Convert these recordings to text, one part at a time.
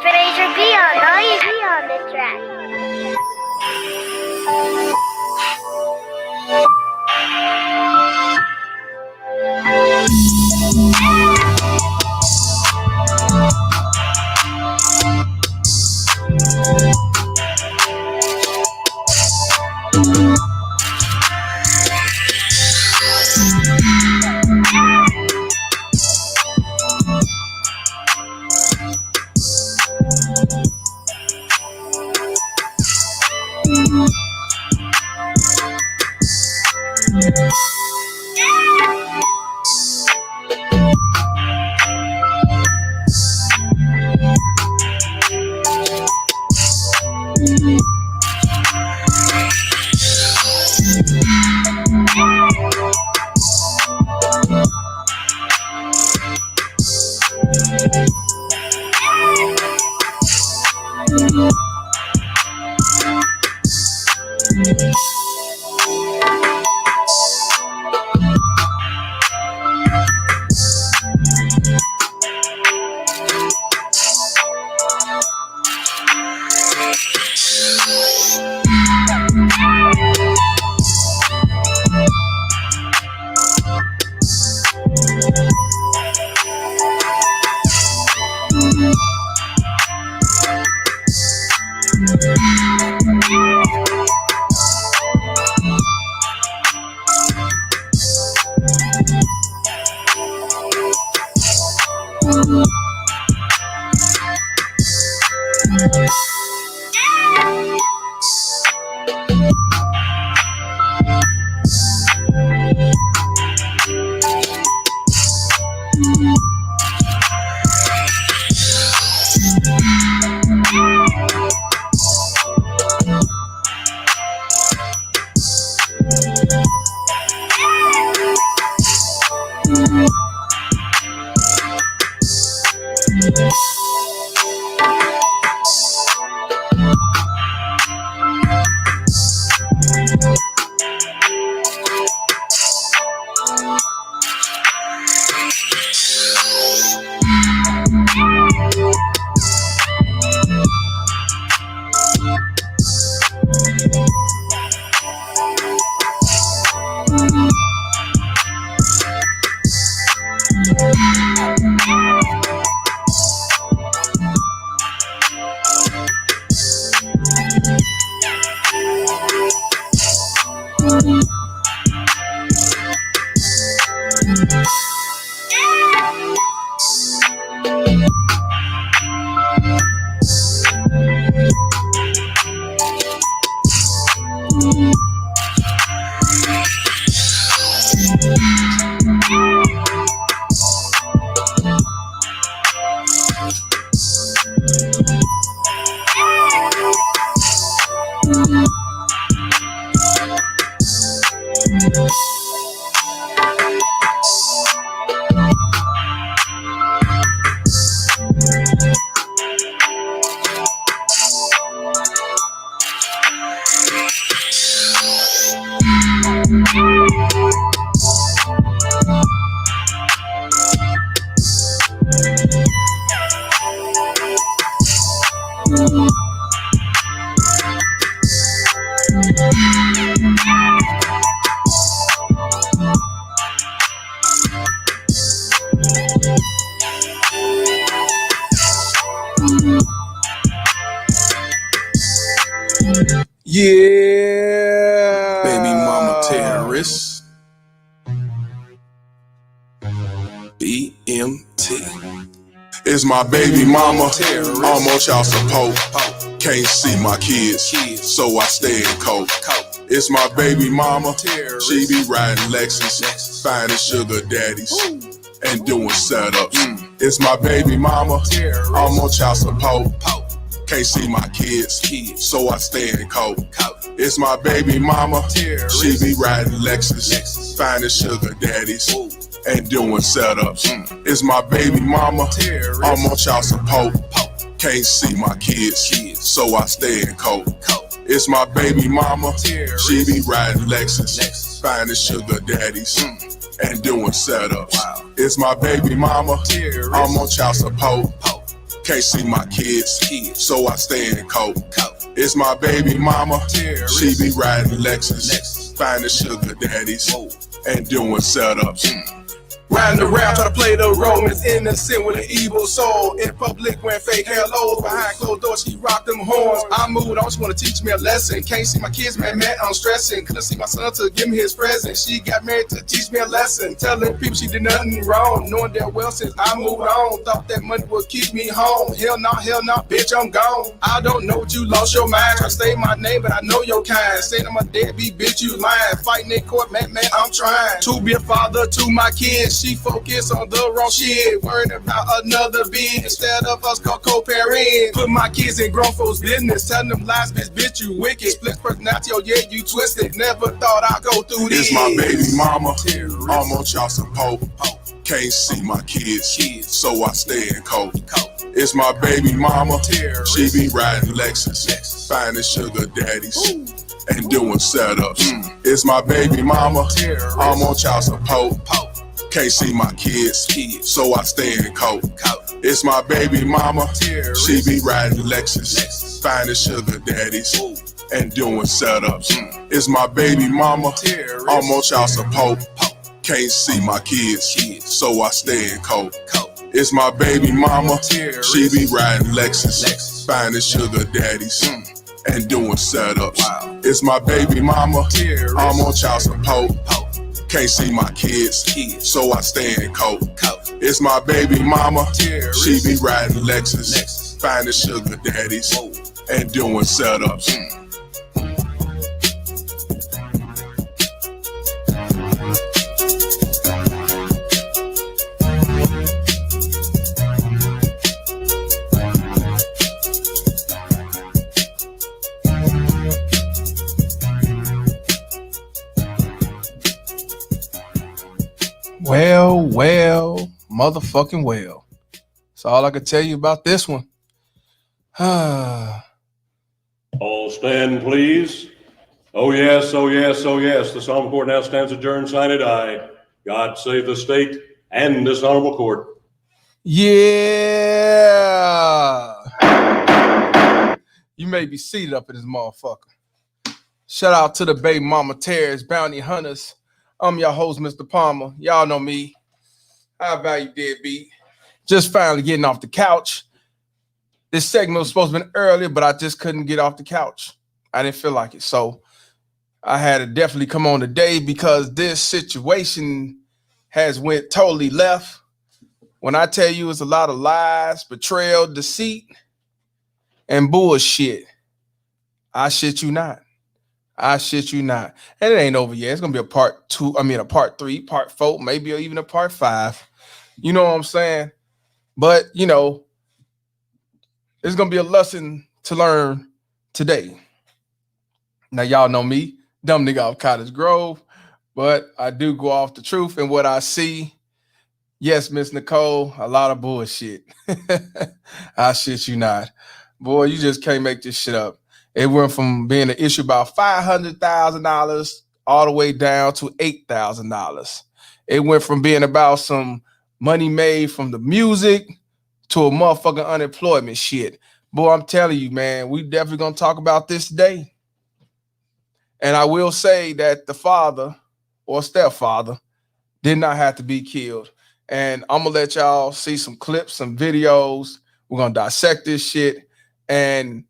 Operator B on the track. Yeah. Baby mama terrorist. BMT. It's my baby mama. I'm on child support. Can't see my kids, so I stay in coat. It's my baby mama. She be riding Lexus, finding sugar daddies and doing setups. It's my baby mama. I'm on child support. Can't see my kids, so I stay in coat. It's my baby mama. She be riding Lexus, finding sugar daddies and doing setups. It's my baby mama. I'm on child support. Can't see my kids, so I stay in coat. It's my baby mama. She be riding Lexus, finding sugar daddies and doing setups. It's my baby mama. I'm on child support. Can't see my kids, so I stay in coat. It's my baby mama, she be riding Lexus, finding sugar daddies, and doing setups. Riding around, try to play the role, Miss Innocent with an evil soul. In public, wearing fake halos, behind closed doors, she rock them horns. I moved on, she wanna teach me a lesson. Can't see my kids, man, I'm stressing. Couldn't see my son to give me his present. She got married to teach me a lesson. Telling people she did nothing wrong, knowing that well since I moved on. Thought that money would keep me home. Hell no, bitch, I'm gone. I don't know what you lost your mind. Try to say my name, but I know your kind. Saying I'm a deadbeat, bitch, you lying. Fighting in court, man, I'm trying to be a father to my kids. She focus on the wrong shit, worried about another bitch instead of us co-parenting. Put my kids in grown folks' business, telling them lies, bitch, you wicked. Split personality, oh yeah, you twisted. Never thought I'd go through this. It's my baby mama, I'm on child support. Can't see my kids, so I stay in coat. It's my baby mama, she be riding Lexus, finding sugar daddies, and doing setups. It's my baby mama, I'm on child support. Can't see my kids, so I stay in coat. It's my baby mama, she be riding Lexus, finding sugar daddies, and doing setups. It's my baby mama, I'm on child support. Can't see my kids, so I stay in coat. It's my baby mama, she be riding Lexus, finding sugar daddies, and doing setups. It's my baby mama, I'm on child support. Can't see my kids, so I stay in coat. It's my baby mama, she be riding Lexus, finding sugar daddies, and doing setups. Well, motherfucking well. That's all I can tell you about this one. All stand, please. Oh yes. The solemn court now stands adjourned, sign it aye. God save the state and this honorable court. Yeah. You may be seated up in this motherfucker. Shout out to the baby mama terrorists, bounty hunters. I'm your host, Mr. Palmer. Y'all know me. High value deadbeat. Just finally getting off the couch. This segment was supposed to be earlier, but I just couldn't get off the couch. I didn't feel like it. So I had to definitely come on today because this situation has went totally left. When I tell you it's a lot of lies, betrayal, deceit, and bullshit, I shit you not. And it ain't over yet. It's going to be a part 3, part 4, maybe even a part 5. You know what I'm saying? But, it's going to be a lesson to learn today. Now, y'all know me, dumb nigga off Cottage Grove, but I do go off the truth and what I see. Yes, Miss Nicole, a lot of bullshit. I shit you not. Boy, you just can't make this shit up. It went from being an issue about $500,000 all the way down to $8,000. It went from being about some money made from the music to a motherfucking unemployment shit. Boy, I'm telling you, man, we definitely gonna talk about this today. And I will say that the father or stepfather did not have to be killed. And I'm gonna let y'all see some clips, some videos. We're gonna dissect this shit. And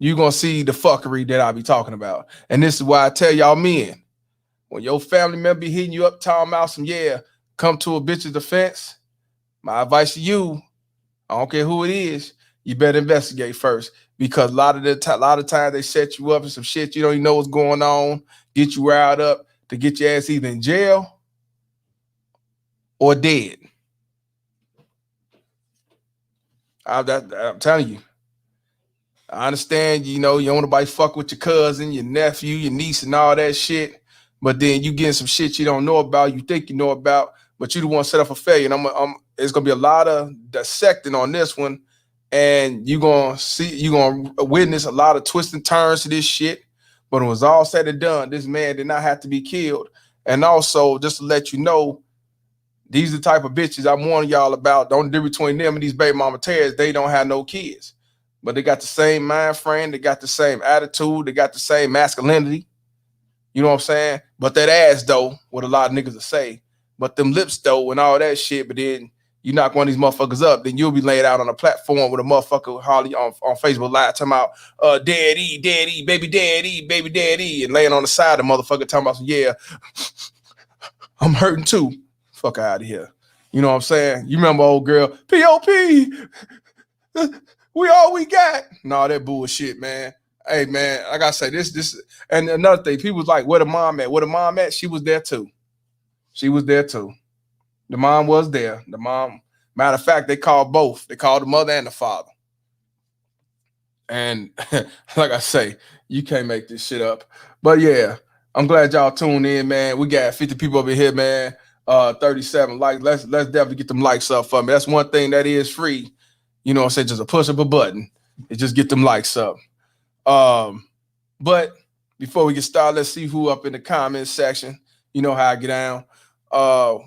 you're going to see the fuckery that I be talking about. And this is why I tell y'all men, when your family member be hitting you up, talking about some, come to a bitch's defense, my advice to you, I don't care who it is, you better investigate first. Because a lot of times they set you up in some shit you don't even know what's going on, get you riled up to get your ass either in jail or dead. I'm telling you. I understand, you don't want nobody fuck with your cousin, your nephew, your niece, and all that shit. But then you getting some shit you don't know about, you think you know about, but you the one set up for failure. And it's gonna be a lot of dissecting on this one, and you're gonna witness a lot of twists and turns to this shit. But it was all said and done, this man did not have to be killed. And also, just to let you know, These are the type of bitches I'm warning y'all about. Don't do between them and these baby mama tears. They don't have no kids, but they got the same mind frame. They got the same attitude. They got the same masculinity. You know what I'm saying? But that ass though, what a lot of niggas will say. But them lips though and all that shit. But then you knock one of these motherfuckers up, then you'll be laid out on a platform with a motherfucker Harley on Facebook Live talking about daddy, baby daddy, and laying on the side of the motherfucker talking about, yeah, I'm hurting too. Fuck out of here. You know what I'm saying? You remember old girl, POP, we all we got. No, that bullshit, man. Hey, man, like I say, this, and another thing, people was like, where the mom at? Where the mom at? She was there too. She was there too. The mom was there. The mom, matter of fact, they called both. They called the mother and the father. And like I say, you can't make this shit up. But yeah, I'm glad y'all tuned in, man. We got 50 people over here, man. 37 likes. Let's definitely get them likes up for me. That's one thing that is free. You know what I'm saying? Just a push of a button. It just get them likes up. But before we get started, let's see who up in the comments section. You know how I get down.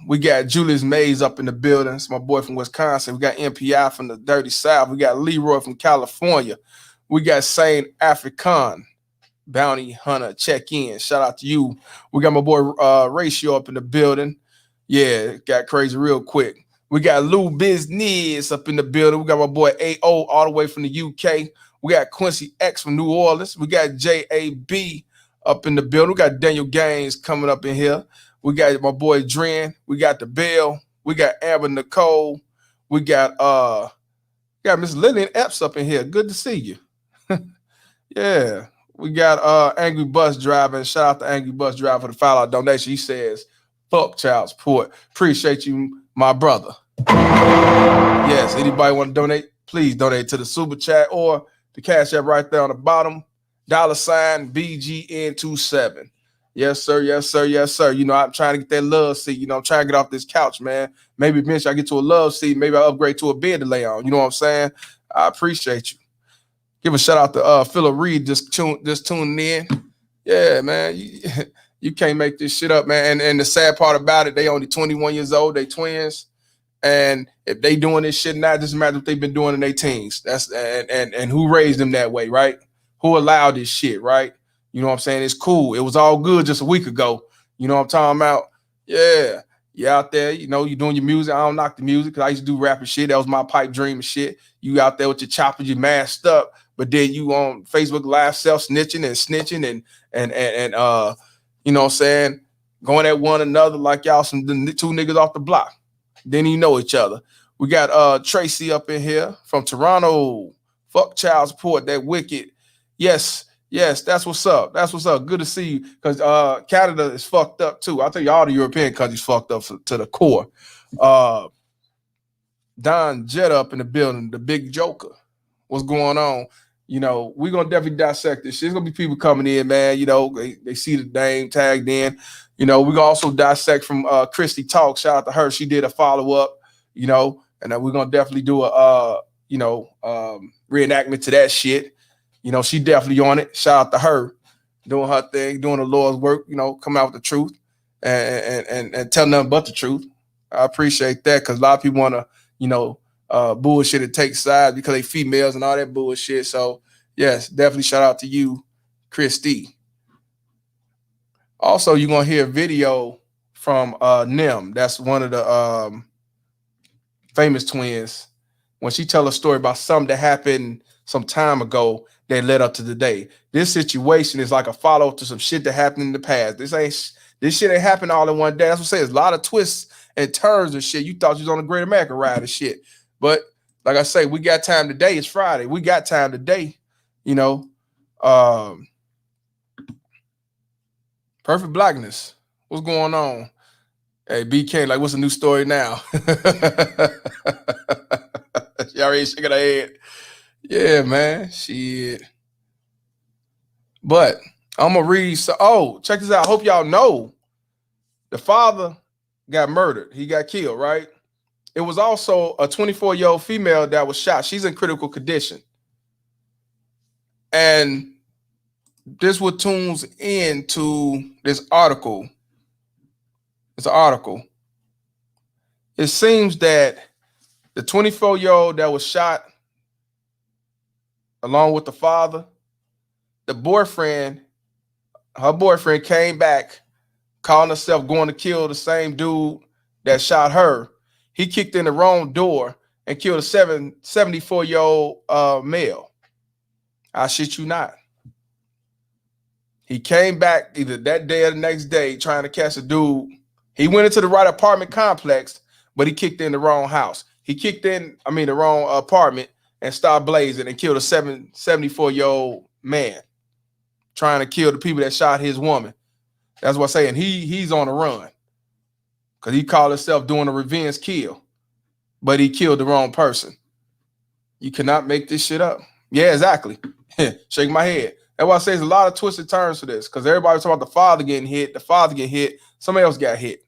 We got Julius Mays up in the building. It's my boy from Wisconsin. We got MPI from the Dirty South. We got Leroy from California. We got Saint African Bounty Hunter. Check in. Shout out to you. We got my boy Ratio up in the building. Yeah, it got crazy real quick. We got Lou Business up in the building. We got my boy AO all the way from the UK. We got Quincy X from New Orleans. We got JAB up in the building. We got Daniel Gaines coming up in here. We got my boy Dren. We got the Bell. We got Amber Nicole. We got Miss Lillian Epps up in here. Good to see you. Yeah. We got Angry Bus Driver. Shout out to Angry Bus Driver for the $5 donation. He says, fuck child support. Appreciate you, my brother. Yes, anybody want to donate? Please donate to the super chat or the cash app right there on the bottom. $ BGN27. Yes, sir. Yes, sir. Yes, sir. You know, I'm trying to get that love seat. You know, I'm trying to get off this couch, man. Maybe eventually I get to a love seat. Maybe I upgrade to a bed to lay on. You know what I'm saying? I appreciate you. Give a shout out to Philip Reed just tuning in. Yeah, man. You can't make this shit up, man. And the sad part about it, they only 21 years old. They twins. And if they doing this shit now, it doesn't matter what they've been doing in their teens. That's and who raised them that way, right? Who allowed this shit, right? You know what I'm saying? It's cool. It was all good just a week ago. You know what I'm talking about? Yeah. You out there, you know, you doing your music. I don't knock the music because I used to do rap and shit. That was my pipe dream and shit. You out there with your choppers, you masked up, but then you on Facebook Live self-snitching and snitching and you know what I'm saying, going at one another like y'all some the two niggas off the block. Then you know each other. We got Tracy up in here from Toronto. Fuck child support, that wicked. Yes, that's what's up. That's what's up. Good to see you. Because Canada is fucked up too. I'll tell you all the European countries fucked up to the core. Don Jetta up in the building, the big joker. What's going on? You know, we're gonna definitely dissect this shit. There's gonna be people coming in, man. You know, they see the name tagged in. You know, we're gonna also dissect from Christy Talk. Shout out to her. She did a follow-up, you know, and then we're gonna definitely do a reenactment to that shit. You know, she definitely on it. Shout out to her, doing her thing, doing the Lord's work, you know, coming out with the truth and tell nothing but the truth. I appreciate that because a lot of people want to, you know, bullshit and take sides because they females and all that bullshit. So, yes, definitely shout out to you, Christy. Also, you're going to hear a video from Nim. That's one of the famous twins. When she tell a story about something that happened some time ago that led up to today. This situation is like a follow to some shit that happened in the past. This shit ain't happened all in one day. That's what I'm saying. There's a lot of twists and turns and shit. You thought you was on a Great American ride and shit. But like I say, we got time today. It's Friday. We got time today. You know, Perfect Blackness. What's going on? Hey, BK, like, what's a new story now? She already shaking her head. Yeah, man. Shit. But I'm going to read. Check this out. I hope y'all know the father got murdered. He got killed, right? It was also a 24-year-old female that was shot. She's in critical condition. And this what tunes into this article. It's an article. it seems that the 24-year-old that was shot, along with the father, her boyfriend came back, calling herself going to kill the same dude that shot her. He kicked in the wrong door and killed a 74-year-old male. I shit you not. He came back either that day or the next day trying to catch a dude. He went into the right apartment complex, but he kicked in the wrong house. He kicked in, the wrong apartment and started blazing and killed a 74-year-old man trying to kill the people that shot his woman. That's what I'm saying. He's on the run because he called himself doing a revenge kill, but he killed the wrong person. You cannot make this shit up. Yeah, exactly. Shake my head. That's why I say there's a lot of twisted turns for this, because everybody's talking about the father getting hit, somebody else got hit.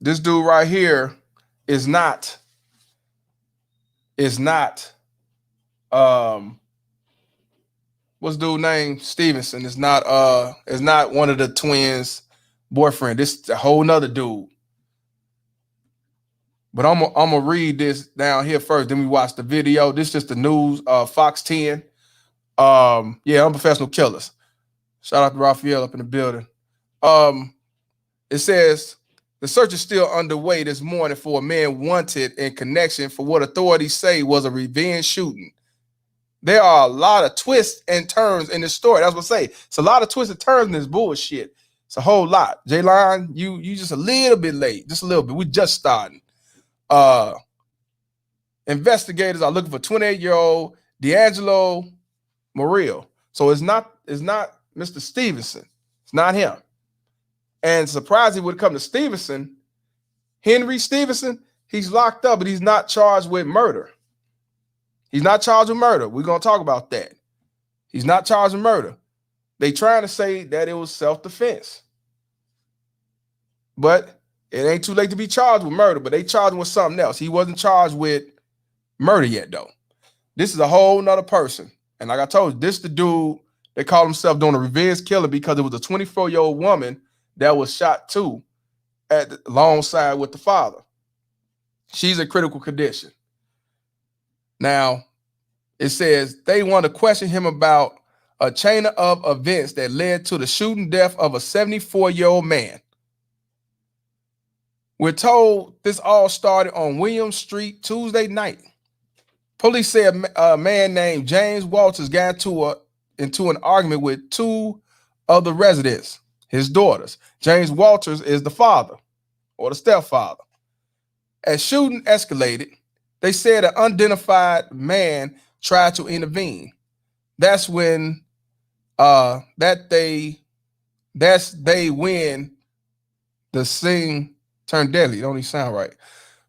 This dude right here is not what's dude name? Stevenson. Is not one of the twins' boyfriend. This is a whole nother dude. But I'm gonna read this down here first, then we watch the video. This is just the news, Fox 10. Unprofessional killers. Shout out to Raphael up in the building. It says the search is still underway this morning for a man wanted in connection for what authorities say was a revenge shooting. There are a lot of twists and turns in this story. That's what I say. It's a lot of twists and turns in this bullshit. It's a whole lot. J-Line, you just a little bit late. Just a little bit. We just starting. Investigators are looking for 28-year-old D'Angelo Morrill. So it's not Mr. Stevenson. It's not him. And surprisingly, when it comes to Stevenson, Henry Stevenson, he's locked up, but he's not charged with murder. He's not charged with murder. We're going to talk about that. He's not charged with murder. They trying to say that it was self-defense. But it ain't too late to be charged with murder, but they charged him with something else. He wasn't charged with murder yet, though. This is a whole nother person. And like I told you, this is the dude that called himself doing a revenge killer because it was a 24-year-old woman that was shot too alongside with the father. She's in critical condition. Now, it says they want to question him about a chain of events that led to the shooting death of a 74-year-old man. We're told this all started on William Street Tuesday night. Police said a man named James Walters got into an argument with two of the residents, his daughters. James Walters is the father or the stepfather. As shooting escalated, they said an unidentified man tried to intervene. That's when when the scene turned deadly. It don't even sound right.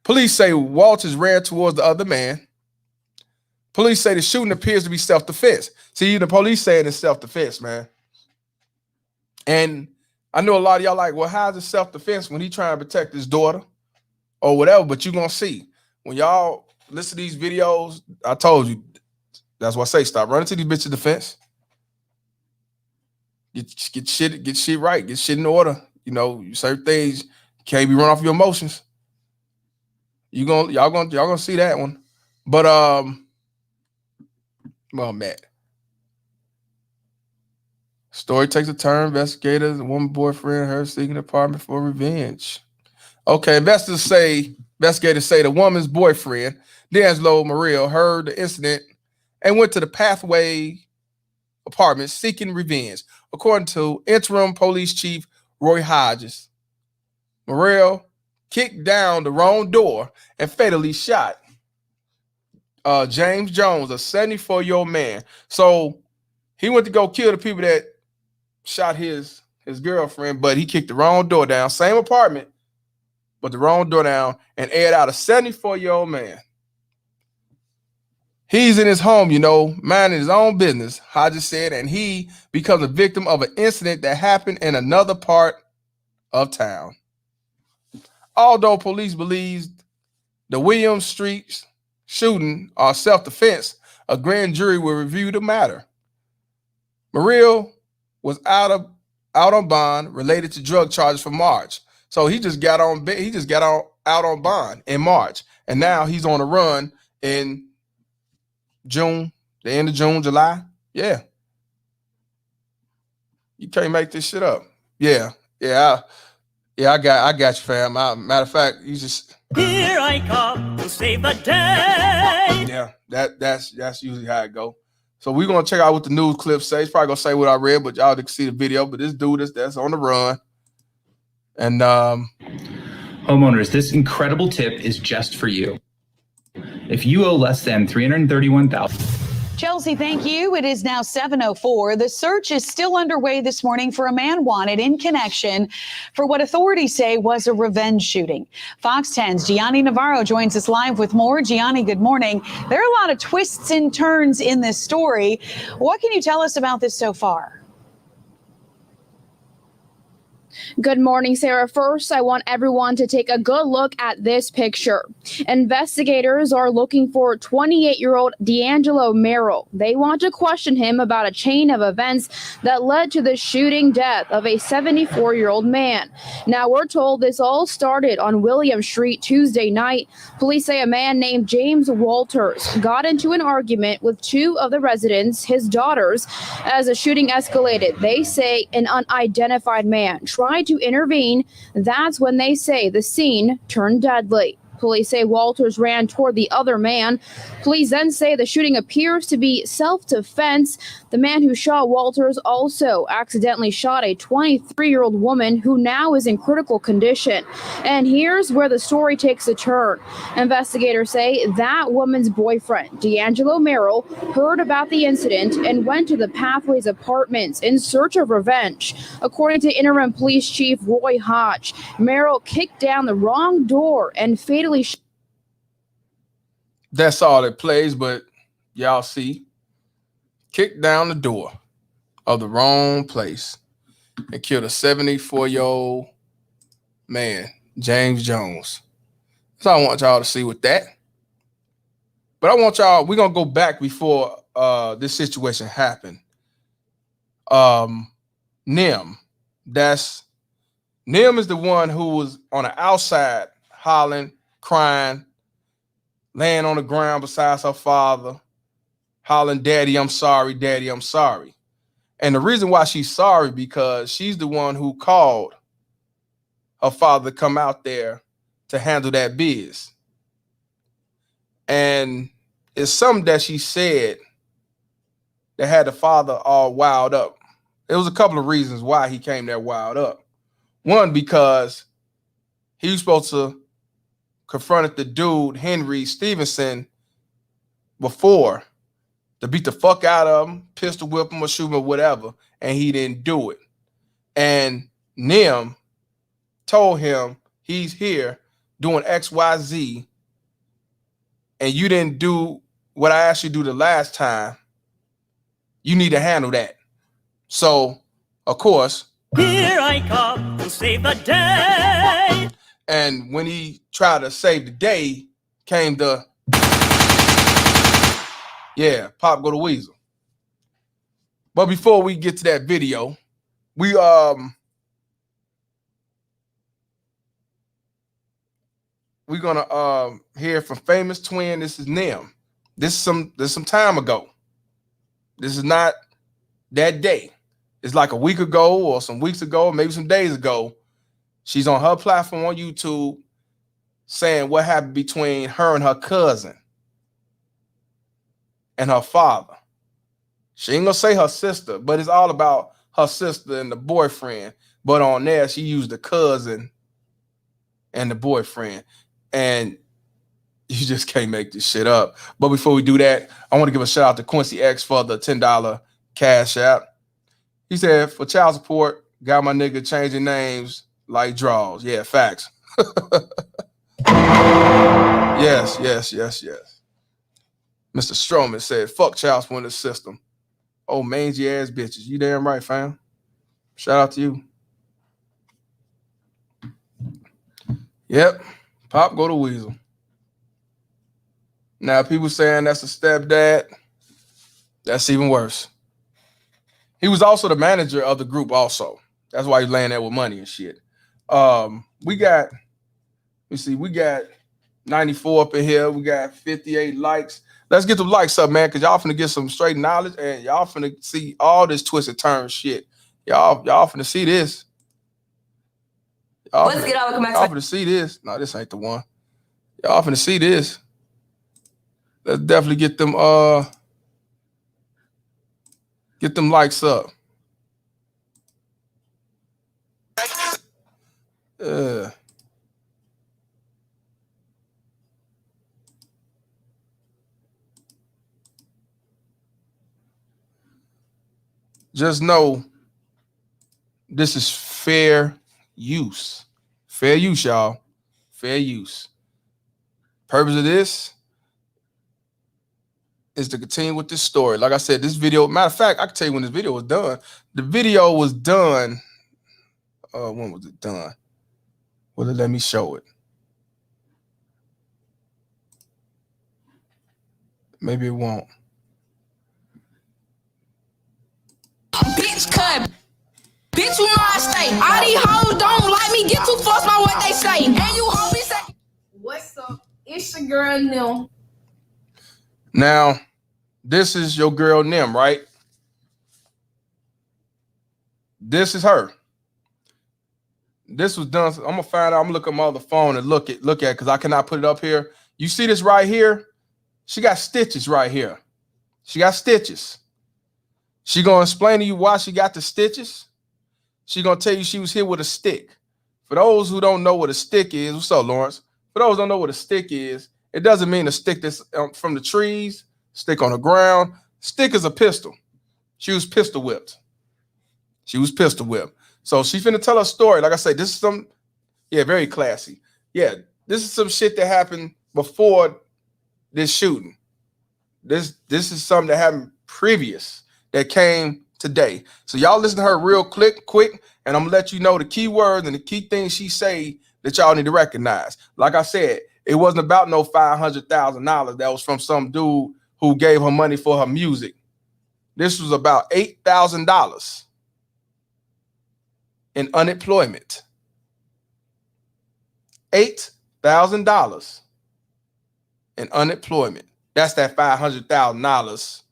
Police say Walters ran towards the other man. Police say the shooting appears to be self-defense. See, the police saying it's self-defense, man. And I know a lot of y'all like, well, how's it self-defense when he trying to protect his daughter or whatever? But you're going to see. When y'all listen to these videos, I told you, that's what I say, stop running to these bitches' defense. Get shit right. Get shit in order. You know, certain things can't be run off your emotions. Y'all gonna see that one. But well, Matt. Story takes a turn. Investigators, a woman boyfriend, her seeking an apartment for revenge. Okay, investigators say the woman's boyfriend, D'Angelo Morrill, heard the incident and went to the Pathway apartment seeking revenge. According to interim police chief Roy Hodges, Morrill kicked down the wrong door and fatally shot James Jones, a 74-year-old man. So he went to go kill the people that shot his girlfriend, but he kicked the wrong door down. Same apartment, but the wrong door down, and aired out a 74-year-old man. He's in his home, minding his own business, Hodges said, and he becomes a victim of an incident that happened in another part of town. Although police believes the Williams Street shooting or self-defense, a grand jury will review the matter. Morrill was out on bond related to drug charges for March. So he just got on out on bond in March, and now he's on a run in June, the end of June, July. Yeah, you can't make this shit up. Yeah, I got you, fam. Matter of fact, you just here I come to save the day. Yeah, that's usually how it go. So we're gonna check out what the news clip says. It's probably gonna say what I read, but y'all can see the video. But this dude that's on the run. And homeowners, this incredible tip is just for you. If you owe less than $331,000. Chelsea, thank you. It is now 7:04. The search is still underway this morning for a man wanted in connection for what authorities say was a revenge shooting. Fox 10's Gianni Navarro joins us live with more. Gianni, good morning. There are a lot of twists and turns in this story. What can you tell us about this so far? Good morning, Sarah. First, I want everyone to take a good look at this picture. Investigators are looking for 28-year-old D'Angelo Merrill. They want to question him about a chain of events that led to the shooting death of a 74-year-old man. Now, we're told this all started on William Street Tuesday night. Police say a man named James Walters got into an argument with two of the residents, his daughters. As the shooting escalated, they say an unidentified man tried to intervene. That's when they say the scene turned deadly. Police say Walters ran toward the other man. Police then say the shooting appears to be self-defense. The man who shot Walters also accidentally shot a 23-year-old woman who now is in critical condition. And here's where the story takes a turn. Investigators say that woman's boyfriend, D'Angelo Merrill, heard about the incident and went to the Pathways Apartments in search of revenge. According to Interim Police Chief Roy Hodge, Merrill kicked down the wrong door and fatally that's all it plays, but y'all see, kicked down the door of the wrong place and killed a 74-year-old man, James Jones. So I want y'all to see with that. But I want y'all, we're going to go back before this situation happened. Nim is the one who was on the outside hollering, crying, laying on the ground beside her father, hollering, "Daddy, I'm sorry, Daddy, I'm sorry." And the reason why she's sorry, because she's the one who called her father to come out there to handle that biz. And it's something that she said that had the father all wild up. There was a couple of reasons why he came there wild up. One, because he was supposed to confronted the dude, Henry Stevenson, before to beat the fuck out of him, pistol whip him or shoot him or whatever, and he didn't do it. And Nim told him, he's here doing XYZ, and you didn't do what I asked you to do the last time. You need to handle that. So, of course, here I come to save the day. And when he tried to save the day, came the, yeah, Pop go to Weasel. But before we get to that video, we're gonna hear from Famous Twin. This is Nim. This is some time ago. This is not that day. It's like a week ago or some weeks ago, maybe some days ago. She's on her platform on YouTube saying what happened between her and her cousin and her father. She ain't gonna say her sister, but it's all about her sister and the boyfriend. But on there, she used the cousin and the boyfriend. And you just can't make this shit up. But before we do that, I want to give a shout out to Quincy X for the $10 cash app. He said, for child support, got my nigga changing names like draws. Yeah, facts. Yes. Mr. Stroman said, fuck child support in the system. Oh, mangy ass bitches. You damn right, fam. Shout out to you. Yep. Pop go to Weasel. Now, people saying that's a stepdad. That's even worse. He was also the manager of the group also. That's why he's laying there with money and shit. We got 94 up in here. We got 58 likes. Let's get the likes up, man, because y'all finna get some straight knowledge and y'all finna see all this twisted turn shit. Y'all finna see this. Y'all finna see this. No, this ain't the one. Y'all finna see this. Let's definitely get them likes up. Just know this is fair use. Fair use, y'all. Fair use. Purpose of this is to continue with this story. Like I said, this video, matter of fact, I can tell you when this video was done. The video was done. When was it done? Will it let me show it? Maybe it won't. Bitch cut. Bitch, you know I stay. All these hoes don't like me. Get too forced by what they say. And you homies say, what's up? It's your girl Nim. Now, this is your girl Nim, right? This is her. This was done. I'm gonna find out. I'm gonna look at my other phone and look at because I cannot put it up here. You see this right here? She got stitches right here. She got stitches. She gonna explain to you why she got the stitches. She gonna tell you she was hit with a stick. For those who don't know what a stick is, what's up, Lawrence? For those who don't know what a stick is, it doesn't mean a stick that's from the trees, stick on the ground. Stick is a pistol. She was pistol whipped. She was pistol whipped. So she finna tell her story. Like I say, this is some, very classy. Yeah, this is some shit that happened before this shooting. This is something that happened previous that came today. So y'all listen to her real quick, and I'm gonna let you know the key words and the key things she say that y'all need to recognize. Like I said, it wasn't about no $500,000 that was from some dude who gave her money for her music. This was about $8,000 in unemployment. $8,000 in unemployment. That's that $500,000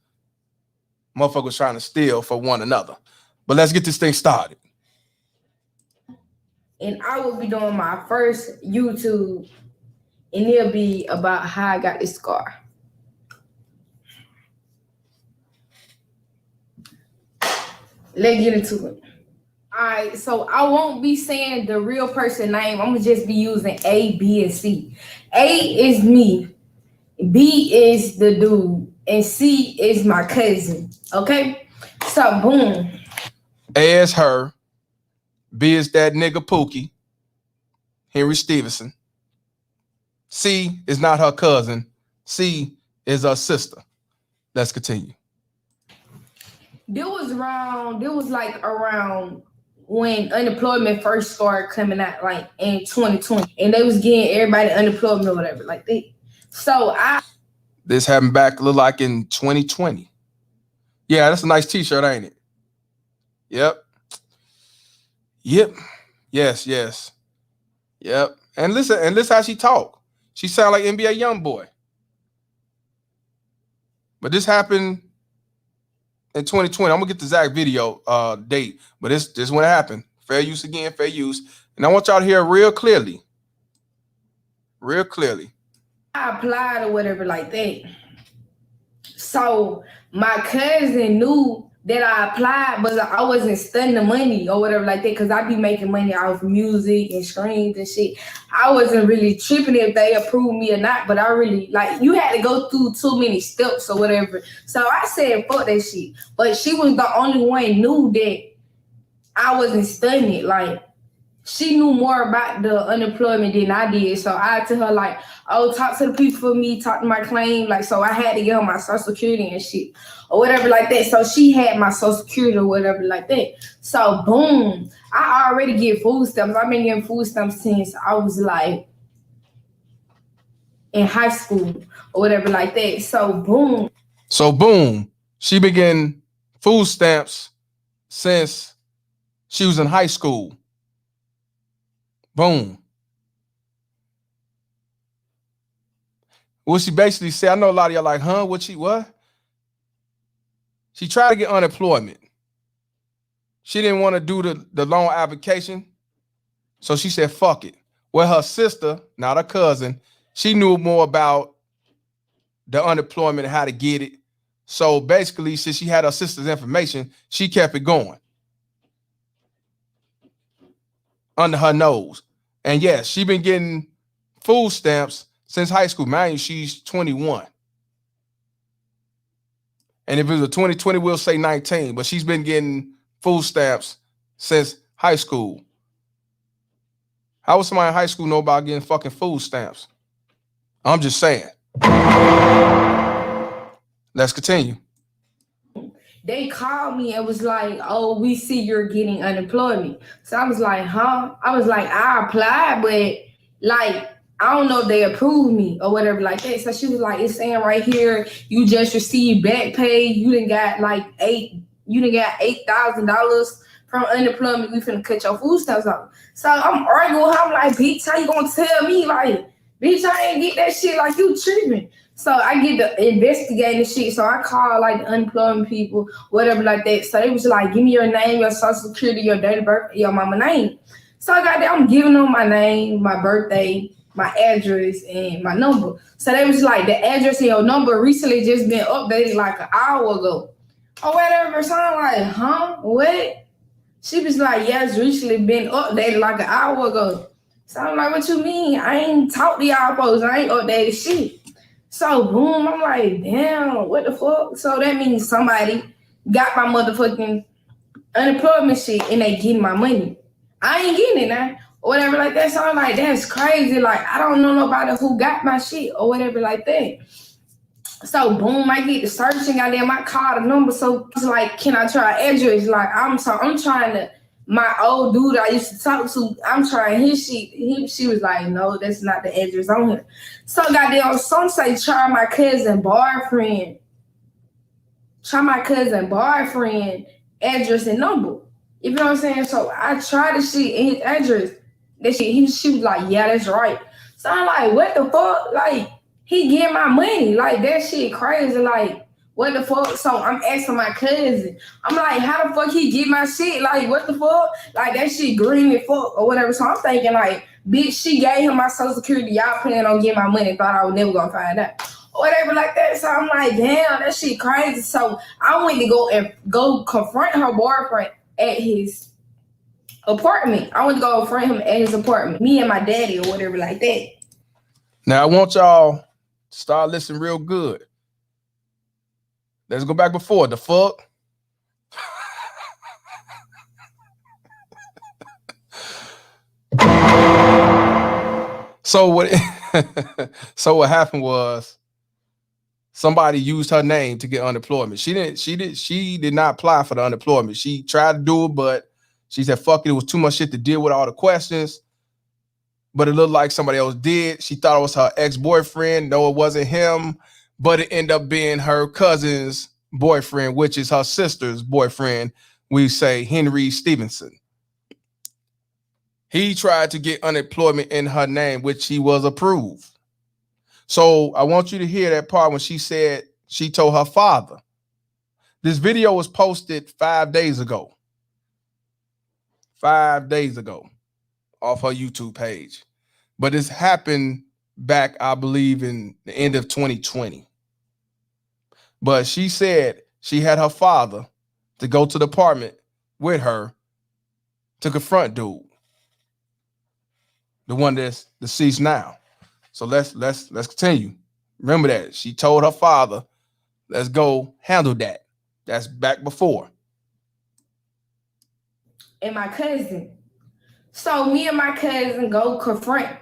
motherfuckers trying to steal for one another. But let's get this thing started. And I will be doing my first YouTube, and it'll be about how I got this scar. Let's get into it. All right, so I won't be saying the real person name. I'm gonna just be using A, B, and C. A is me, B is the dude, and C is my cousin. Okay, so boom. A is her, B is that nigga Pookie, Henry Stevenson. C is not her cousin. C is her sister. Let's continue. There was like around when unemployment first started coming out, like in 2020, and they was getting everybody unemployment or whatever like that. So this happened back a little like in 2020. Yeah, that's a nice t-shirt, ain't it? Yep. Yes. Yep. And listen how she talk. She sound like NBA Youngboy. But this happened in 2020. I'm gonna get the exact video date, but this when it happened. Fair use again, fair use. And I want y'all to hear real clearly. I applied or whatever like that. So my cousin knew that I applied, but I wasn't studying the money or whatever like that, because I be making money off music and streams and shit. I wasn't really tripping if they approved me or not, but I really, like, you had to go through too many steps or whatever. So I said, fuck that shit. But she was the only one knew that I wasn't studying it. Like, she knew more about the unemployment than I did. So I told her, like, oh, talk to the people for me, talk to my claim. Like, so I had to get her my social security and shit or whatever like that. So she had my social security or whatever like that. So boom, I already get food stamps. I've been getting food stamps since I was like in high school or whatever like that. So boom. She began food stamps since she was in high school. Boom. What she basically said, I know a lot of y'all like, huh? What? She tried to get unemployment. She didn't want to do the loan application. So she said, fuck it. Well, her sister, not her cousin, she knew more about the unemployment and how to get it. So basically, since she had her sister's information, she kept it going under her nose. And yes, she been getting food stamps since high school. Mind you, she's 21. And if it was a 2020, we'll say 19. But she's been getting food stamps since high school. How would somebody in high school know about getting fucking food stamps? I'm just saying. Let's continue. They called me and was like, oh, we see you're getting unemployment. So I was like, huh? I was like, I applied, but like, I don't know if they approved me or whatever like that. So she was like, it's saying right here, you just received back pay. You done got like $8,000 from unemployment. We finna cut your food stamps off. So I'm arguing with her. I'm like, bitch, how you gonna tell me? Like, bitch, I ain't get that shit, like you tripping. So I get the investigating shit. So I call like the unemployment people, whatever like that. So they was like, give me your name, your social security, your date of birth, your mama name. So I got that. I'm giving them my name, my birthday, my address, and my number. So they was like, the address and your number recently just been updated like an hour ago or whatever. So I'm like, huh? What? She was like, yeah, it's recently been updated like an hour ago. So I'm like, what you mean? I ain't talked to y'all folks. I ain't updated shit. So boom, I'm like, damn, what the fuck? So that means somebody got my motherfucking unemployment shit and they getting my money. I ain't getting it now, or whatever like that. So I'm like, that's crazy. Like, I don't know nobody who got my shit or whatever like that. So boom, I get the searching, goddamn, I call the number. So it's like, can I try address? Like, I'm trying to, my old dude I used to talk to, I'm trying his shit. She was like, no, that's not the address on here. So goddamn, some say try my cousin boyfriend. Try my cousin boyfriend address and number. You know what I'm saying? So I tried the shit and his address. That shit, she was like, yeah, that's right. So I'm like, what the fuck? Like, he getting my money. Like, that shit crazy. Like, what the fuck? So I'm asking my cousin. I'm like, how the fuck he get my shit? Like, what the fuck? Like, that shit green as fuck or whatever. So I'm thinking like, bitch, she gave him my social security. Y'all planning on getting my money. Thought I was never gonna find out. Or whatever like that. So I'm like, damn, that shit crazy. So I went to go confront her boyfriend at his apartment. I went to go confront him at his apartment. Me and my daddy or whatever like that. Now I want y'all to start listening real good. Let's go back before the fuck. So what happened was somebody used her name to get unemployment. She did not apply for the unemployment. She tried to do it, but she said, fuck it, it was too much shit to deal with all the questions. But it looked like somebody else did. She thought it was her ex-boyfriend. No, it wasn't him. But it ended up being her cousin's boyfriend, which is her sister's boyfriend. We say Henry Stevenson. He tried to get unemployment in her name, which he was approved. So I want you to hear that part when she said she told her father. This video was posted 5 days ago. 5 days ago off her YouTube page. But this happened back, I believe, in the end of 2020. But she said she had her father to go to the apartment with her to confront dude, the one that's deceased now. So let's continue. Remember that she told her father, let's go handle that. That's back before. And my cousin. So me and my cousin go confront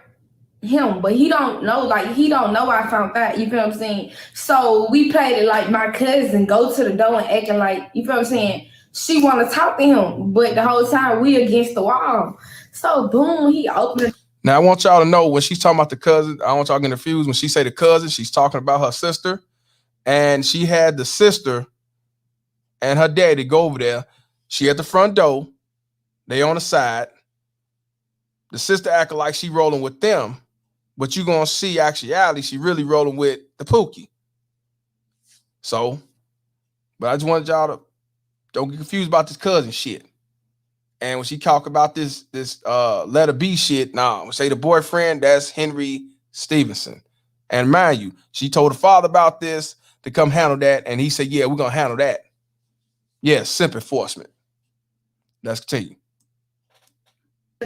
him, but he don't know I found out, you feel what I'm saying? So we played it like my cousin go to the door and acting like, you feel what I'm saying? She want to talk to him, but the whole time we against the wall. So boom, he opened it. Now I want y'all to know when she's talking about the cousin, I don't want y'all to get confused. When she say the cousin, she's talking about her sister. And she had the sister and her daddy go over there She at the front door. They on the side. The sister acting like she rolling with them, but you gonna see actuality, she really rolling with the Pookie. So, but I just wanted y'all to don't get confused about this cousin shit. And when she talk about this letter B shit, nah, say the boyfriend, that's Henry Stevenson. And mind you, she told the father about this to come handle that, and he said, yeah, we're gonna handle that. Yeah, simp enforcement. Let's continue.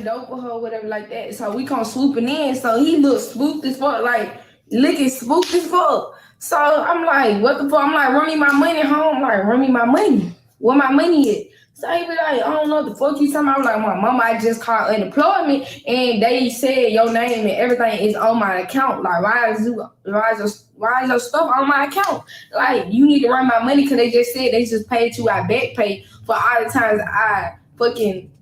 Dope for her, whatever like that. So we come swooping in. So he looked spooked as fuck, like looking spooked as fuck. So I'm like, what the fuck? I'm like, run me my money home. Like, run me my money. Where my money is? So he be like, I don't know what the fuck you talking about. I'm like, my mama, I just called unemployment and they said your name and everything is on my account. Like, why is your stuff on my account? Like, you need to run my money because they just said they just paid you our back pay for all the times I fucking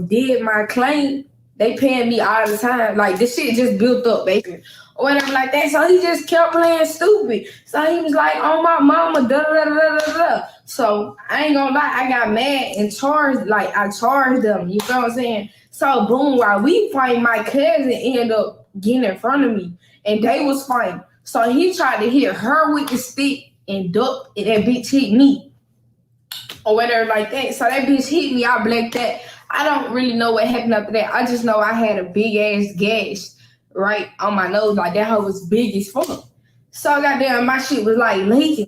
did my claim. They paying me all the time. Like, this shit just built up, basically. Or whatever like that. So he just kept playing stupid. So he was like, oh my mama, da da da da da da. So I ain't gonna lie, I got mad and charged, like I charged them. You feel what I'm saying? So boom, while we fight, my cousin ended up getting in front of me and they was fighting. So he tried to hit her with the stick and duck, and that bitch hit me. Or whatever like that. So that bitch hit me, I blanked that. I don't really know what happened after that. I just know I had a big ass gash right on my nose. Like that hoe was big as fuck. So goddamn, my shit was like leaking.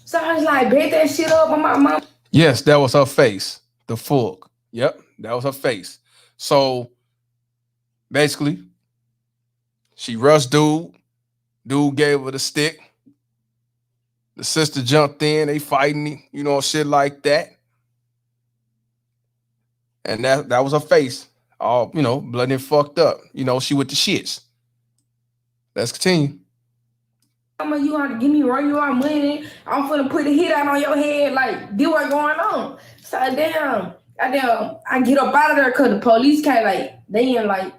So I was like, bet that shit up on my mom. Yes, that was her face. The fork. Yep, that was her face. So basically, she rushed dude. Dude gave her the stick. The sister jumped in, they fighting, you know, shit like that. And that was her face. All, you know, bloody and fucked up. You know, she with the shits. Let's continue. Mama, you want to give me run your money. I'm finna put a hit out on your head. Like, this what going on. So damn, I get up out of there because the police came, like,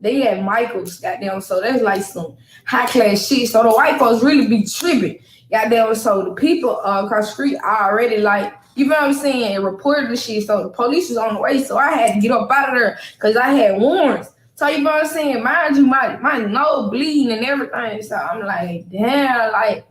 they had Michaels, goddamn, so that's like some high class shit. So the white folks really be tripping. Goddamn, so the people across the street are already like, you know what I'm saying, and reported the shit. So the police was on the way. So I had to get up out of there because I had warrants. So you know what I'm saying? Mind you, my nose bleeding and everything. So I'm like, damn, like,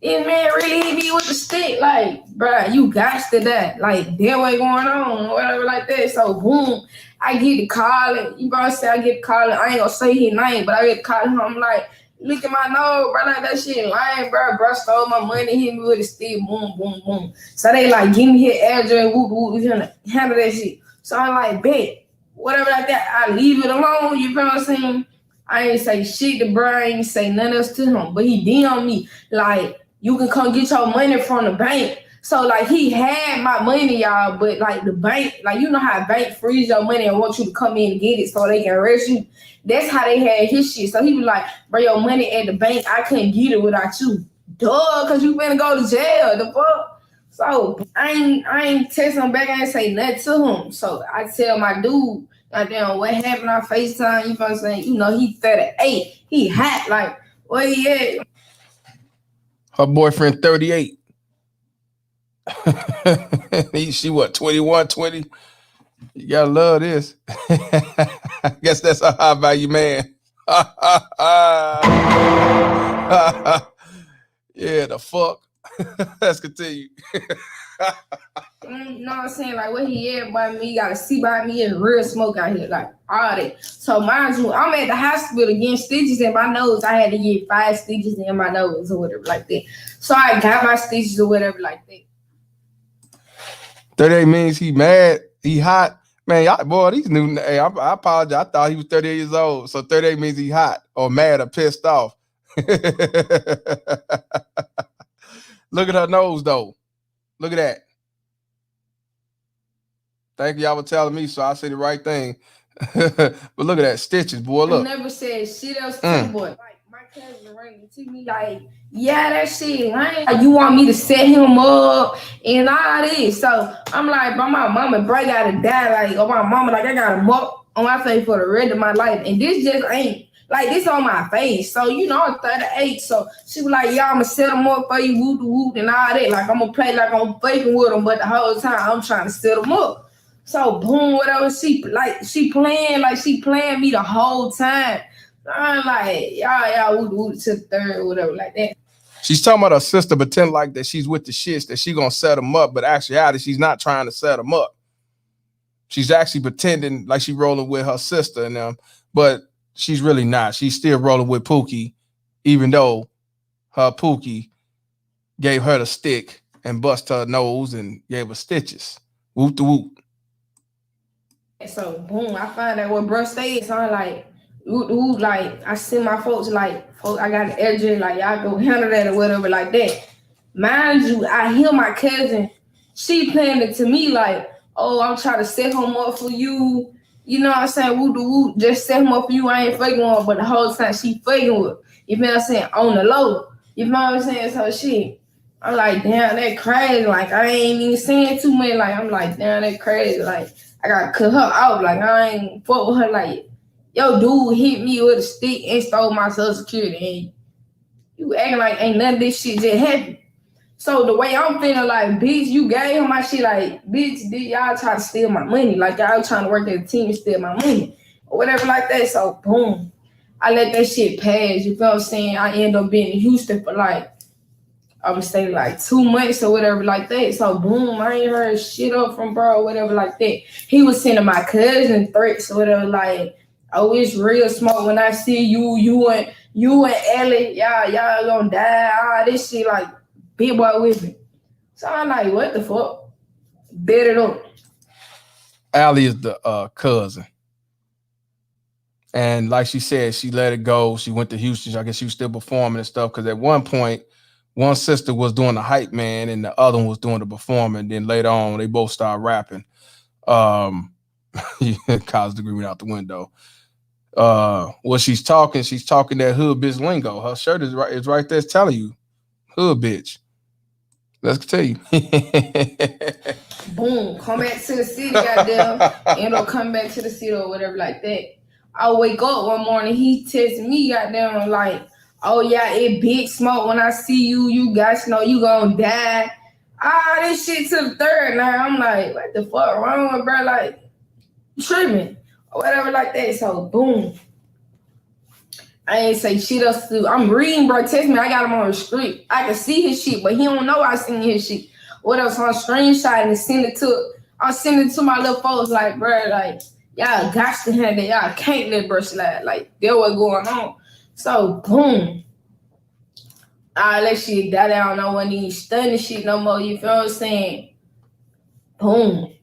this man really hit me with the stick. Like, bruh, you got to that. Like, that what going on, or whatever like that. So boom, I get to calling. You know what I'm saying? I get to calling. I ain't gonna say his name, but I get to calling him. I'm like, look at my nose, bro. Like, that shit lying, bro. Bro stole my money, hit me with a stick. Boom, boom, boom. So they like, give me his address. Whoop, whoop. We gonna handle that shit. So I'm like, bet. Whatever like that, I leave it alone. You know what I'm saying? I ain't say shit to bro. I ain't say nothing else to him. But he DM'd me like, you can come get your money from the bank. So like he had my money, y'all, but like the bank, like you know how a bank freeze your money and want you to come in and get it so they can arrest you. That's how they had his shit. So he was like, bro, your money at the bank, I couldn't get it without you. Duh, cause you better go to jail. The fuck? So I ain't text him back. I ain't say nothing to him. So I tell my dude, goddamn, what happened on FaceTime? You know what I'm saying? You know, he 38. He hot. Like, where he at? Her boyfriend 38. She what, 21, 20? You gotta love this. I guess that's a high value man. Yeah, the fuck. Let's continue. You know what I'm saying? Like, what he at by me, you gotta see by me, and real smoke out here, like all that. So mind you, I'm at the hospital getting stitches in my nose. I had to get 5 stitches in my nose or whatever like that. So I got my stitches or whatever like that. 38 means he mad, he hot. Man, y'all, boy, these new, hey, I apologize. I thought he was 38 years old. So 38 means he hot or mad or pissed off. Look at her nose, though. Look at that. Thank y'all for telling me, so I say the right thing. But look at that, stitches, boy. Look. I never said shit else to the boy. Like, my cousin ran to me like, yeah, that shit lame. You want me to set him up and all this. So I'm like, bro, my mama, bro, gotta die. Like, oh, my mama, like, I got a mark on my face for the rest of my life. And this just ain't Like, this on my face. So, you know, I'm 38. So she was like, yeah, I'm going to set them up for you, whoop, and all that. Like, I'm going to play like I'm faking with them, but the whole time I'm trying to set them up. So, boom, whatever. She playing me the whole time. I'm like, y'all, whoop to the third, whatever, like that. She's talking about her sister pretend like that she's with the shits, that she gonna set them up, but actually she's not trying to set them up. She's actually pretending like she's rolling with her sister and them, but she's really not. She's still rolling with Pookie, even though her Pookie gave her the stick and bust her nose and gave her stitches. Whoop the whoop. So boom, I find out what bruh stayed. So I'm like, ooh, like I send my folks like, I got an edge, like y'all go handle that or whatever like that. Mind you, I hear my cousin, she playing it to me like, oh, I'm trying to set him up for you. You know what I'm saying? Woo, just set him up for you. I ain't fucking with her, but the whole time she fucking with. You know what I'm saying? On the low. You know what I'm saying? So shit. I'm like, damn, that crazy. Like, I ain't even saying too much. Like, I'm like, damn, that crazy. Like, I gotta cut her out. Like, I ain't fuck with her. Like, yo, dude hit me with a stick and stole my Social Security. And you acting like ain't none of this shit just happened. So the way I'm feeling, like, bitch, you gave him my shit. Like, bitch, did y'all try to steal my money? Like, y'all trying to work as a team and steal my money or whatever like that. So, boom, I let that shit pass. You feel what I'm saying? I end up being in Houston for like, I would say like 2 months or whatever like that. So boom, I ain't heard shit up from bro or whatever like that. He was sending my cousin threats or whatever like, oh, it's real smoke when I see you and Ellie, y'all gonna die. All this shit like big boy with me. So I'm like, what the fuck? Bet it up. Allie is the cousin. And like she said, she let it go. She went to Houston. I guess she was still performing and stuff. Because at one point, one sister was doing the hype man and the other one was doing the performing. Then later on, they both started rapping. College degree went out the window. What she's talking that hood bitch lingo. Her shirt is right there. It's telling you, hood bitch. Let's tell you. Boom, come back to the city, goddamn. End up coming back to the city or whatever like that. I wake up one morning, he texted me, goddamn, like, oh yeah, it big smoke when I see you. You guys know you gonna die. This shit to the third now. I'm like, what the fuck wrong with bro? Like, tripping or whatever like that. So boom. I ain't say shit else to do. I'm reading, bro. Text me. I got him on the street. I can see his shit, but he don't know I seen his shit. What else? I'm screenshot and send it to my little folks. Like, bro, like y'all got to have that. Y'all can't let bro slide. Like, that what going on. So boom. All that shit die down. I wasn't even studying shit no more. You feel what I'm saying? Boom.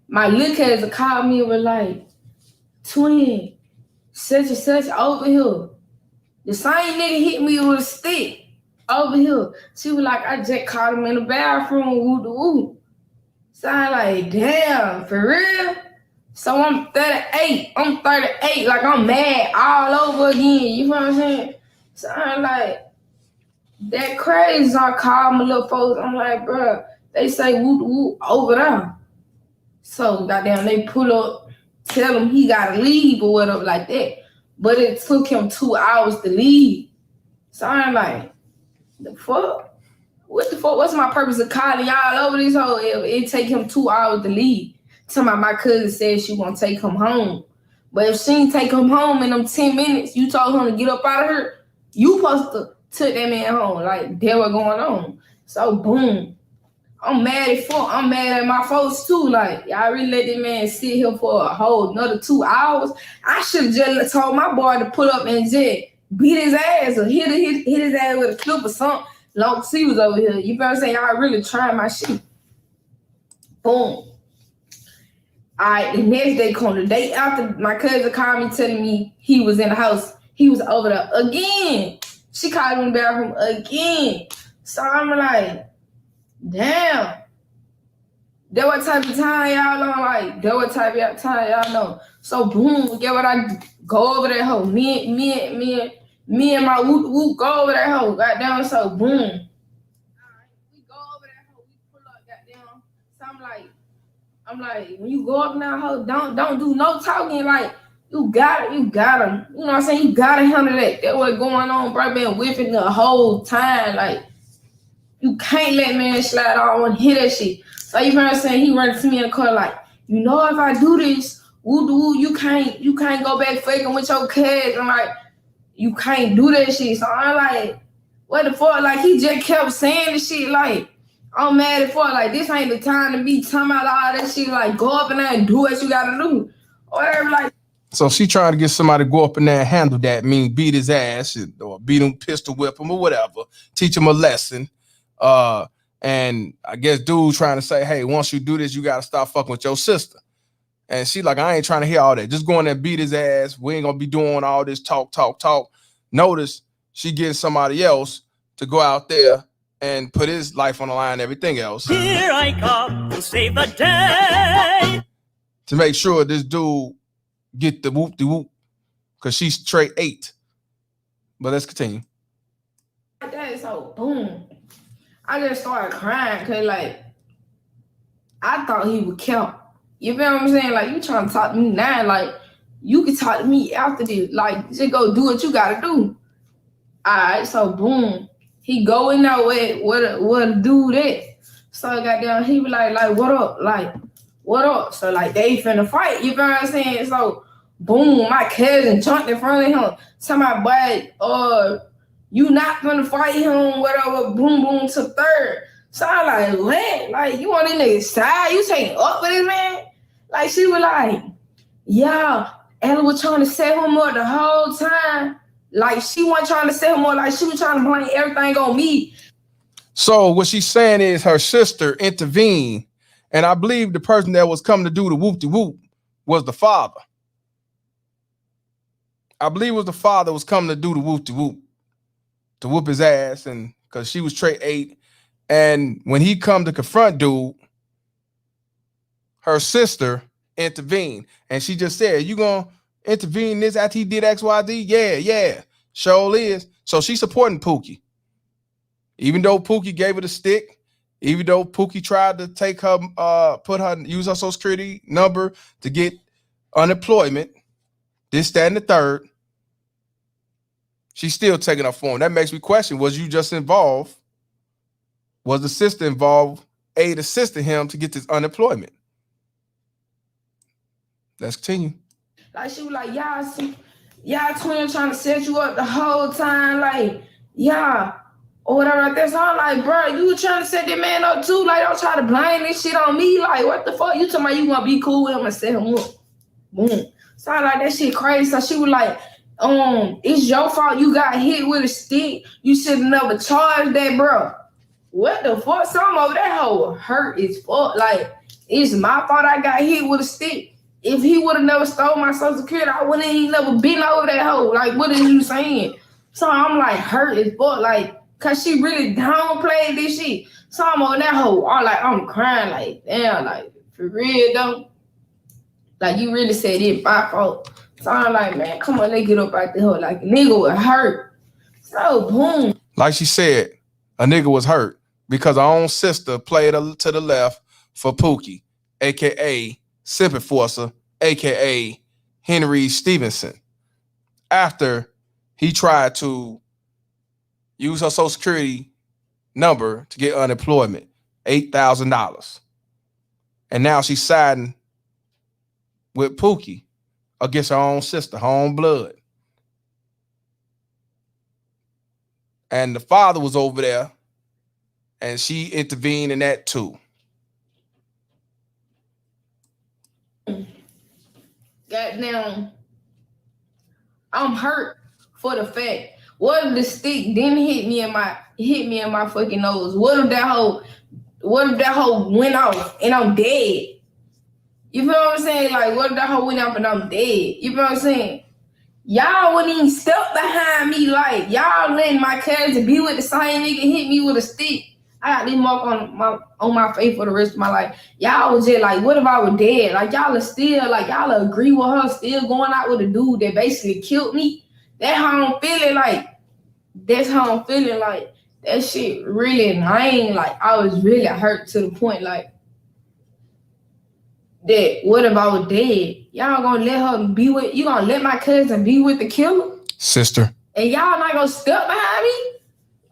My little cousin called me and was like, twin, such and such over here. The same nigga hit me with a stick over here. She was like, I just caught him in the bathroom, woo. So I'm like, damn, for real? So I'm 38. Like, I'm mad all over again. You know what I'm saying? So I'm like, that crazy. So I called my little folks. I'm like, bro, they say woo over there. So goddamn, they pull up, tell him he gotta leave or whatever like that. But it took him 2 hours to leave. So I'm like, the fuck? What the fuck? What's my purpose of calling y'all over this whole? It take him 2 hours to leave. Somebody, my cousin said she gonna take him home. But if she didn't take him home in them 10 minutes, you told him to get up out of her, you supposed to take that man home. Like, that what going on. So boom. I'm mad as fuck. I'm mad at my folks too. Like, y'all really let this man sit here for a whole another 2 hours. I should have just told my boy to pull up and just beat his ass or hit his ass with a clip or something. Long as he was over here. You know what I'm saying? Y'all really trying my shit. Boom. All right, the next day come the day after, my cousin called me telling me he was in the house. He was over there again. She called him in the bathroom again. So I'm like, damn. That what type of time y'all on? Like, that what type of time y'all know? So boom, get what I go over that hoe. Me and my whoop go over that hoe. Goddamn, so boom. All right, we go over that hoe. We pull up, goddamn. So I'm like, when you go up now, hoe, don't do no talking. Like, You gotta, you know what I'm saying? You gotta handle that. That's what's going on, bro. Been whipping the whole time. Like, you can't let man slide. I don't want to hear that shit. So you know what I'm saying? He running to me in the car like, you know, if I do this, you can't go back faking with your kids. I'm like, you can't do that shit. So I'm like, what the fuck? Like, he just kept saying the shit. Like, I'm mad at fuck. Like, this ain't the time to be talking about all that shit. Like, go up in there and do what you gotta do. Or whatever, like. So she trying to get somebody to go up in there and handle that, mean beat his ass or beat him, pistol whip him or whatever, teach him a lesson. And I guess dude trying to say, hey, once you do this, you gotta stop fucking with your sister. And she like, I ain't trying to hear all that. Just go in there and beat his ass. We ain't gonna be doing all this talk. Notice she getting somebody else to go out there and put his life on the line and everything else. Here I come to save the day. To make sure this dude get the whoop-de-whoop, because she's straight 8. But let's continue. That is so boom. I just started crying because, like, I thought he would count. You feel what I'm saying? Like, you trying to talk to me now. Like, you can talk to me after this. Like, just go do what you got to do. All right, so boom. He go in that way, what a dude at. So goddamn, he be like, what up? Like, what up? So, like, they finna fight. You feel what I'm saying? So, boom, my cousin jumped in front of him. Somebody, boy, you not gonna fight him, whatever, boom, boom, to third. So I'm like, what? Like, you on this nigga's side? You taking up for this man? Like, she was like, yeah, Ella was trying to set him up the whole time. Like, she wasn't trying to set him up, like, she was trying to blame everything on me. So what she's saying is her sister intervened, and I believe the person that was coming to do the whoop-de-whoop was the father. I believe it was the father was coming to do the whoop-de-whoop, to whoop his ass, and because she was straight 8. And when he come to confront dude, her sister intervened. And she just said, you gonna intervene this after he did XYZ? Yeah. Sure is. So she's supporting Pookie. Even though Pookie gave her the stick, even though Pookie tried to take her, use her social security number to get unemployment, this, that, and the third, she's still taking her form. That makes me question, was you just involved? Was the sister involved, assisting him to get this unemployment? Let's continue. Like, she was like, y'all twin trying to set you up the whole time, like, yeah, or whatever like that. So I'm like, bro, you trying to set that man up too? Like, don't try to blame this shit on me. Like, what the fuck? You talking about you gonna be cool with him and set him up? Boom. So I like, that shit crazy. So she was like, it's your fault you got hit with a stick. You should have never charged that, bro. What the fuck? Some of that hoe hurt as fuck. Like, it's my fault I got hit with a stick. If he would have never stole my social security, I wouldn't even never been over that hoe. Like, what are you saying? So I'm like hurt as fuck, like, cause she really downplayed this shit. So I'm on that hoe. I'm crying, like, damn, like, for real though. Like, you really said it my fault. So I'm like, man, come on, let's get up out the hoe. Like, a nigga was hurt. So boom. Like she said, a nigga was hurt because her own sister played to the left for Pookie, aka Simp Enforcer, aka Henry Stevenson, after he tried to use her social security number to get unemployment, $8,000. And now she's siding with Pookie against her own sister, her own blood. And the father was over there, and she intervened in that too. Goddamn, I'm hurt for the fact. What if the stick didn't hit me in my fucking nose? What if that hoe went off and I'm dead? You feel what I'm saying? Like, what if that hoe went off and I'm dead? You feel what I'm saying? Y'all wouldn't even step behind me. Like, y'all letting my cousin be with the same nigga hit me with a stick. I got this mark on my face for the rest of my life. Y'all was just like, what if I was dead? Like, y'all agree with her still going out with a dude that basically killed me? That's how I'm feeling. Like, that shit really lame. Like, I was really hurt to the point, like, that what if I was dead? Y'all gonna let her be with, you gonna let my cousin be with the killer? Sister. And y'all not gonna step behind me?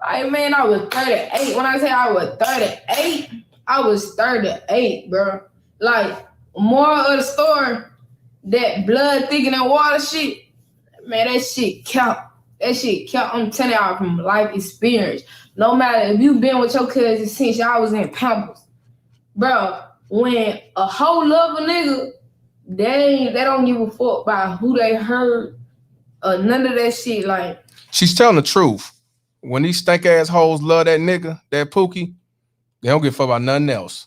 Like, man, I was 38. When I say I was 38, I was 38, bro. Like, moral of the story, that blood thicker than water shit, man, that shit count. That shit count. I'm telling y'all from life experience. No matter if you been with your cousin since y'all was in Pampers, bro, when a whole love a nigga, they don't give a fuck about who they hurt or none of that shit. Like, she's telling the truth. When these stank ass hoes love that nigga, that Pookie, they don't give a fuck about nothing else.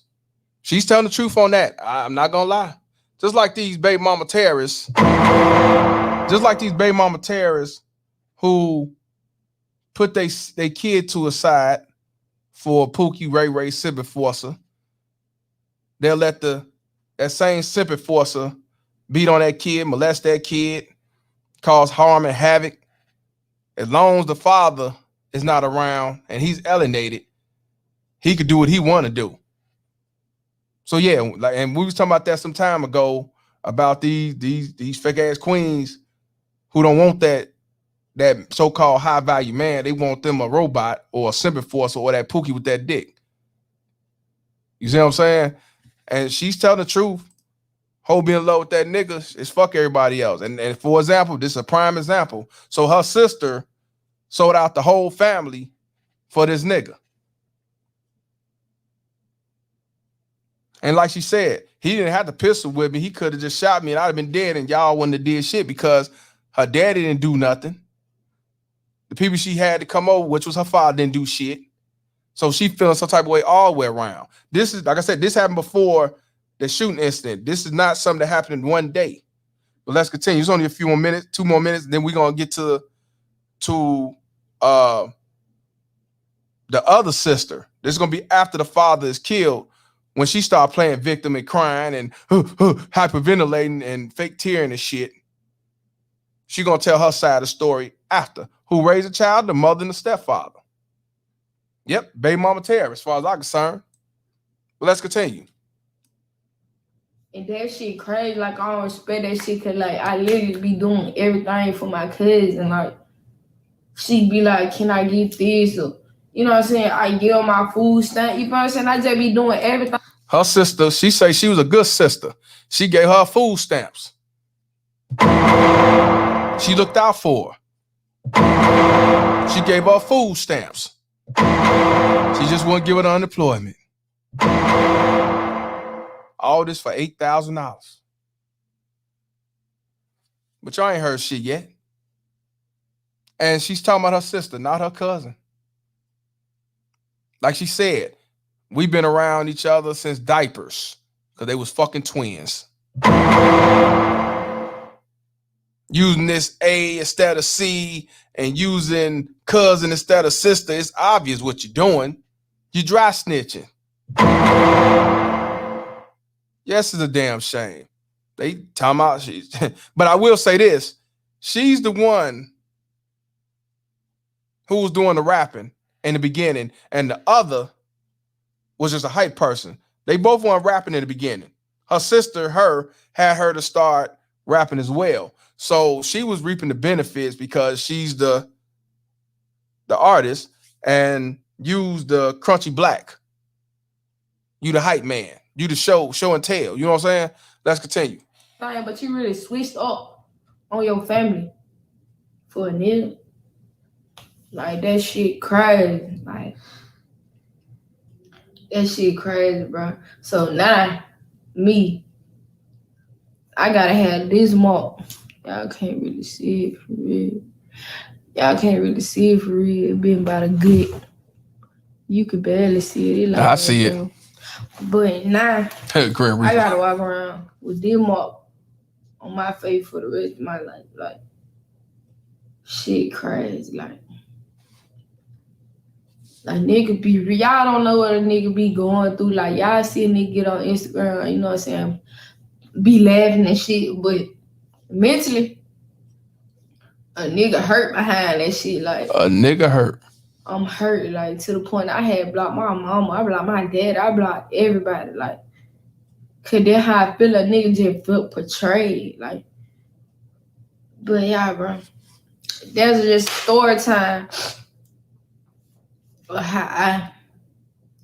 She's telling the truth on that. I'm not gonna lie. Just like these baby mama terrorists, who put they kid to a side for Pookie Ray Sip Enforcer. They'll let that same Sip Enforcer beat on that kid, molest that kid, cause harm and havoc. As long as the father is not around and he's alienated, he could do what he want to do. So yeah, like, and we was talking about that some time ago about these fake ass queens who don't want that so-called high value man. They want them a robot or a Simp Enforcer or that Pookie with that dick. You see what I'm saying? And she's telling the truth. Ho being in love with that nigga is fuck everybody else. And for example, this is a prime example. So her sister sold out the whole family for this nigga. And like she said, he didn't have to pistol with me. He could have just shot me and I'd have been dead and y'all wouldn't have did shit because her daddy didn't do nothing. The people she had to come over, which was her father, didn't do shit. So she feeling some type of way all the way around. This is, like I said, this happened before the shooting incident. This is not something that happened in one day. But let's continue. It's only a few more minutes, 2 more minutes, then we're gonna get to the other sister. This is gonna be after the father is killed, when she started playing victim and crying and hyperventilating and fake tearing and shit. She gonna tell her side of the story after. Who raised a child? The mother and the stepfather. Yep, baby mama terror, as far as I'm concerned. But let's continue. And that shit crazy. Like, I don't respect that shit because, like, I literally be doing everything for my cousin. Like, she be like, can I get this? Or, you know what I'm saying? I give her my food stamp. You know what I'm saying? I just be doing everything. Her sister, she say she was a good sister. She gave her food stamps. She looked out for her. She gave her food stamps. She just wouldn't give her the unemployment. All this for $8,000. But y'all ain't heard shit yet. And she's talking about her sister, not her cousin. Like she said, we've been around each other since diapers because they was fucking twins. Using this A instead of C and using cousin instead of sister, it's obvious what you're doing. You're dry snitching. Yes, it's a damn shame. They talking about she, but I will say this. She's the one who was doing the rapping in the beginning, and the other was just a hype person. They both weren't rapping in the beginning. Her sister, had her to start rapping as well. So she was reaping the benefits because she's the artist and used the crunchy black. You the hype man. You the show and tell. You know what I'm saying? Let's continue. Fine, but you really switched up on your family for a nigga. Like, that shit crazy. Like, that shit crazy, bro. So now, me, I gotta have this mark. Y'all can't really see it for real. Y'all can't really see it for real. It been about a good. You could barely see it. Like, I see it. But now, I gotta walk around with this mark on my face for the rest of my life. Like, shit crazy. Like nigga be, y'all don't know what a nigga be going through. Like, y'all see a nigga get on Instagram, you know what I'm saying, be laughing and shit, but mentally, a nigga hurt behind that shit. Like, a nigga hurt. I'm hurt, like, to the point I had blocked my mama, I blocked my dad, I blocked everybody. Like, Cause that's how I feel. A nigga just felt portrayed. Like, but yeah, bro. That's just story time of how I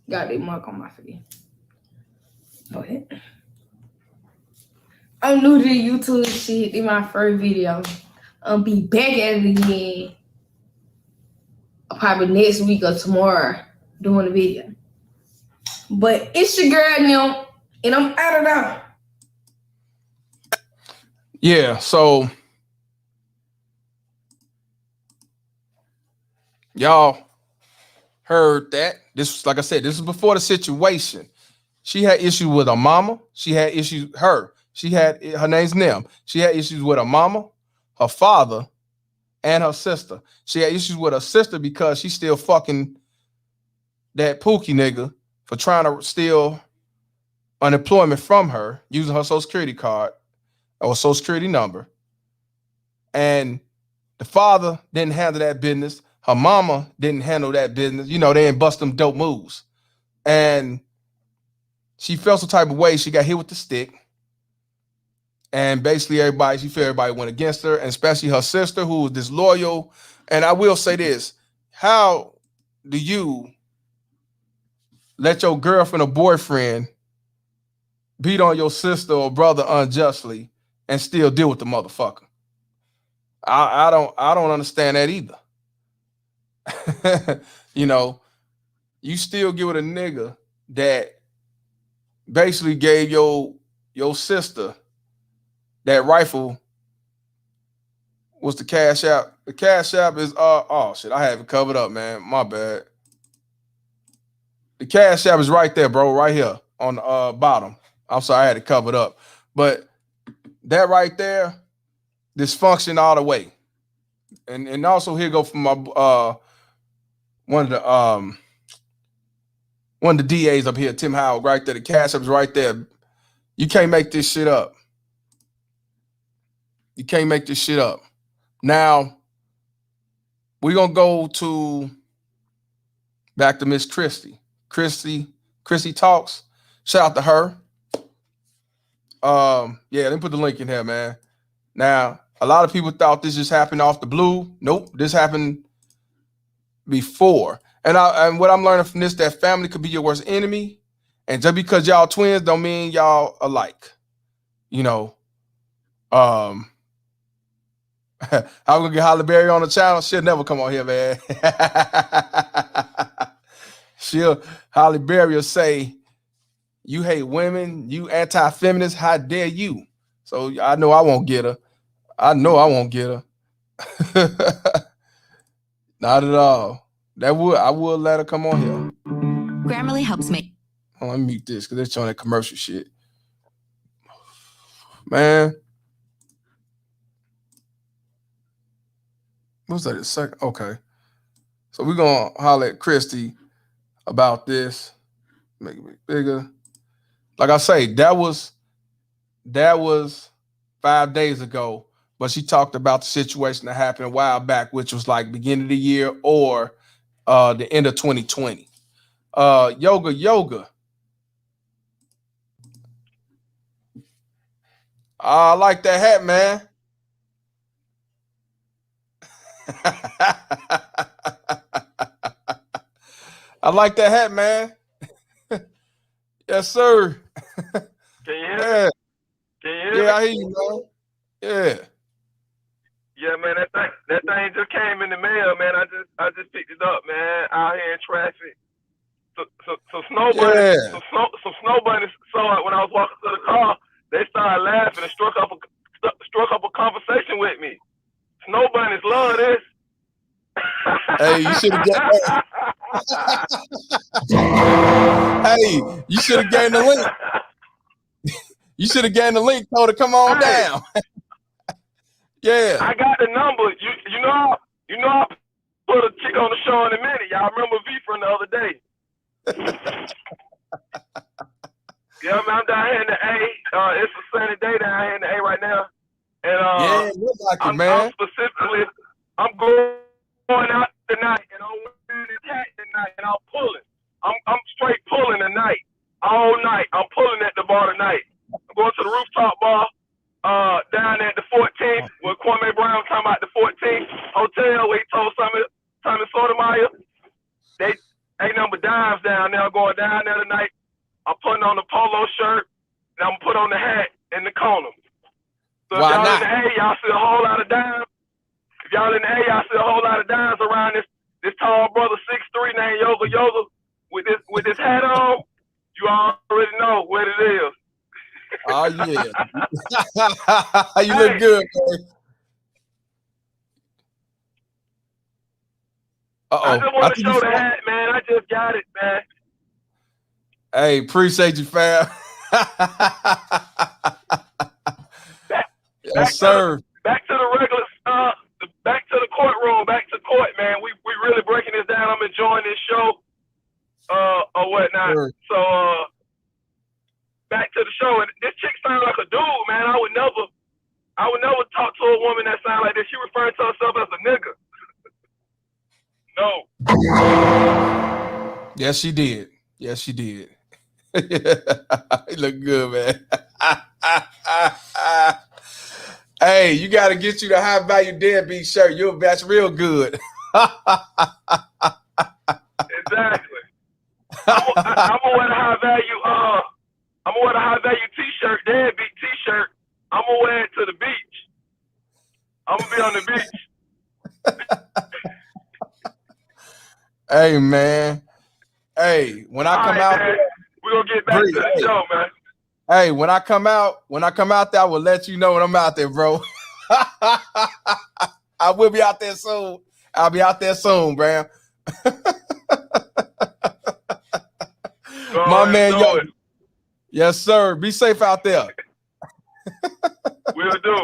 got that mark on my face. But I'm new to the YouTube shit. In my first video. I'll be back at it again. Probably next week or tomorrow doing a video. But it's your girl now, and I'm out of there. Yeah, so y'all heard that. This was, like I said, this was before the situation. She had issues with her mama. She had issues, her name's Nem. She had issues with her mama, her father, and her sister. She had issues with her sister because she's still fucking that Pookie nigga for trying to steal unemployment from her using her social security card or social security number. And the father didn't handle that business. Her mama didn't handle that business. You know, they didn't bust them dope moves. And she felt some type of way. She got hit with the stick. And basically she felt everybody went against her, and especially her sister, who was disloyal. And I will say this, how do you let your girlfriend or boyfriend beat on your sister or brother unjustly and still deal with the motherfucker? I don't understand that either. You know, you still get with a nigga that basically gave your sister that rifle. Was the Cash App? The Cash App is oh shit, I have it covered up, man. My bad. The Cash App is right there, bro, right here on the bottom. I'm sorry, I had it covered up. But that right there, dysfunction all the way. And also here go from my one of the DAs up here, Tim Howell, right there. The Cash App is right there. You can't make this shit up. You can't make this shit up. Now, we're going to go back to Miss Christy. Christy Talks. Shout out to her. Yeah, let me put the link in here, man. Now, a lot of people thought this just happened off the blue. Nope, this happened before. And what I'm learning from this, that family could be your worst enemy. And just because y'all twins don't mean y'all alike. You know, I'm gonna get Holly Berry on the channel. She'll never come on here, man. Holly Berry will say, "You hate women, you anti-feminist, how dare you?" So I know I won't get her. I know I won't get her. Not at all. I will let her come on here. Grammarly helps me. Oh, let me mute this because they're showing that commercial shit. Man. What's that? A second? Okay. So we're gonna holler at Christy about this. Make it bigger. Like I say, that was 5 days ago, but she talked about the situation that happened a while back, which was like beginning of the year or the end of 2020. Yoga. I like that hat, man. I like that hat, man. Yes, sir. Can you hear me? Can you hear me? Yeah, I hear you, man. Yeah. Yeah, man, that thing just came in the mail, man. I just picked it up, man. Out here in traffic. So snow bunnies, some snow bunnies saw it when I was walking to the car. They started laughing and struck up a conversation with me. Snow bunnies love this. Hey, you should have Hey, you should have gained the link. You should have gained the link. Told her come on down. Yeah. I got the number. You know I put a chick on the show in a minute. Y'all remember V from the other day? Yeah, man, I'm down here in the A. It's a sunny day down here in the A right now. And I'm specifically, I'm going out tonight and I'm wearing a hat tonight and I'm pulling. I'm straight pulling tonight. all night. I'm pulling at the bar tonight. I'm going to the rooftop bar down at the 14th where Kwame Brown talking about the 14th hotel where he told Tommy Sotomayor. They ain't number dimes down there. I'm going down there tonight. I'm putting on the polo shirt and I'm put on the hat in the corner. So if y'all in the A, y'all see a whole lot of dimes. If y'all in the A, y'all see a whole lot of dimes around this tall brother 6'3" named Yoga with this hat on. You already know what it is. Oh yeah. You look good, man. I just want to show the hat, man. I just got it, man. Hey, appreciate you, fam. Yes, sir. Back to the regular back to the courtroom, back to court, man. We really breaking this down. I'm enjoying this show. Or whatnot. Sure. So back to the show. And this chick sounds like a dude, man. I would never talk to a woman that sounds like this. She referring to herself as a nigga. No. Yes, she did. Yes, she did. You look good, man. Hey, you got to get you the high value deadbeat shirt. That's real good. Exactly. I'm gonna wear the high value. I'm gonna wear the high value T-shirt, deadbeat T-shirt. I'm gonna wear it to the beach. I'm gonna be on the beach. Hey, man. Hey, when I come out, man. We're gonna get back to the show, man. Hey, when I come out there, I will let you know when I'm out there, bro. I will be out there soon. I'll be out there soon, bro. My man, yo. Yes, sir. Be safe out there. Will do.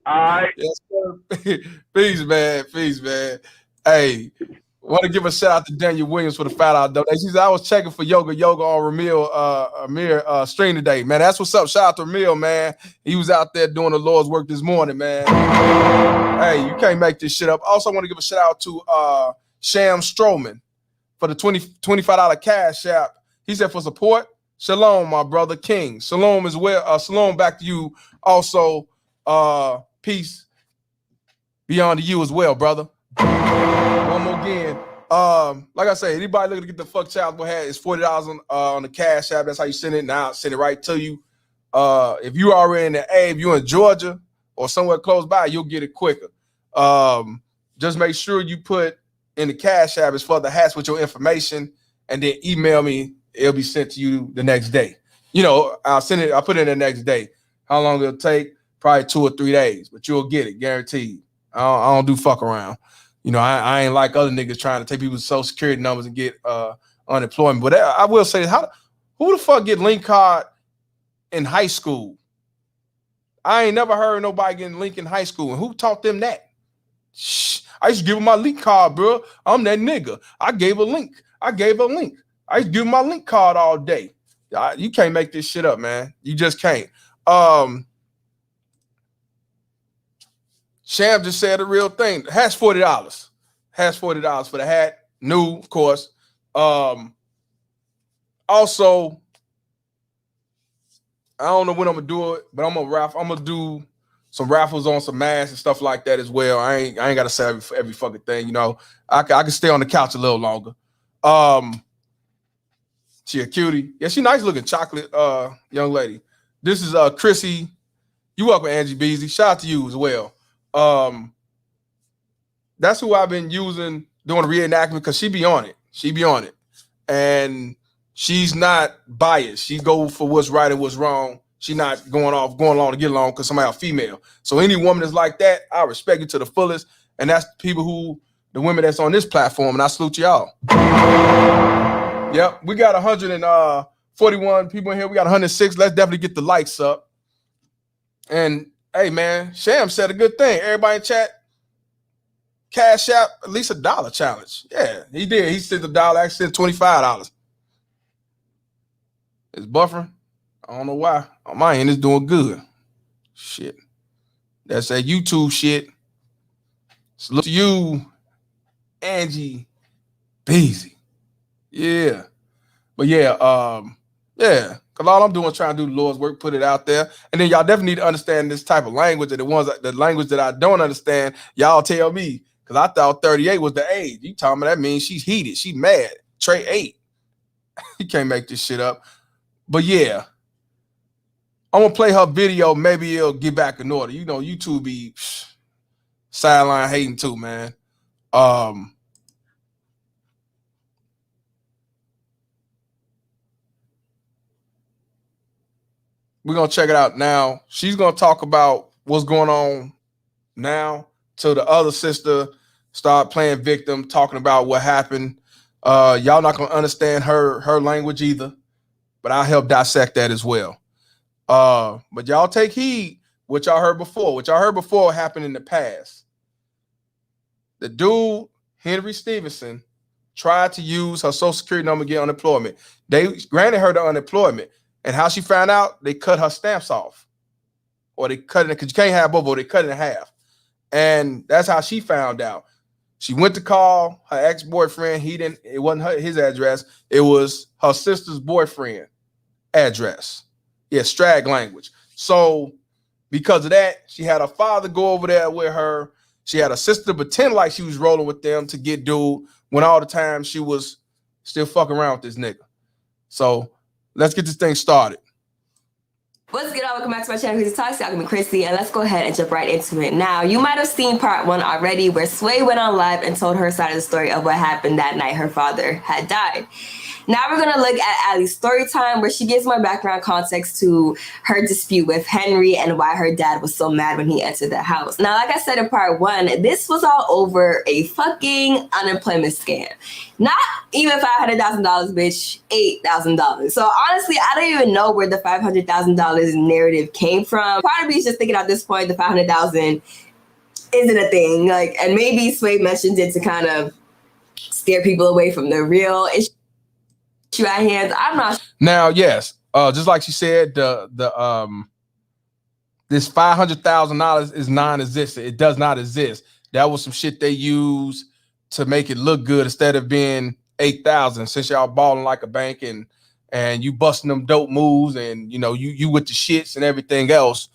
All right. Yes, sir. Peace, man. Peace, man. Hey, want to give a shout out to Daniel Williams for the $5 donation. He said, I was checking for Yoga on Ramil stream today. Man, that's what's up. Shout out to Ramil, man. He was out there doing the Lord's work this morning, man. Hey, you can't make this shit up. Also, I want to give a shout out to Sham Stroman for the $25 cash app. He said for support, shalom, my brother King. Shalom as well. Shalom back to you. Also, peace beyond to you as well, brother. One more again. Like I say, anybody looking to get the fuck child go ahead, it's $40 on the cash app. That's how you send it. Now send it right to you. If you are in the A, if you're in Georgia or somewhere close by, you'll get it quicker. Just make sure you put in the cash app is for the hats with your information, and then email me. It'll be sent to you the next day. You know, I'll put it in the next day. How long it'll take? Probably 2 or 3 days, but you'll get it, guaranteed. I don't do fuck around. You know, I ain't like other niggas trying to take people's social security numbers and get unemployment. But I will say, who the fuck get link card in high school? I ain't never heard nobody getting link in high school. And who taught them that? Shh, I used to give them my link card, bro. I'm that nigga. I gave a link. I used to give them my link card all day. You can't make this shit up, man. You just can't. Sham just said the real thing. Hat's $40. Hat's $40 for the hat. New, of course. Also, I don't know when I'm gonna do it, but I'm gonna do some raffles on some masks and stuff like that as well. I ain't gotta say every fucking thing, you know. I can stay on the couch a little longer. She a cutie. Yeah, she nice looking, chocolate young lady. This is Chrissy. You welcome, Angie Beasley. Shout out to you as well. That's who I've been using doing reenactment because she be on it. And she's not biased. She go for what's right and what's wrong. She not going along to get along because somebody a female. So any woman that's like that, I respect you to the fullest. And that's the women that's on this platform, and I salute y'all. Yep, we got 141 people in here. We got 106. Let's definitely get the likes up. And hey, man, Sham said a good thing. Everybody in chat, cash out at least $1 challenge. Yeah, he did. He sent $1. Actually sent $25. It's buffering. I don't know why. On my end, it's doing good. Shit. That's that YouTube shit. Salute to you, Angie Beasley. Yeah. But yeah, Yeah, because all I'm doing is trying to do the Lord's work, put it out there. And then y'all definitely need to understand this type of language. And the language that I don't understand, y'all tell me. Because I thought 38 was the age. You telling me that means she's heated. She mad. Trey 8. You can't make this shit up. But yeah, I'm going to play her video. Maybe it'll get back in order. You know, YouTube be sideline hating too, man. We're going to check it out now. She's going to talk about what's going on now till the other sister start playing victim, talking about what happened. Y'all not going to understand her language either, but I'll help dissect that as well. But y'all take heed what y'all heard before. What y'all heard before happened in the past. The dude, Henry Stevenson, tried to use her social security number to get unemployment. They granted her the unemployment. And how she found out, they cut her stamps off. Or they cut it, because you can't have both, or they cut it in half. And that's how she found out. She went to call her ex-boyfriend. It wasn't his address. It was her sister's boyfriend address. Yeah, strag language. So because of that, she had her father go over there with her. She had her sister pretend like she was rolling with them to get dude, when all the time she was still fucking around with this nigga. So let's get this thing started. What's good, all? Welcome back to my channel, Chrissy Talks. Y'all, I'm Chrissy, and let's go ahead and jump right into it. Now, you might have seen part 1 already, where Sway went on live and told her side of the story of what happened that night her father had died. Now we're going to look at Allie's story time, where she gives more background context to her dispute with Henry and why her dad was so mad when he entered the house. Now, like I said in part 1, this was all over a fucking unemployment scam. Not even $500,000, bitch, $8,000. So honestly, I don't even know where the $500,000 narrative came from. Part of me is just thinking at this point, the $500,000 isn't a thing. Like, and maybe Sway mentioned it to kind of steer people away from the real issue at hand. I'm not. Now, yes, just like she said, this $500,000 is non-existent. It does not exist. That was some shit they used to make it look good instead of being 8,000. Since y'all balling like a bank and you busting them dope moves and you with the shits and everything else,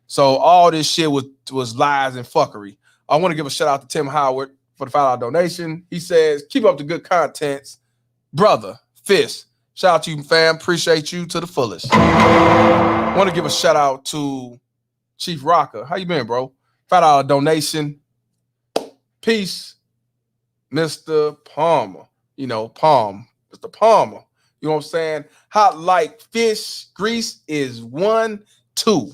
So all this shit was lies and fuckery. I want to give a shout out to Tim Howard for the $5 donation. He says, "Keep up the good contents, brother." Fist. Shout out to you, fam. Appreciate you to the fullest. Want to give a shout out to Chief Rocker. How you been, bro? $5 donation. Peace, Mr. Palmer. Palm. Mr. Palmer. You know what I'm saying? Hot like fish grease is 1, 2.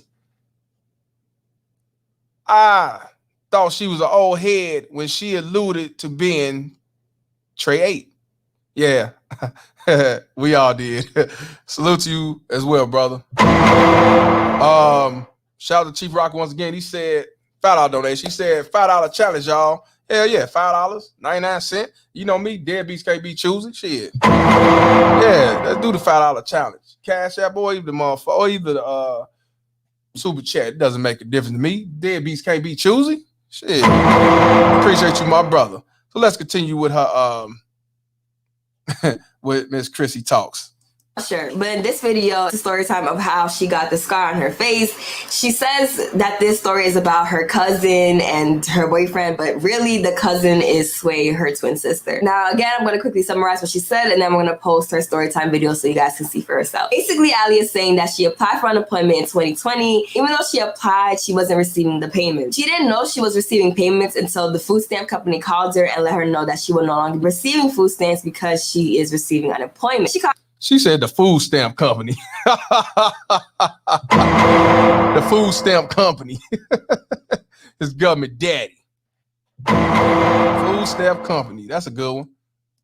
I thought she was an old head when she alluded to being Trey 8. Yeah, we all did. Salute to you as well, brother. Shout out to Chief Rock once again. He said $5 donation. He said $5 challenge, y'all. Hell yeah, $5, 99 cents. You know me, deadbeats can't be choosing. Shit. Yeah, let's do the $5 challenge. Cash App or either the motherfucker, or either the super chat. It doesn't make a difference to me. Deadbeats can't be choosy. Shit. Appreciate you, my brother. So let's continue with her with Miss Chrissy Talks. Sure, but in this video, it's a story time of how she got the scar on her face. She says that this story is about her cousin and her boyfriend, but really the cousin is Sway, her twin sister. Now, again, I'm going to quickly summarize what she said, and then I'm going to post her story time video so you guys can see for yourself. Basically, Allie is saying that she applied for unemployment in 2020. Even though she applied, she wasn't receiving the payment. She didn't know she was receiving payments until the food stamp company called her and let her know that she will no longer be receiving food stamps because she is receiving unemployment. She said the food stamp company. The food stamp company. His government daddy. Food stamp company. That's a good one.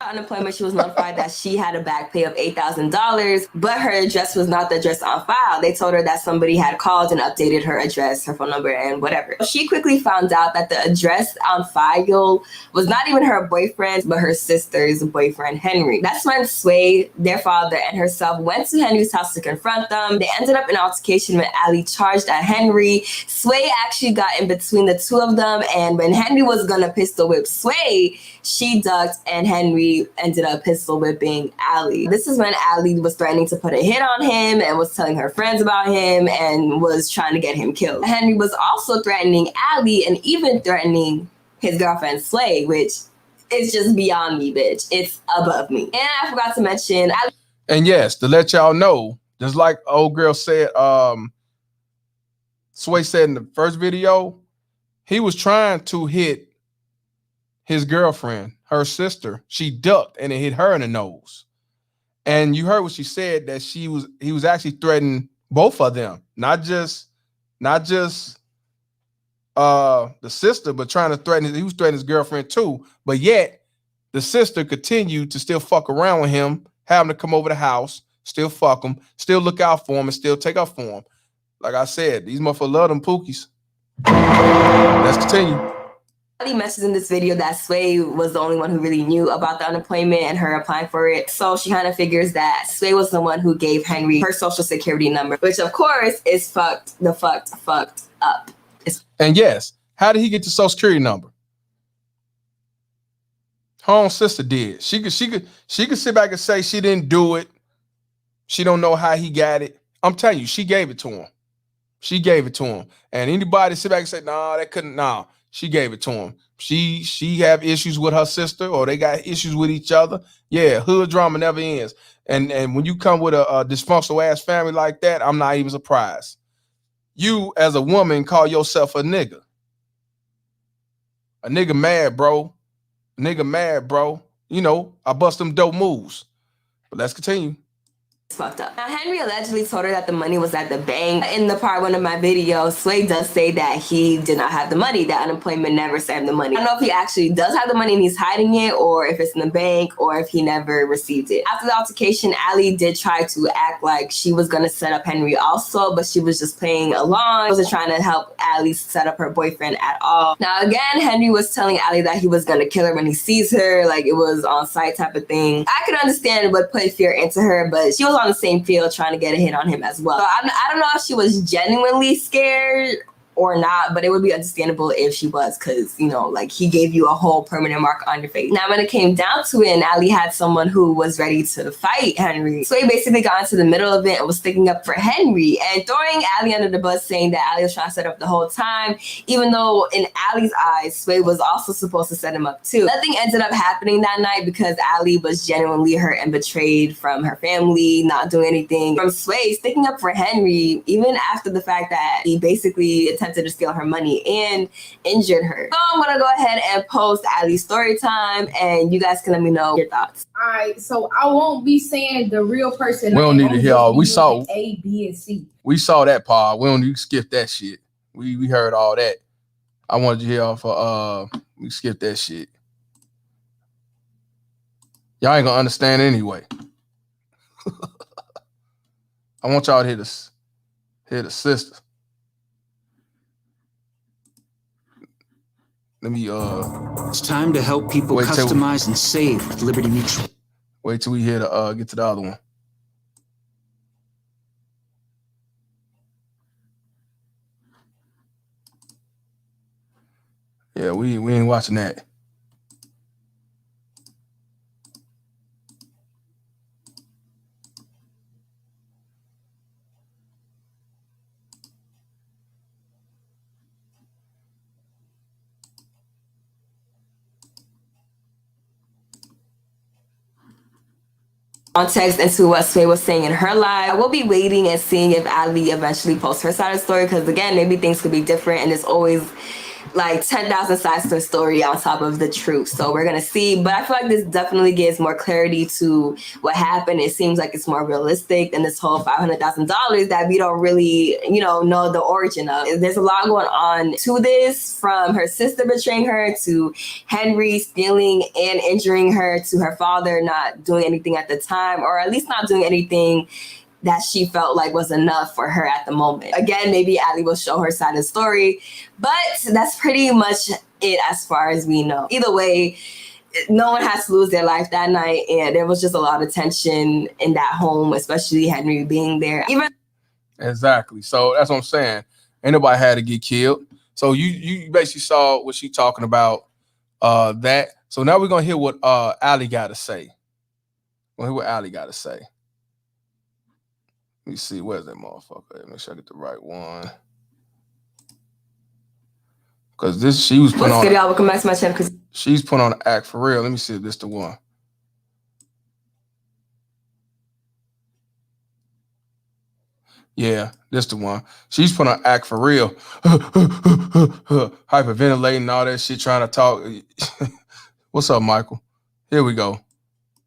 Unemployment, she was notified that she had a back pay of $8,000, but her address was not the address on file. They told her that somebody had called and updated her address, her phone number, and whatever. She quickly found out that the address on file was not even her boyfriend's, but her sister's boyfriend, Henry. That's when Sway, their father, and herself went to Henry's house to confront them. They ended up in an altercation when Allie charged at Henry. Sway actually got in between the two of them, and when Henry was gonna pistol whip Sway, she ducked and Henry ended up pistol whipping Allie. This is when Allie was threatening to put a hit on him and was telling her friends about him and was trying to get him killed. Henry was also threatening Allie and even threatening his girlfriend Sway, which is just beyond me, bitch. It's above me. And I forgot to mention Allie. And yes, to let y'all know, just like old girl said, Sway said in the first video, he was trying to hit his girlfriend, her sister. She ducked and it hit her in the nose. And you heard what she said, that he was actually threatening both of them, not just the sister, but trying to threaten. He was threatening his girlfriend too. But yet the sister continued to still fuck around with him, have him to come over the house, still fuck him, still look out for him, and still take up for him. Like I said, these motherfuckers love them Pookies. Let's continue. Allie mentions in this video that Sway was the only one who really knew about the unemployment and her applying for it. So she kind of figures that Sway was the one who gave Henry her social security number, which of course is fucked up. And yes, how did he get the social security number? Her own sister did. She could sit back and say she didn't do it. She don't know how he got it. I'm telling you, she gave it to him. She gave it to him. And anybody sit back and say, nah, that couldn't, nah. She gave it to him. She have issues with her sister, or they got issues with each other. Yeah, hood drama never ends. And when you come with a dysfunctional ass family like that, I'm not even surprised. You as a woman call yourself a nigga. A nigga mad, bro. A nigga mad, bro. You know, I bust them dope moves. But let's continue. Fucked up. Now, Henry allegedly told her that the money was at the bank. In the part one of my video, Sway does say that he did not have the money, that unemployment never sent the money. I don't know if he actually does have the money and he's hiding it, or if it's in the bank, or if he never received it. After the altercation, Allie did try to act like she was going to set up Henry also, but she was just playing along. She wasn't trying to help Allie set up her boyfriend at all. Now, again, Henry was telling Allie that he was going to kill her when he sees her, like it was on sight type of thing. I could understand what put fear into her, but she was on the same field trying to get a hit on him as well. So I don't know if she was genuinely scared or not, but it would be understandable if she was, because, you know, like, he gave you a whole permanent mark on your face. Now, when it came down to it and Allie had someone who was ready to fight Henry, Sway basically got into the middle of it and was sticking up for Henry and throwing Allie under the bus, saying that Allie was trying to set up the whole time, even though in Allie's eyes, Sway was also supposed to set him up too. Nothing ended up happening that night because Allie was genuinely hurt and betrayed from her family, not doing anything. From Sway sticking up for Henry, even after the fact that he basically attempted to steal her money and injured her. So I'm gonna go ahead and post Allie's story time, and you guys can let me know your thoughts. All right, so I won't be saying the real person. We don't need to hear all. We saw A, B, and C. We saw that part. We don't need to skip that shit. We heard all that. I wanted you to hear for we skip that shit. Y'all ain't gonna understand anyway. I want y'all to hear the sister. Let me It's time to help people customize and save with Liberty Mutual. Wait till we hear the get to the other one. Yeah, we ain't watching that. Context into what Sway was saying in her live. I will be waiting and seeing if Allie eventually posts her side of the story, because again, maybe things could be different, and it's always like 10,000 sides to the story on top of the truth. So we're gonna see, but I feel like this definitely gives more clarity to what happened. It seems like it's more realistic than this whole $500,000 that we don't really, know the origin of. There's a lot going on to this, from her sister betraying her, to Henry stealing and injuring her, to her father not doing anything at the time, or at least not doing anything that she felt like was enough for her at the moment. Again, maybe Allie will show her side of the story, but that's pretty much it as far as we know. Either way, no one has to lose their life that night, and there was just a lot of tension in that home, especially Henry being there. Exactly. So that's what I'm saying. Ain't nobody had to get killed. So you basically saw what she talking about, that. So now we're gonna hear what Allie got to say. We're gonna hear what Allie got to say. Let me see, where's that motherfucker? Make sure I get the right one. Cause this she was putting on. Good, y'all. Welcome back to my channel. She's put on an act for real. Let me see if this the one. Yeah, this the one. She's put on an act for real. Hyperventilating and all that shit, trying to talk. What's up, Michael? Here we go.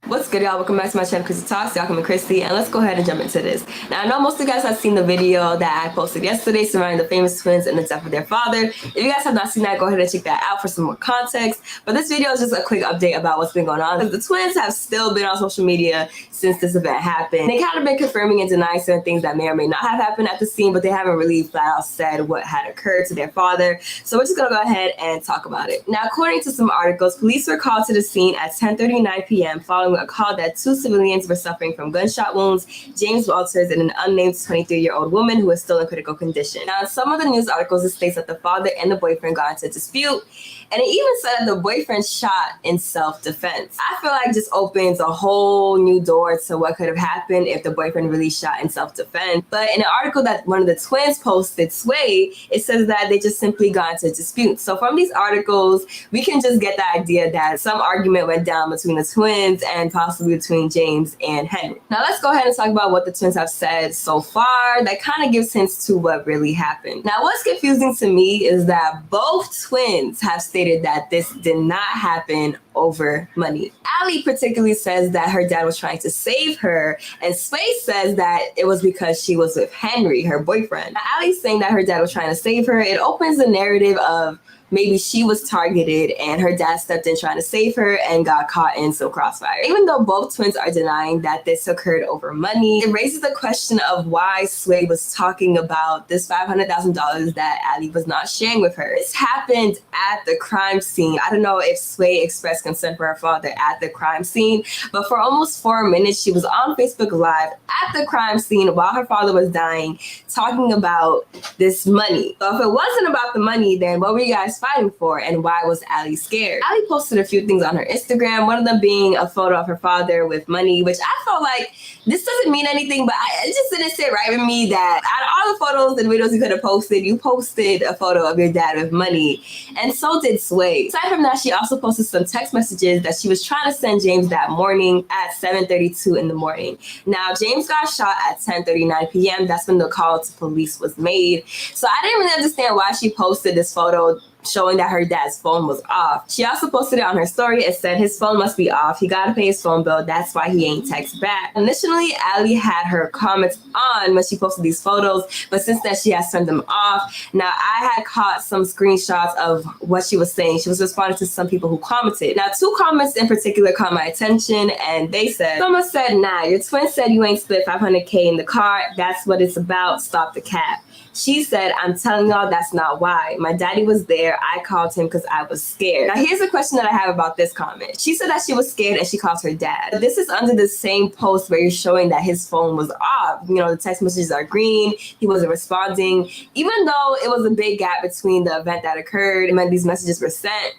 What's good, y'all? Welcome back to my channel, Chrissy Talks. Y'all come Chrissy, and let's go ahead and jump into this. Now, I know most of you guys have seen the video that I posted yesterday surrounding the famous twins and the death of their father. If you guys have not seen that, go ahead and check that out for some more context. But this video is just a quick update about what's been going on. The twins have still been on social media since this event happened. They kind of been confirming and denying certain things that may or may not have happened at the scene, but they haven't really flat out said what had occurred to their father. So we're just gonna go ahead and talk about it. Now, according to some articles, police were called to the scene at 10:39 p.m. following a call that 2 civilians were suffering from gunshot wounds, James Walters and an unnamed 23-year-old woman who is still in critical condition. Now, in some of the news articles, it states that the father and the boyfriend got into a dispute, and it even said that the boyfriend shot in self-defense. I feel like just opens a whole new door to what could have happened if the boyfriend really shot in self-defense. But in an article that one of the twins posted, Sway, it says that they just simply got into a dispute. So from these articles, we can just get the idea that some argument went down between the twins and possibly between James and Henry. Now let's go ahead and talk about what the twins have said so far. That kind of gives hints to what really happened. Now, what's confusing to me is that both twins have stated that this did not happen over money. Allie particularly says that her dad was trying to save her, and Sway says that it was because she was with Henry, her boyfriend. Now, Allie's saying that her dad was trying to save her. It opens the narrative of maybe she was targeted and her dad stepped in trying to save her and got caught in some crossfire. Even though both twins are denying that this occurred over money, it raises the question of why Sway was talking about this $500,000 that Allie was not sharing with her. This happened at the crime scene. I don't know if Sway expressed concern for her father at the crime scene, but for almost 4 minutes, she was on Facebook Live at the crime scene while her father was dying, talking about this money. So if it wasn't about the money, then what were you guys fighting for, and why was Allie scared? Allie posted a few things on her Instagram, one of them being a photo of her father with money, which I felt like this doesn't mean anything, but it just didn't sit right with me that out of all the photos and videos you could have posted, you posted a photo of your dad with money, and so did Sway. Aside from that, she also posted some text messages that she was trying to send James that morning at 7:32 in the morning. Now, James got shot at 10:39 p.m. That's when the call to police was made. So I didn't really understand why she posted this photo showing that her dad's phone was off. She also posted it on her story. It said his phone must be off. He gotta pay his phone bill. That's why he ain't text back. Initially, Allie had her comments on when she posted these photos, but since then she has turned them off. Now, I had caught some screenshots of what she was saying. She was responding to some people who commented. Now, 2 comments in particular caught my attention, and they said, someone said, nah, your twin said you ain't split $500K in the car. That's what it's about. Stop the cap. She said, I'm telling y'all that's not why. My daddy was there. I called him because I was scared. Now, here's a question that I have about this comment. She said that she was scared and she called her dad. This is under the same post where you're showing that his phone was off. You know, the text messages are green. He wasn't responding. Even though it was a big gap between the event that occurred and when these messages were sent,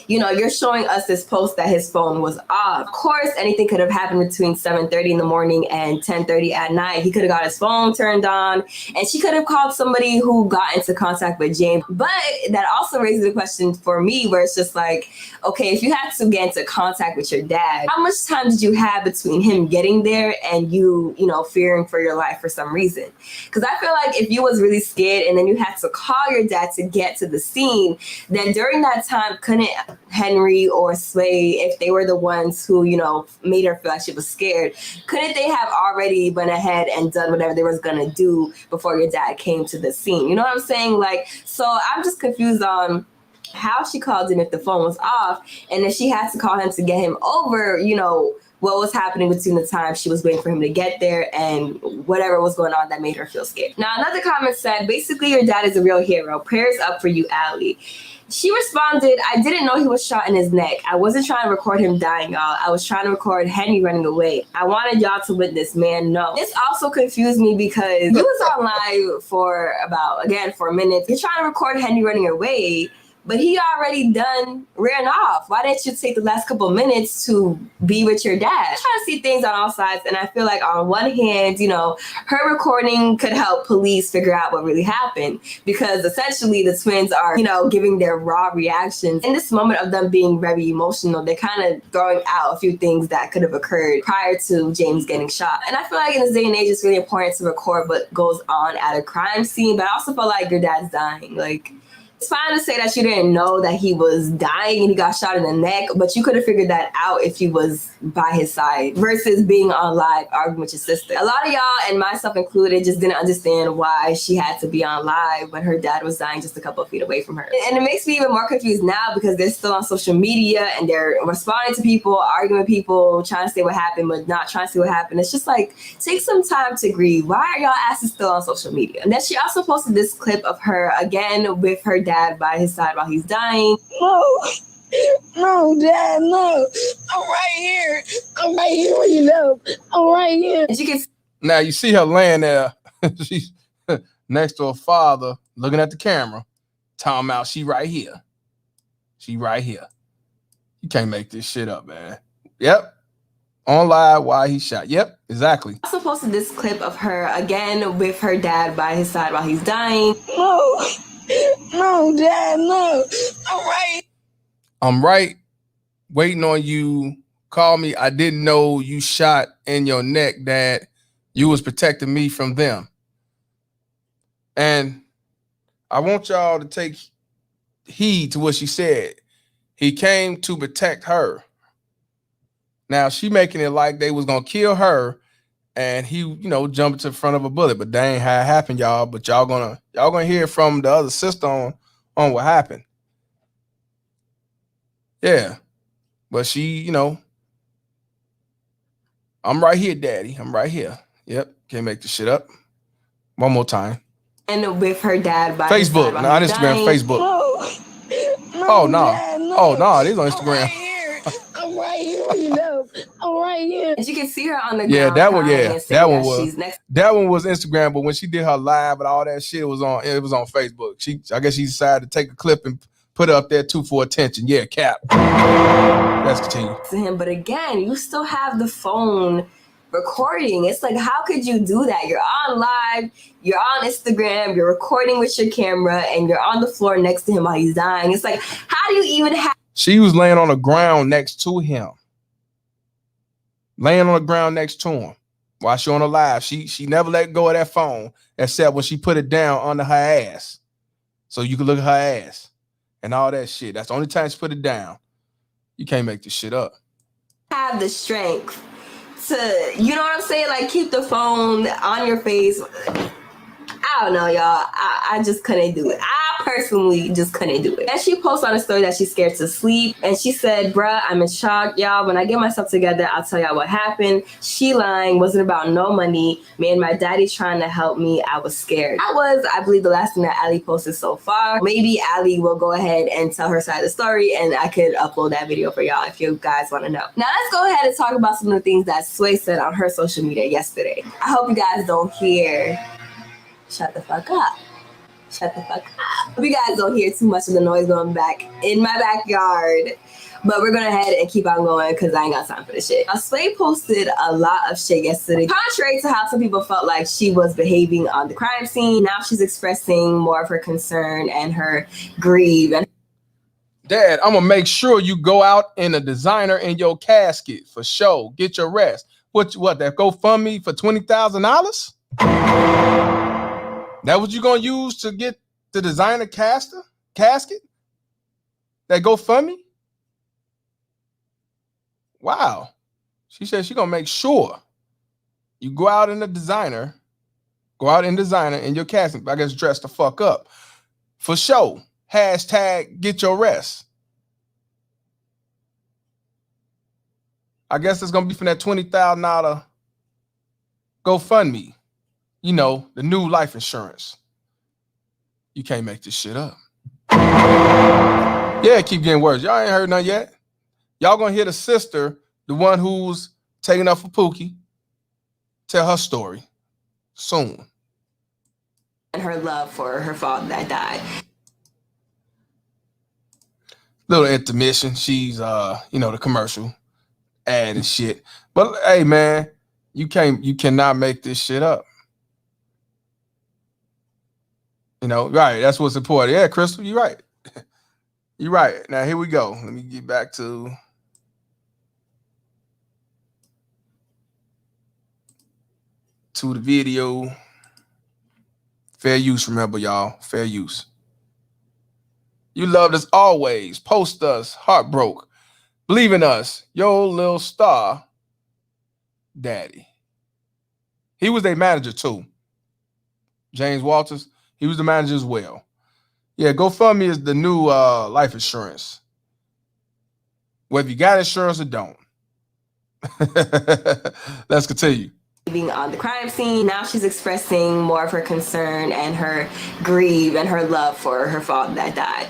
you know, you're showing us this post that his phone was off. Of course, anything could have happened between 7:30 in the morning and 10:30 at night. He could have got his phone turned on, and she could have called somebody who got into contact with James. But that also raises a question for me where it's just like, okay, if you had to get into contact with your dad, how much time did you have between him getting there and you know, fearing for your life for some reason? Because I feel like if you was really scared and then you had to call your dad to get to the scene, then during that time, couldn't Henry or Sway, if they were the ones who, you know, made her feel like she was scared, couldn't they have already went ahead and done whatever they was gonna do before your dad came to the scene? You know what I'm saying? Like, so I'm just confused on how she called him if the phone was off, and if she had to call him to get him over, you know, what was happening between the time she was waiting for him to get there and whatever was going on that made her feel scared. Now, another comment said, basically, your dad is a real hero. Prayers up for you, Allie. She responded, I didn't know he was shot in his neck. I wasn't trying to record him dying, y'all. I was trying to record Henry running away. I wanted y'all to witness, man, no. This also confused me because he was on live for about, again, for a minute. You're trying to record Henry running away, but he already ran off. Why didn't you take the last couple of minutes to be with your dad? I try to see things on all sides, and I feel like on one hand, you know, her recording could help police figure out what really happened, because essentially the twins are, you know, giving their raw reactions. In this moment of them being very emotional, they're kind of throwing out a few things that could have occurred prior to James getting shot. And I feel like in this day and age, it's really important to record what goes on at a crime scene, but I also feel like your dad's dying. Like, it's fine to say that you didn't know that he was dying and he got shot in the neck, but you could have figured that out if you was by his side versus being on live arguing with your sister. A lot of y'all, and myself included, just didn't understand why she had to be on live when her dad was dying just a couple of feet away from her. And it makes me even more confused now because they're still on social media and they're responding to people, arguing with people, trying to say what happened, but not trying to see what happened. It's just like, take some time to grieve. Why are y'all asses still on social media? And then she also posted this clip of her again with her dad by his side while he's dying. No, Dad, no. I'm right here. I'm right here with you, know. I'm right here. And you can now you see her laying there. She's next to her father, looking at the camera, talking about she right here. She right here. You can't make this shit up, man. Yep. On live while he shot. Yep, exactly. Also posted this clip of her again with her dad by his side while he's dying. No, Dad, no. I'm right. Waiting on you. Call me. I didn't know you shot in your neck, Dad. You was protecting me from them. And I want y'all to take heed to what she said. He came to protect her. Now she making it like they was gonna kill her, and he, you know, jumped to the front of a bullet. But that ain't how it happened, y'all. But y'all gonna hear from the other sister on what happened. Yeah, but she, you know, I'm right here, Daddy. I'm right here. Yep, can't make this shit up. One more time. And with her dad by Facebook, not Instagram, Facebook. Oh no, Dad, no. oh no, it is on Instagram. I'm right here with you, know. I'm right here. And you can see her on the Yeah, ground. that one, yeah, that one was. She's next. That one was Instagram, but when she did her live and all that shit, it was on Facebook. I guess she decided to take a clip and put it up there too for attention. Yeah, Cap. Let's continue. To him, but again, you still have the phone recording. It's like, how could you do that? You're on live, you're on Instagram, you're recording with your camera, and you're on the floor next to him while he's dying. It's like, how do you even have? She was laying on the ground next to him. Laying on the ground next to him while she on the live. She never let go of that phone except when she put it down under her ass. So you can look at her ass and all that shit. That's the only time she put it down. You can't make this shit up. Have the strength to, you know what I'm saying? Like, keep the phone on your face. I don't know, y'all. I just couldn't do it. I personally just couldn't do it. And she posted on a story that she's scared to sleep. And she said, bruh, I'm in shock, y'all. When I get myself together, I'll tell y'all what happened. She lying. Wasn't about no money. Me and my daddy trying to help me. I was scared. That was, I believe, the last thing that Ali posted so far. Maybe Ali will go ahead and tell her side of the story, and I could upload that video for y'all if you guys want to know. Now, let's go ahead and talk about some of the things that Sway said on her social media yesterday. I hope you guys don't hear... Shut the fuck up. Shut the fuck up. You guys don't hear too much of the noise going back in my backyard. But we're going to head and keep on going because I ain't got time for this shit. Sway posted a lot of shit yesterday. Contrary to how some people felt like she was behaving on the crime scene, now she's expressing more of her concern and her grief. And Dad, I'm going to make sure you go out in a designer in your casket for show. Get your rest. What that GoFundMe for $20,000? That what you gonna use to get the designer casket? That GoFundMe? Wow. She said she gonna make sure you go out in designer in your casket. I guess dress the fuck up. For show. Hashtag get your rest. I guess it's gonna be from that $20,000 GoFundMe. You know, the new life insurance. You can't make this shit up. Yeah, it keep getting worse. Y'all ain't heard nothing yet. Y'all gonna hear the sister, the one who's taking up for Pookie, tell her story soon. And her love for her father that died. Little intermission. She's the commercial ad and shit. But hey man, you cannot make this shit up. Right. That's what's important. Yeah, Crystal, you're right. You're right. Now here we go. Let me get back to the video. Fair use, remember, y'all. Fair use. You loved us always. Post us. Heartbroke. Believe in us. Yo, little star daddy. He was their manager too. James Walters. He was the manager as well. Yeah, GoFundMe is the new life insurance. Whether you got insurance or don't. Let's continue. Being on the crime scene, now she's expressing more of her concern and her grief and her love for her father that died.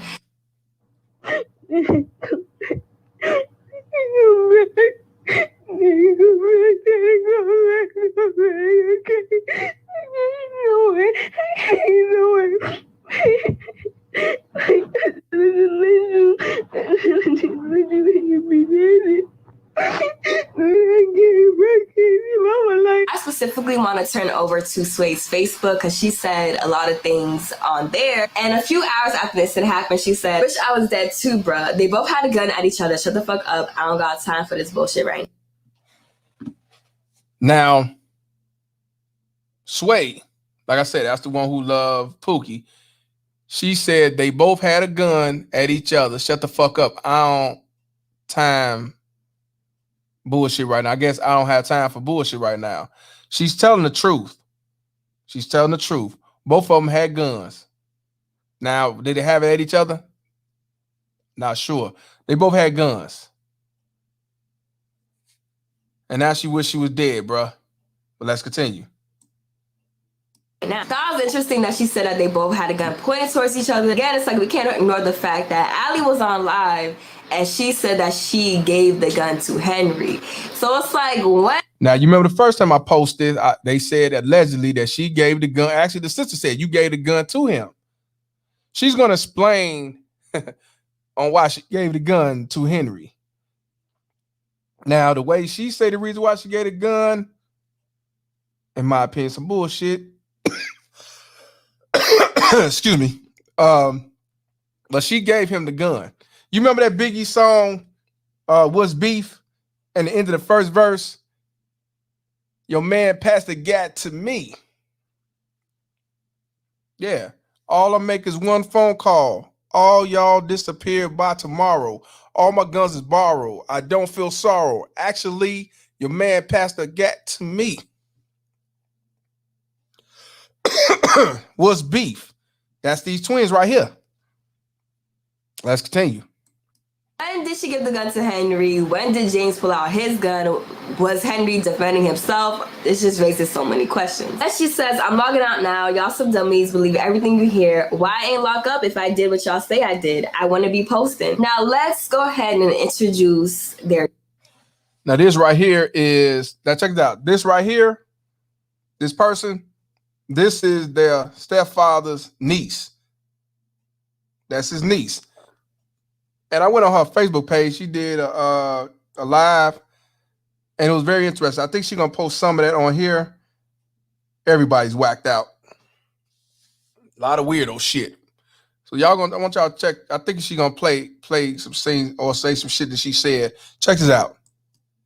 I specifically want to turn over to Sway's Facebook because she said a lot of things on there. And a few hours after this had happened, she said, "Wish I was dead too, bruh. They both had a gun at each other. Shut the fuck up. I don't got time for this bullshit right now." Sway, like I said, that's the one who loved Pookie. She said they both had a gun at each other. Shut the fuck up. I don't time bullshit right now. I guess I don't have time for bullshit right now. She's telling the truth. She's telling the truth. Both of them had guns. Now, did they have it at each other? Not sure. They both had guns. And now she wish she was dead, bruh. But let's continue. now. That was interesting that she said that they both had a gun pointed towards each other. Again, it's like we can't ignore the fact that Allie was on live and she said that she gave the gun to Henry. So it's like, what? Now, you remember the first time I posted, they said allegedly that she gave the gun. Actually, the sister said you gave the gun to him. She's going to explain on why she gave the gun to Henry. Now, the way she said the reason why she gave the gun, in my opinion, some bullshit. Excuse me. But she gave him the gun. You remember that Biggie song, What's Beef? And the end of the first verse, your man passed the gat to me. Yeah. All I make is one phone call. All y'all disappear by tomorrow. All my guns is borrowed. I don't feel sorrow. Actually, your man passed the gat to me. What's beef? That's these twins right here. Let's continue. When did she give the gun to Henry? When did James pull out his gun? Was Henry defending himself? This just raises so many questions. As she says, I'm logging out now. Y'all some dummies. Believe everything you hear. Why ain't lock up if I did what y'all say I did? I want to be posting. Now let's go ahead and introduce their... Now this right here is... Now check it out. This right here, this person, this is their stepfather's niece. That's his niece. And I went on her Facebook page. She did a live, and it was very interesting. I think she's gonna post some of that on here. Everybody's whacked out. A lot of weirdo shit. So I want y'all to check. I think she's gonna play some scenes or say some shit that she said. Check this out.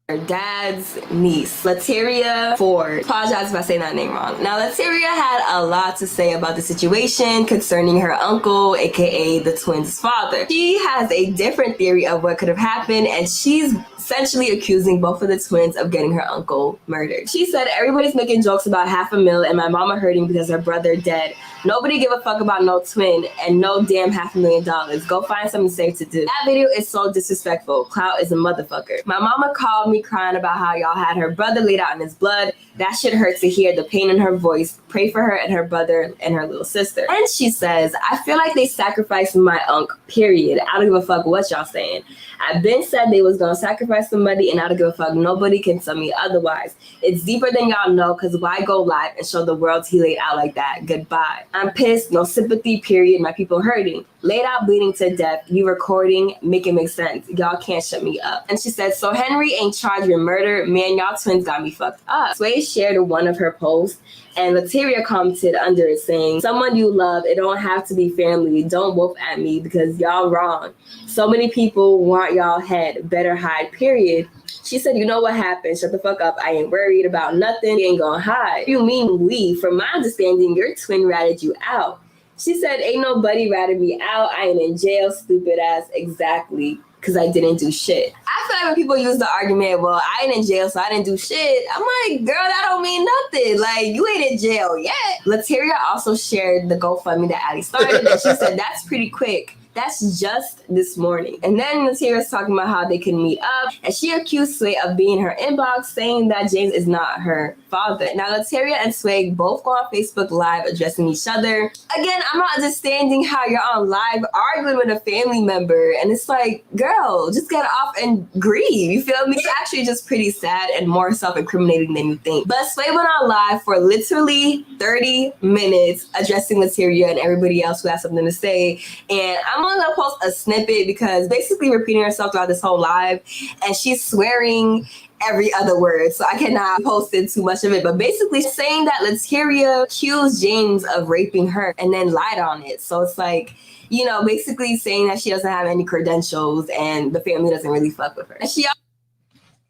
Her dad's niece, Lateria Ford. Apologize if I say that name wrong. Now, Lateria had a lot to say about the situation concerning her uncle, aka the twins' father. She has a different theory of what could have happened, and she's essentially accusing both of the twins of getting her uncle murdered. She said, everybody's making jokes about $500,000 and my mama hurting because her brother dead. Nobody give a fuck about no twin and no damn $500,000. Go find something safe to do. That video is so disrespectful. Clout is a motherfucker. My mama called me crying about how y'all had her brother laid out in his blood. That shit hurt to hear, the pain in her voice. Pray for her and her brother and her little sister. And she says, I feel like they sacrificed my uncle, period. I don't give a fuck what y'all saying. I've been said they was gonna sacrifice somebody and I don't give a fuck. Nobody can tell me otherwise. It's deeper than y'all know, because why go live and show the world he laid out like that? Goodbye. I'm pissed, no sympathy, period. My people hurting. laid out bleeding to death. You recording, make it make sense. Y'all can't shut me up. And she said, so Henry ain't charged with murder. Man, y'all twins got me fucked up. Sway shared one of her posts, and Lateria commented under it saying, someone you love, it don't have to be family. Don't whoop at me because y'all wrong. So many people want y'all head. Better hide, period. She said, you know what happened? Shut the fuck up. I ain't worried about nothing. You ain't gonna hide. You mean we? From my understanding, your twin ratted you out. She said, ain't nobody ratted me out. I ain't in jail, stupid ass. Exactly. Because I didn't do shit. I feel like when people use the argument, well, I ain't in jail, so I didn't do shit. I'm like, girl, that don't mean nothing. Like, you ain't in jail yet. Lateria also shared the GoFundMe that Addie started, and she said, that's pretty quick. That's just this morning. And then Latiria's talking about how they can meet up, and she accused Sway of being in her inbox, saying that James is not her father. Now, Lateria and Sway both go on Facebook Live addressing each other. Again, I'm not understanding how you're on live arguing with a family member, and it's like, girl, just get off and grieve. You feel me? It's actually just pretty sad and more self-incriminating than you think. But Sway went on live for literally 30 minutes addressing Lateria and everybody else who has something to say. And I'm gonna post a snippet because basically repeating herself throughout this whole live, and she's swearing every other word, so I cannot post in too much of it, but basically saying that Lateria accused James of raping her and then lied on it. So it's like, you know, basically saying that she doesn't have any credentials and the family doesn't really fuck with her. And she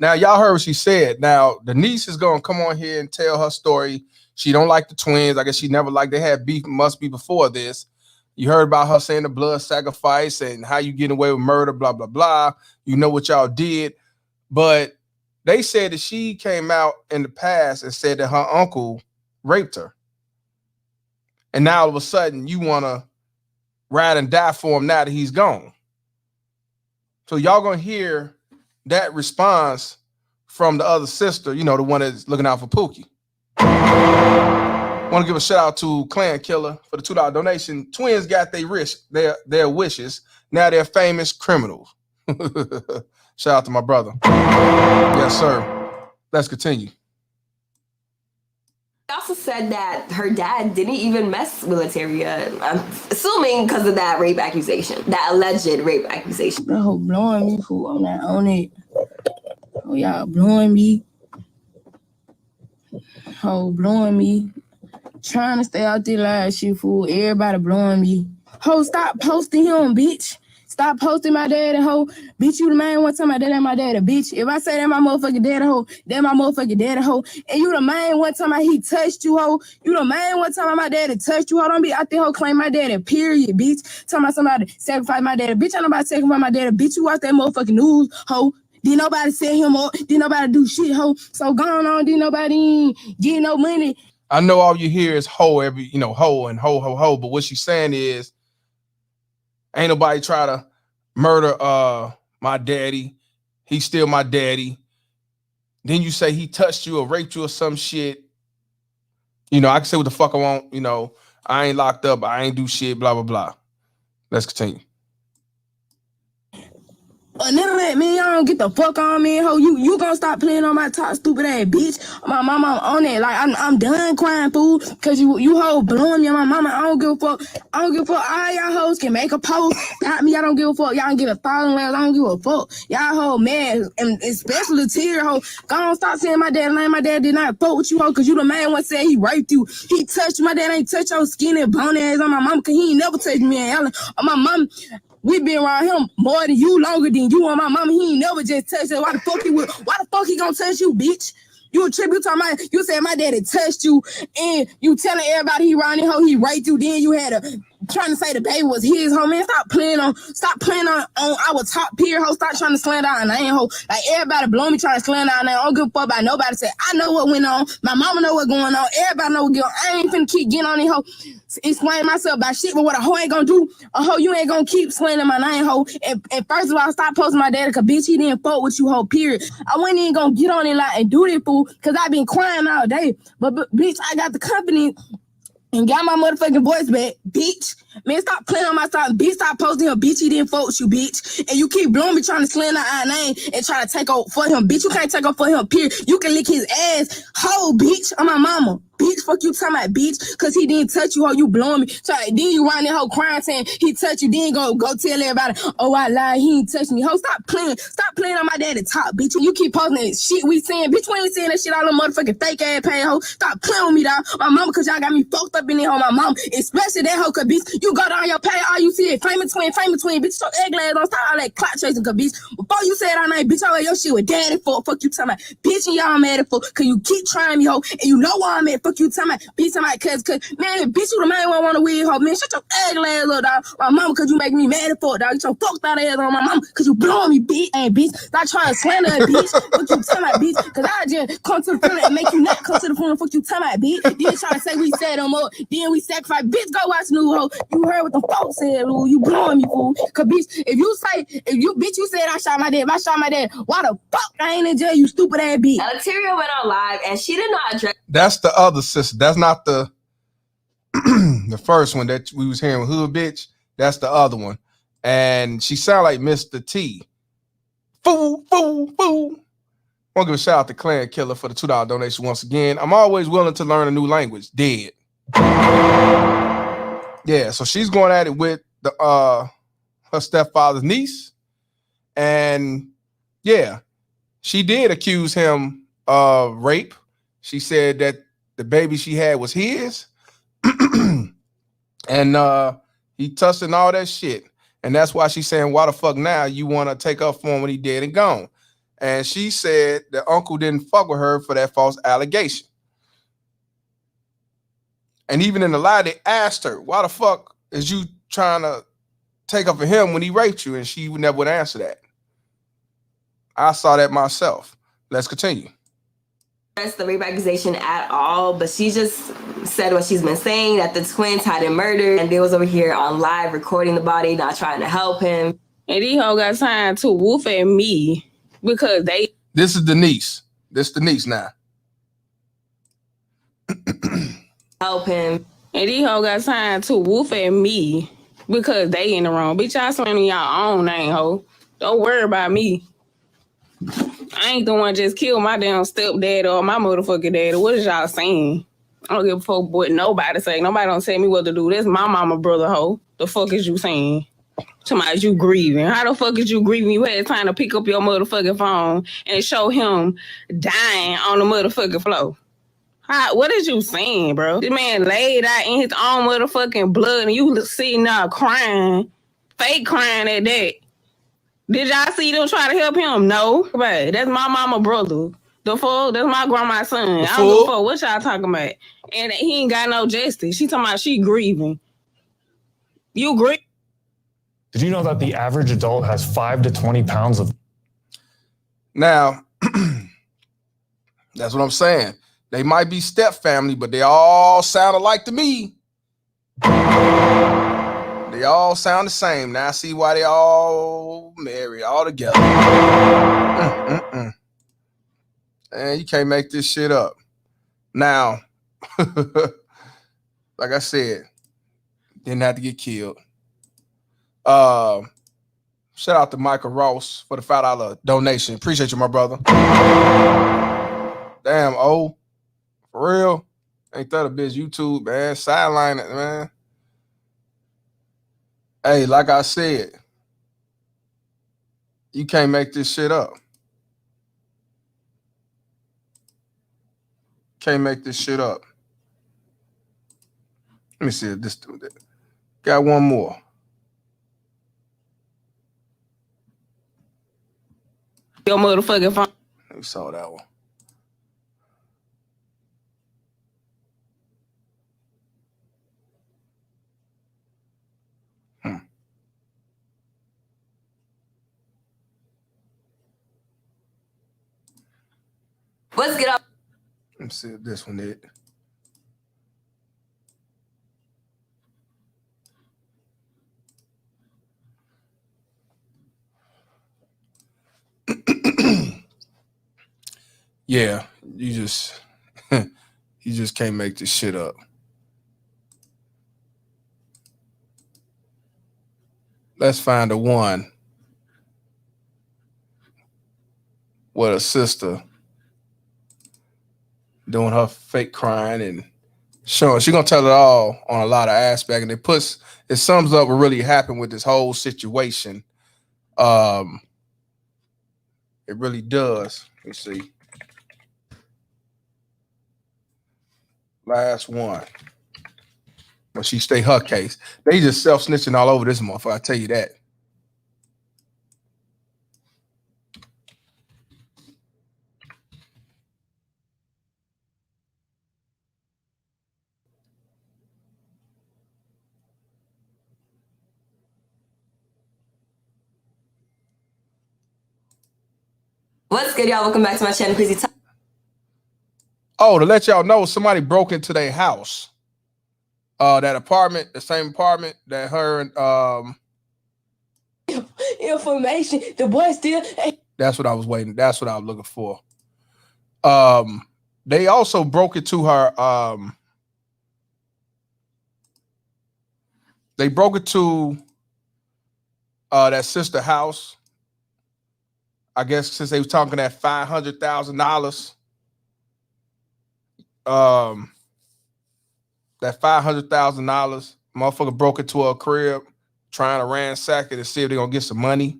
Now, y'all heard what she said. Now, the niece is going to come on here and tell her story. She don't like the twins. I guess she never liked, they had beef, must be before this. You heard about her saying the blood sacrifice and how you get away with murder, blah, blah, blah. You know what y'all did. But they said that she came out in the past and said that her uncle raped her. And now all of a sudden you want to ride and die for him now that he's gone. So y'all going to hear that response from the other sister, you know, the one that's looking out for Pookie. Want to give a shout out to Clan Killer for the $2 donation. Twins got their wishes. Now they're famous criminals. Shout out to my brother. Yes, sir. Let's continue. also said that her dad didn't even mess with Lateria. I'm assuming because of that rape accusation, that alleged rape accusation. That hoe blowing me, fool. I'm not on it. Oh, y'all blowing me. Hoe blowing me. Trying to stay out there live shit, fool. Everybody blowing me. Ho, stop posting him, bitch. Stop posting my daddy, ho. Bitch, you the main one talking about that ain't my daddy, bitch. If I say that my motherfucking daddy, ho, that my motherfucking daddy, ho. And you the main one talking about he touched you, ho. You the main one talking about my daddy touched you, ho. Don't be out there, ho, claim my daddy, period, bitch. Talking about somebody sacrifice my daddy. Bitch, ain't nobody sacrifice my daddy. Bitch, you watch that motherfucking news, ho. Did nobody set him up? Did nobody do shit, ho? So going on, did nobody get no money? I know all you hear is ho every, you know, ho and ho, ho, ho. But what she's saying is, ain't nobody try to murder my daddy. He's still my daddy. Then you say he touched you or raped you or some shit. You know, I can say what the fuck I want. You know, I ain't locked up. I ain't do shit, blah, blah, blah. Let's continue. None of that, man. Y'all don't get the fuck on me, ho. You gonna stop playing on my top stupid ass, bitch. My mama on that. Like I'm done crying, fool. Cause you hoe blowing me on my mama. I don't give a fuck. I don't give a fuck. All y'all hoes can make a post. Got me. I don't give a fuck. Y'all can get a thousand laughs. I don't give a fuck. Y'all hoe mad, and especially Tear hoe. Go on, stop saying my dad name. My dad did not fuck with you, hoe. Cause you the man one said he raped you. He touched you. My dad ain't touch your skin and bone ass on my mama. Cause he ain't never touched me and Ellen. On my mom. We been around him more than you, longer than you and my mama. He ain't never just touched her. Why the fuck he gonna touch you, bitch? You a trip, you talking about, you said my daddy touched you, and you telling everybody he around here, how he raped you, then you had trying to say the baby was his, ho, man. Stop playing on our top peer, ho. Stop trying to slander our name, ho. Like, everybody blow me trying to slander our name. I don't give a fuck about nobody. Say, I know what went on. My mama know what's going on. Everybody know what's going on. I ain't finna keep getting on it, ho. Explain myself about shit, but what a hoe ain't gonna do, a hoe, you ain't gonna keep slandering my name, ho. And first of all, stop posting my daddy, cause bitch, he didn't fuck with you, ho, period. I wasn't even gonna get on it like and do this, fool, cause I been crying all day. But bitch, I got the company and got my motherfucking voice back, bitch. Man, stop playing on my side, bitch. Stop posting him, bitch. He didn't fuck with you, bitch. And you keep blowing me trying to slander our name and try to take over for him, bitch. You can't take over for him, period. You can lick his ass, ho, bitch, on my mama. bitch. Fuck you talking about, bitch. Cause he didn't touch you, hoe. You blowing me. So then you around that hoe crying saying he touched you. Then go tell everybody, oh, I lied. He ain't touched me. Ho, stop playing. Stop playing on my daddy top, bitch. You keep posting that shit we saying. Bitch, we ain't saying that shit all the motherfucking fake ass paying, hoe. Stop playing with me, dog. My mama, cause y'all got me fucked up in there, hoe. My mama, especially that hoe, cause bitch, you go down your pay, all you see is famous twin, bitch. So ugly ass, don't stop all that clout chasing, cause bitch, before you said all night, bitch, all your shit with daddy for. Fuck you talking about, bitch, and y'all mad at for, cause you keep trying me, hoe, and you know why I'm at. Fuck you talking about, bitch, somebody, cause, man, bitch, you the main one wanna win, hoe, man. Shut your ugly ass up, dog. My mama, cause you make me mad at for, dog. Get your fucked out ass on my mama, cause you blowing me, bitch, and bitch, stop trying to slander her, bitch. Fuck you talking about, bitch, cause I just come to the front and make you not come to the front. Fuck you talking about, bitch. Then try to say we set them up, then we sacrifice, bitch. Go watch new hoe. You heard what the folks said, fool. You blowing me, fool. Cause bitch, if you said I shot my dad, if I shot my dad, why the fuck I ain't in jail, you stupid ass bitch? Lateria went on live and she did not address. That's the other sister. That's not the the first one that we was hearing, hood bitch. That's the other one. And she sound like Mr. T. Fool. I want to give a shout out to Clan Killer for the $2 donation once again. I'm always willing to learn a new language. Dead. Yeah, so she's going at it with the her stepfather's niece. And yeah, she did accuse him of rape. She said that the baby she had was his. And he touched and all that shit. And that's why she's saying, why the fuck now you want to take up for him when he dead and gone? And she said the uncle didn't fuck with her for that false allegation. And even in the lie, they asked her, why the fuck is you trying to take up for him when he raped you? And she never would answer that. I saw that myself. Let's continue. The rape accusation at all, but she just said what she's been saying, that the twins had him murdered and they was over here on live recording the body, not trying to help him. And these hoes got signed to Wolf and me because they... This is the niece. This is the niece now. Help him. And these hoes got signed to Wolf and me because they in the wrong. Bitch, y'all swing y'all own name, ho. Don't worry about me. I ain't the one just killed my damn stepdad or my motherfucking daddy. What is y'all saying? I don't give a fuck what nobody say. Nobody don't tell me what to do. That's my mama, brother, ho. The fuck is you saying? Somebody, you grieving. How the fuck is you grieving? You had time to pick up your motherfucking phone and show him dying on the motherfucking floor. What is you saying, bro? This man laid out in his own motherfucking blood and you sitting there crying, fake crying at that. Did y'all see them try to help him? No. Right. That's my mama brother. The fuck? That's my grandma's son. I don't give a fuck what y'all talking about. And he ain't got no justice. She talking about she grieving. You grieve? Did you know that the average adult has 5 to 20 pounds of... Now, that's what I'm saying. They might be step family, but they all sound alike to me. They all sound the same. Now I see why they all married all together. And you can't make this shit up. Now, like I said, didn't have to get killed. Shout out to Michael Ross for the $5 donation. Appreciate you, my brother. Damn, oh, for real? Ain't that a bitch YouTube, man? Sideline it, man. Hey, like I said, you can't make this shit up. Can't make this shit up. Let me see if this dude got one more. Your motherfucking phone. We saw that one. Let's get up. Let me see if this one is. Yeah, you just can't make this shit up. Let's find the one with a sister doing her fake crying and showing. She's gonna tell it all on a lot of aspects, and it sums up what really happened with this whole situation. It really does. Let's see. Last one. But she stay her case. They just self-snitching all over this motherfucker, I tell you that. What's good, y'all? Welcome back to my channel, Crazy Talk. Oh, to let y'all know, somebody broke into their house. That apartment, the same apartment that her and information. The boy still. That's what I was waiting. That's what I was looking for. They also broke into her. They broke into that sister house. I guess since they was talking that $500,000. That $500,000, motherfucker broke into her crib, trying to ransack it to see if they're gonna get some money.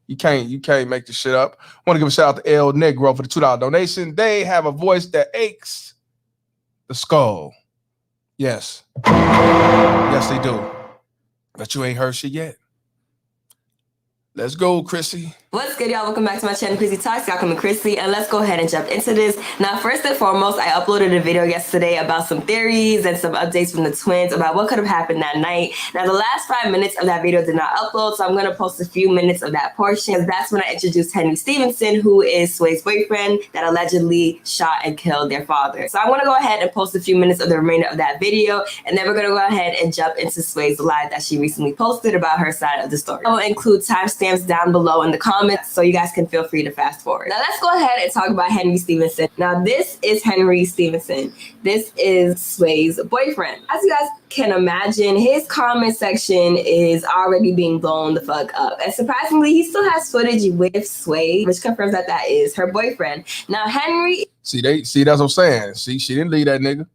You can't make this shit up. I want to give a shout out to El Negro for the $2 donation. They have a voice that aches the skull. Yes. Yes, they do. But you ain't heard shit yet. Let's go, Chrissy. What's good, y'all? Welcome back to my channel, Crazy Talks. Y'all coming Chrissy, and let's go ahead and jump into this. Now, first and foremost, I uploaded a video yesterday about some theories and some updates from the twins about what could have happened that night. Now, the last 5 minutes of that video did not upload, so I'm going to post a few minutes of that portion. That's when I introduced Henry Stevenson, who is Sway's boyfriend that allegedly shot and killed their father. So I'm going to go ahead and post a few minutes of the remainder of that video, and then we're going to go ahead and jump into Sway's live that she recently posted about her side of the story. I will include timestamps down below in the comments, so you guys can feel free to fast forward. Now let's go ahead and talk about Henry Stevenson. Now this is Henry Stevenson. This is Sway's boyfriend. As you guys can imagine, his comment section is already being blown the fuck up. And surprisingly, he still has footage with Sway, which confirms that that is her boyfriend. Now Henry... See, that's what I'm saying. See, she didn't leave that nigga.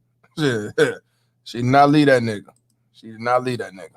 She did not leave that nigga. She did not leave that nigga.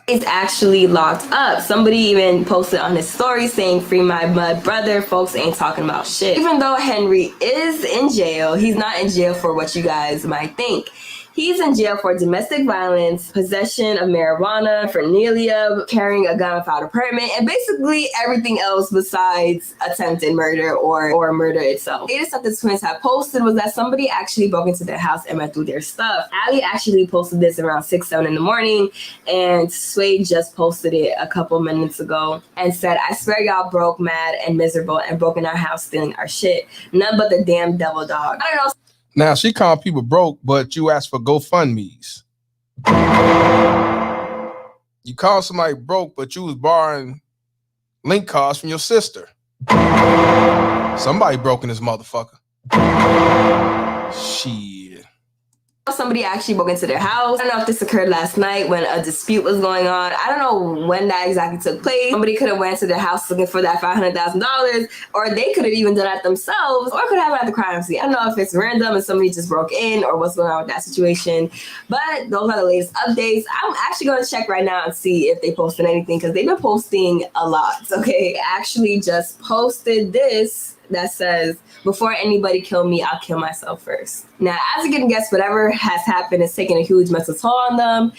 Is actually locked up. Somebody even posted on his story saying, "Free my mud brother, folks ain't talking about shit." Even though Henry is in jail, he's not in jail for what you guys might think. He's in jail for domestic violence, possession of marijuana, paraphernalia, carrying a gun without a permit, and basically everything else besides attempted murder or murder itself. The latest that the twins have posted was that somebody actually broke into their house and went through their stuff. Ali actually posted this around 6, 7 in the morning, and Sway just posted it a couple minutes ago and said, "I swear y'all broke, mad, and miserable, and broke in our house stealing our shit. None but the damn devil dog." I don't know. Now, she called people broke, but you asked for GoFundMes. You called somebody broke, but you was borrowing link cards from your sister. Somebody broke in this motherfucker. Shit. Somebody actually broke into their house. I don't know if this occurred last night when a dispute was going on. I don't know when that exactly took place. Somebody could have went to their house looking for that $500,000, or they could have even done that themselves, or could have it at the crime scene. I don't know if it's random and somebody just broke in or what's going on with that situation, but those are the latest updates. I'm actually going to check right now and see if they posted anything, because they've been posting a lot. Okay, I actually just posted this that says, "Before anybody kill me, I'll kill myself first." Now, as you can guess, whatever has happened is taking a huge mental toll on them,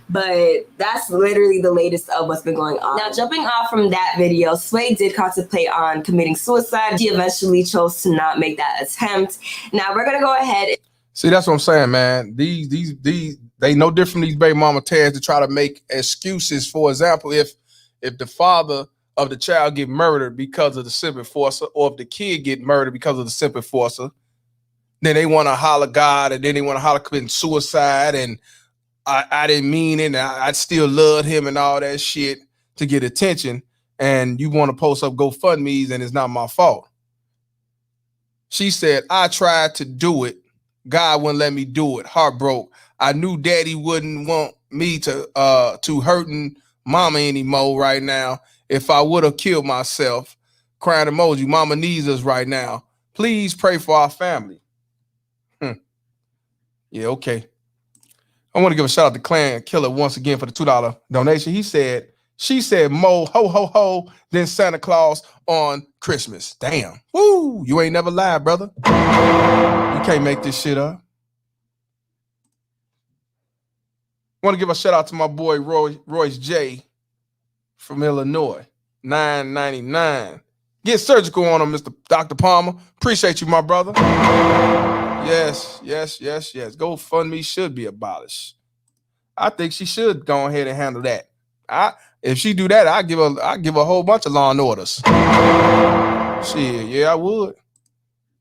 but that's literally the latest of what's been going on. Now, jumping off from that video, Sway did contemplate on committing suicide. She eventually chose to not make that attempt. Now, we're gonna go ahead. See, that's what I'm saying, man. These they no different from these baby mama tears to try to make excuses. For example, if the father of the child get murdered because of the simp enforcer, or if the kid get murdered because of the simp enforcer, then they want to holler God, and then they want to holler committing suicide, and I didn't mean it, and I still loved him and all that shit to get attention, and you want to post up GoFundMes and it's not my fault. She said, "I tried to do it. God wouldn't let me do it. Heartbroke. I knew daddy wouldn't want me to hurting mama anymore right now. If I would have killed myself." Crying emoji. Mama needs us right now. Please pray for our family. Yeah, okay. I want to give a shout out to Clan Killer once again for the $2 donation. She said more ho ho ho than Santa Claus on Christmas. Damn. Woo, you ain't never lied, brother. You can't make this shit up. Want to give a shout out to my boy Royce J from Illinois. $9.99. Get surgical on him, Mr. Dr. Palmer. Appreciate you, my brother. Yes. GoFundMe should be abolished. I think she should go ahead and handle that. If she do that, I give a whole bunch of law and orders. Shit, yeah, I would.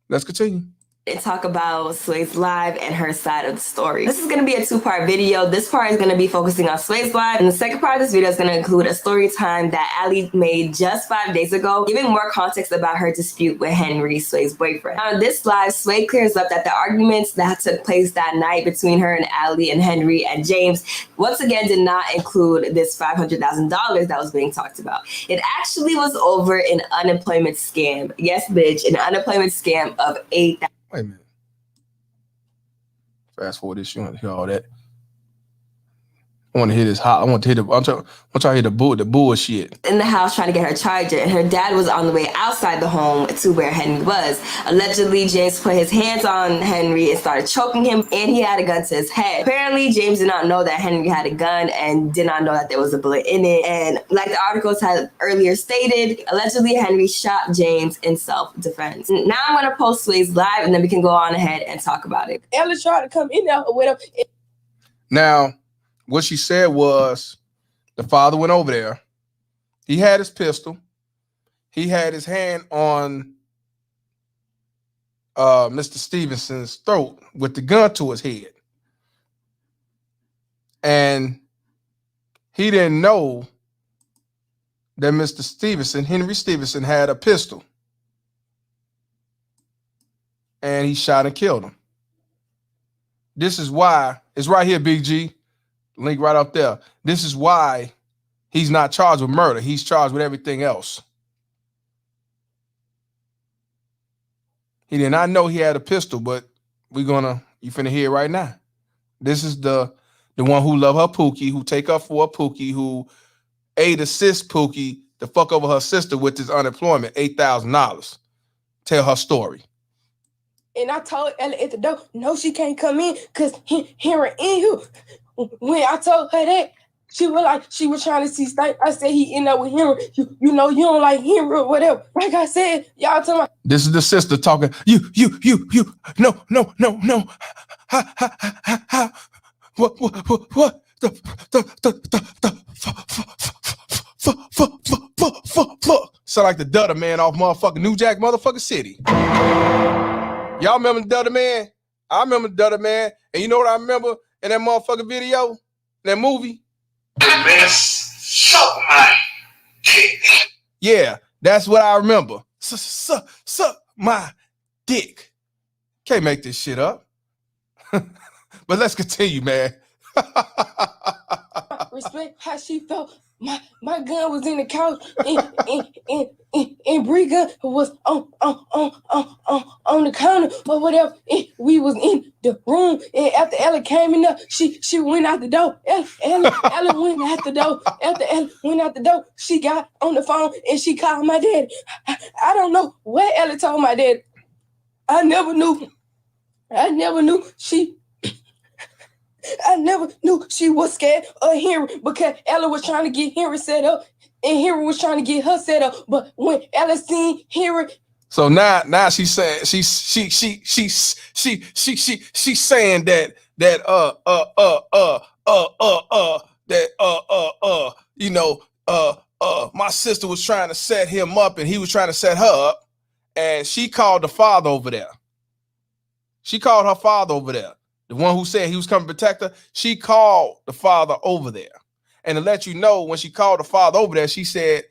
Let's continue. And talk about Sway's live and her side of the story. This is going to be a two-part video. This part is going to be focusing on Sway's live, and the second part of this video is going to include a story time that Ali made just 5 days ago, giving more context about her dispute with Henry, Sway's boyfriend. Now, in this live, Sway clears up that the arguments that took place that night between her and Ali and Henry and James once again did not include this $500,000 that was being talked about. It actually was over an unemployment scam. Yes, bitch, an unemployment scam of $8,000. Wait a minute. Fast forward this. You want to hear all that? I want to hear this hot. I'm trying to hear the bullshit. In the house trying to get her charger, and her dad was on the way outside the home to where Henry was. Allegedly, James put his hands on Henry and started choking him, and he had a gun to his head. Apparently, James did not know that Henry had a gun and did not know that there was a bullet in it. And like the articles had earlier stated, allegedly Henry shot James in self-defense. Now I'm going to post Sway's live, and then we can go on ahead and talk about it. Ella tried to come in there with him. Now, what she said was the father went over there. He had his pistol. He had his hand on Mr. Stevenson's throat with the gun to his head. And he didn't know that Mr. Stevenson, Henry Stevenson, had a pistol. And he shot and killed him. This is why, it's right here, Big G. Link right up there. This is why he's not charged with murder. He's charged with everything else. He did not know he had a pistol, but you finna hear it right now. This is the one who love her Pookie, who take her for a Pookie, who assist Pookie to fuck over her sister with his unemployment, $8,000. Tell her story. And I told Ella at the door, no, she can't come in because Henry in here. When I told her that, she was trying to see Stank. I said he ended up with Henry. You know you don't like Henry or whatever. Like I said, y'all tell me. This is the sister talking. You. No. Ha. What? Sound like the Dudder Man off motherfucking New Jack motherfucking City. Y'all remember the Dudder Man? I remember the Dudder Man. And you know what I remember in that motherfucking video? That movie? The best suck my dick. Yeah, that's what I remember. Suck my dick. Can't make this shit up. But let's continue, man. Respect how she felt. My gun was in the couch and Bree gun was on the counter or whatever. And we was in the room, and after Ella came in there, she went out the door. Ella went out the door. After Ella went out the door, she got on the phone and she called my dad. I don't know what Ella told my dad. I never knew she was scared of Henry because Ella was trying to get Henry set up and Henry was trying to get her set up. But when Ella seen Henry, so now she's saying she's saying that my sister was trying to set him up and he was trying to set her up, and she called the father over there. She called her father over there. The one who said he was coming to protect her, she called the father over there. And to let you know, when she called the father over there, she said,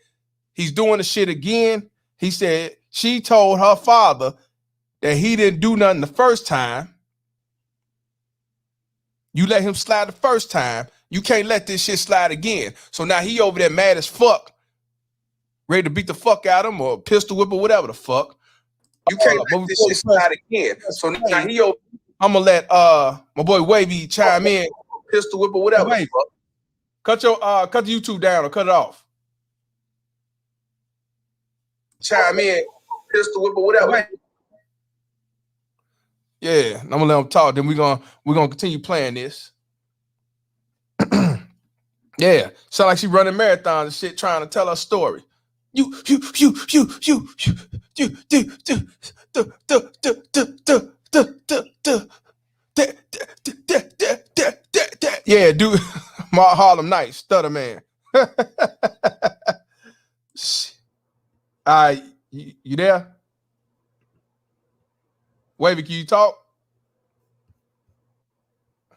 he's doing the shit again. He said, she told her father that he didn't do nothing the first time. You let him slide the first time. You can't let this shit slide again. So now he over there mad as fuck, ready to beat the fuck out of him or pistol whip or whatever the fuck. You can't let this shit slide again. So now he over I'm gonna let my boy Wavy chime in. Pistol whip or whatever. Wait, cut the YouTube down or cut it off. Chime in, pistol whip or whatever. Yeah, I'm gonna let him talk. Then we're gonna continue playing this. Yeah, sound like she running marathons and shit, trying to tell her story. Yeah, dude. Harlem Nights, Stutter Man. All right, you there? Wavy, can you talk?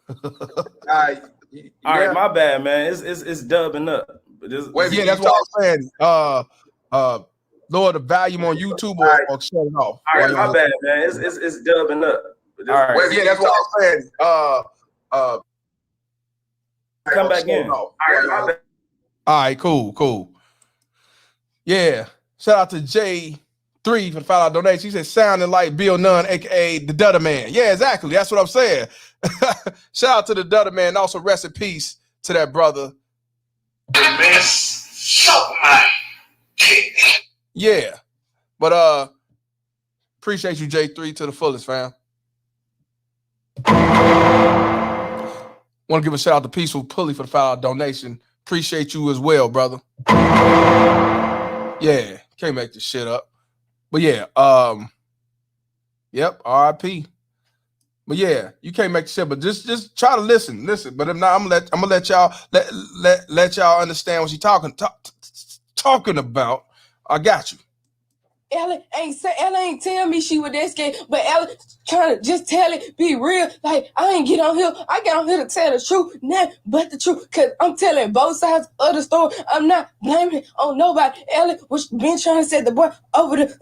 All right, my bad, man. It's dubbing up. Yeah, that's what I'm saying. Lower the volume on YouTube or shut it off. All right, my bad, man. It's dubbing up. All right. Yeah, that's what I'm saying. Come back in. All right, my bad. All right, cool. Yeah. Shout out to J3 for the $5 donation. He said, sounding like Bill Nunn, aka the Dutter Man. Yeah, exactly. That's what I'm saying. Shout out to the Dutter Man. Also, rest in peace to that brother. Man, suck my dick. Yeah. But appreciate you, J3, to the fullest, fam. Want to give a shout out to Peaceful Pulley for the $5 donation. Appreciate you as well, brother. Yeah, can't make this shit up. But yeah, yep, RIP. But yeah, you can't make the shit, but just try to listen. But if not, I'm gonna let y'all let y'all understand what she's talking about. I got you. Ella ain't tell me she was that scared, but Ella trying to just tell it, be real. Like, I ain't get on here. I got on here to tell the truth, nothing but the truth, because I'm telling both sides of the story. I'm not blaming on nobody. Ella was been trying to set the boy over the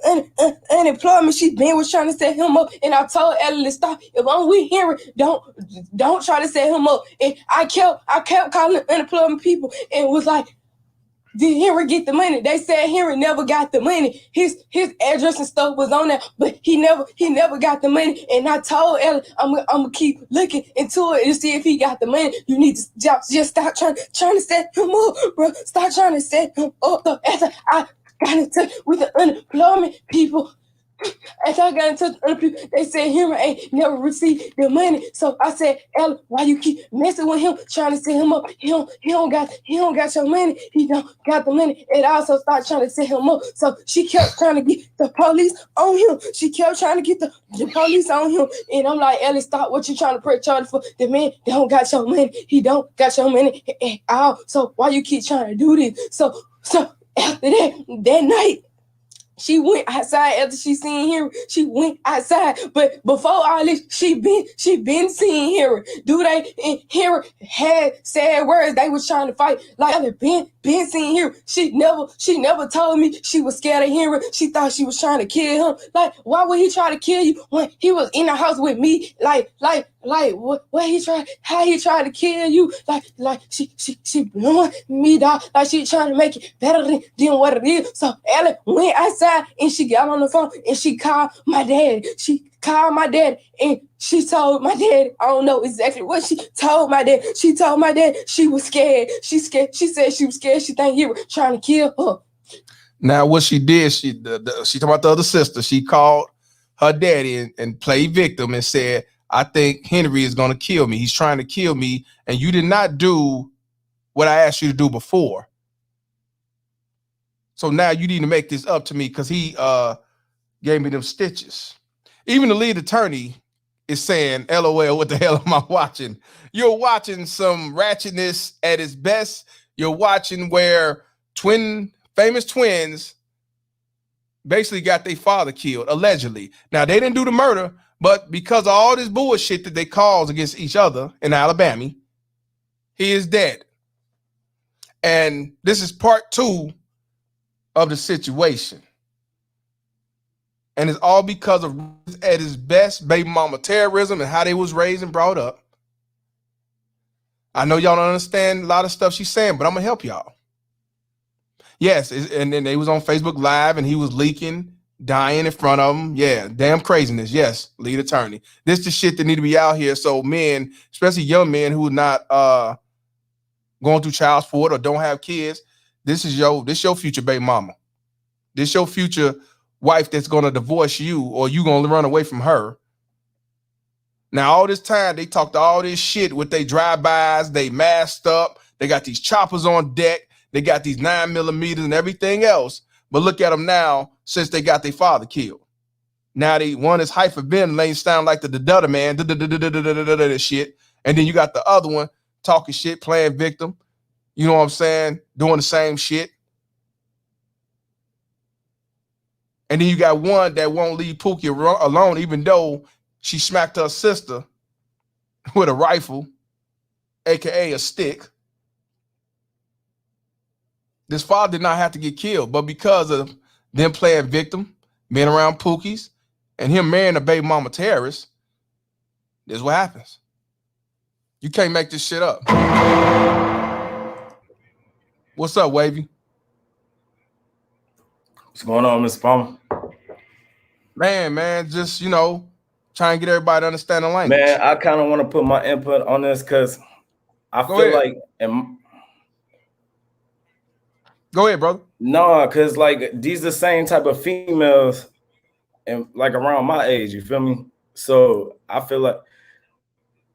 unemployment. She was trying to set him up, and I told Ella to stop. If we hear it, don't try to set him up. And I kept calling unemployment people and was like, did Henry get the money? They said Henry never got the money. His address and stuff was on there, but he never got the money. And I told Ella, I'm gonna keep looking into it to see if he got the money. You need to just stop trying to set him up, bro. Stop trying to set him up. So after I got in touch with the unemployment people, after I got in touch with other people, they said Henry ain't never received the money. So I said, Ella, why you keep messing with him, trying to set him up? He don't got your money. He don't got the money. And I also started trying to set him up. So she kept trying to get the police on him. She kept trying to get the police on him. And I'm like, Ella, stop what you trying to press charge for. The man don't got your money. He don't got your money at all. So why you keep trying to do this? So after that night, she went outside after she seen Henry. She went outside, but before all this, she been seeing Henry. Dude, and Henry had sad words. They was trying to fight. Like I been seeing Henry. She never told me she was scared of Henry. She thought she was trying to kill him. Like, why would he try to kill you when he was in the house with me? Like what he tried? How he tried to kill you? Like she blowing me down. Like she trying to make it better than what it is. So Ella went outside and she got on the phone and she called my dad. She called my dad and she told my dad, I don't know exactly what she told my dad. She told my dad she was scared. She said she was scared. She think he was trying to kill her. Now what she did, she talked about the other sister. She called her daddy and played victim and said, I think Henry is going to kill me. He's trying to kill me. And you did not do what I asked you to do before. So now you need to make this up to me because he gave me them stitches. Even the lead attorney is saying, LOL, what the hell am I watching? You're watching some ratchetness at its best. You're watching where famous twins basically got their father killed, allegedly. Now, they didn't do the murder, but because of all this bullshit that they caused against each other in Alabama, he is dead. And this is part 2 of the situation. And it's all because of, at his best, baby mama terrorism and how they was raised and brought up. I know y'all don't understand a lot of stuff she's saying, but I'm going to help y'all. Yes, and then they was on Facebook Live and he was leaking dying in front of them. Yeah, damn craziness. Yes, lead attorney. This the shit that need to be out here. So men, especially young men who are not going through child support or don't have kids, this your future baby mama. This your future wife that's gonna divorce you, or you gonna run away from her. Now, all this time they talked all this shit with they drive-bys, they masked up, they got these choppers on deck, they got these 9mm and everything else. But look at them now since they got their father killed. Now one is hyperventilating, sound like the other man, shit. And then you got the other one talking shit, playing victim. You know what I'm saying? Doing the same shit. And then you got one that won't leave Pookie alone, even though she smacked her sister with a rifle, aka a stick. This father did not have to get killed, but because of them playing victim, being around Pookies, and him marrying a baby mama terrorist, this is what happens. You can't make this shit up. What's up, Wavy? What's going on, Mr. Palmer? Man, just, try and get everybody to understand the language. Man, I kind of want to put my input on this because I feel like... Go ahead, brother. No, because like these the same type of females and like around my age, you feel me? So I feel like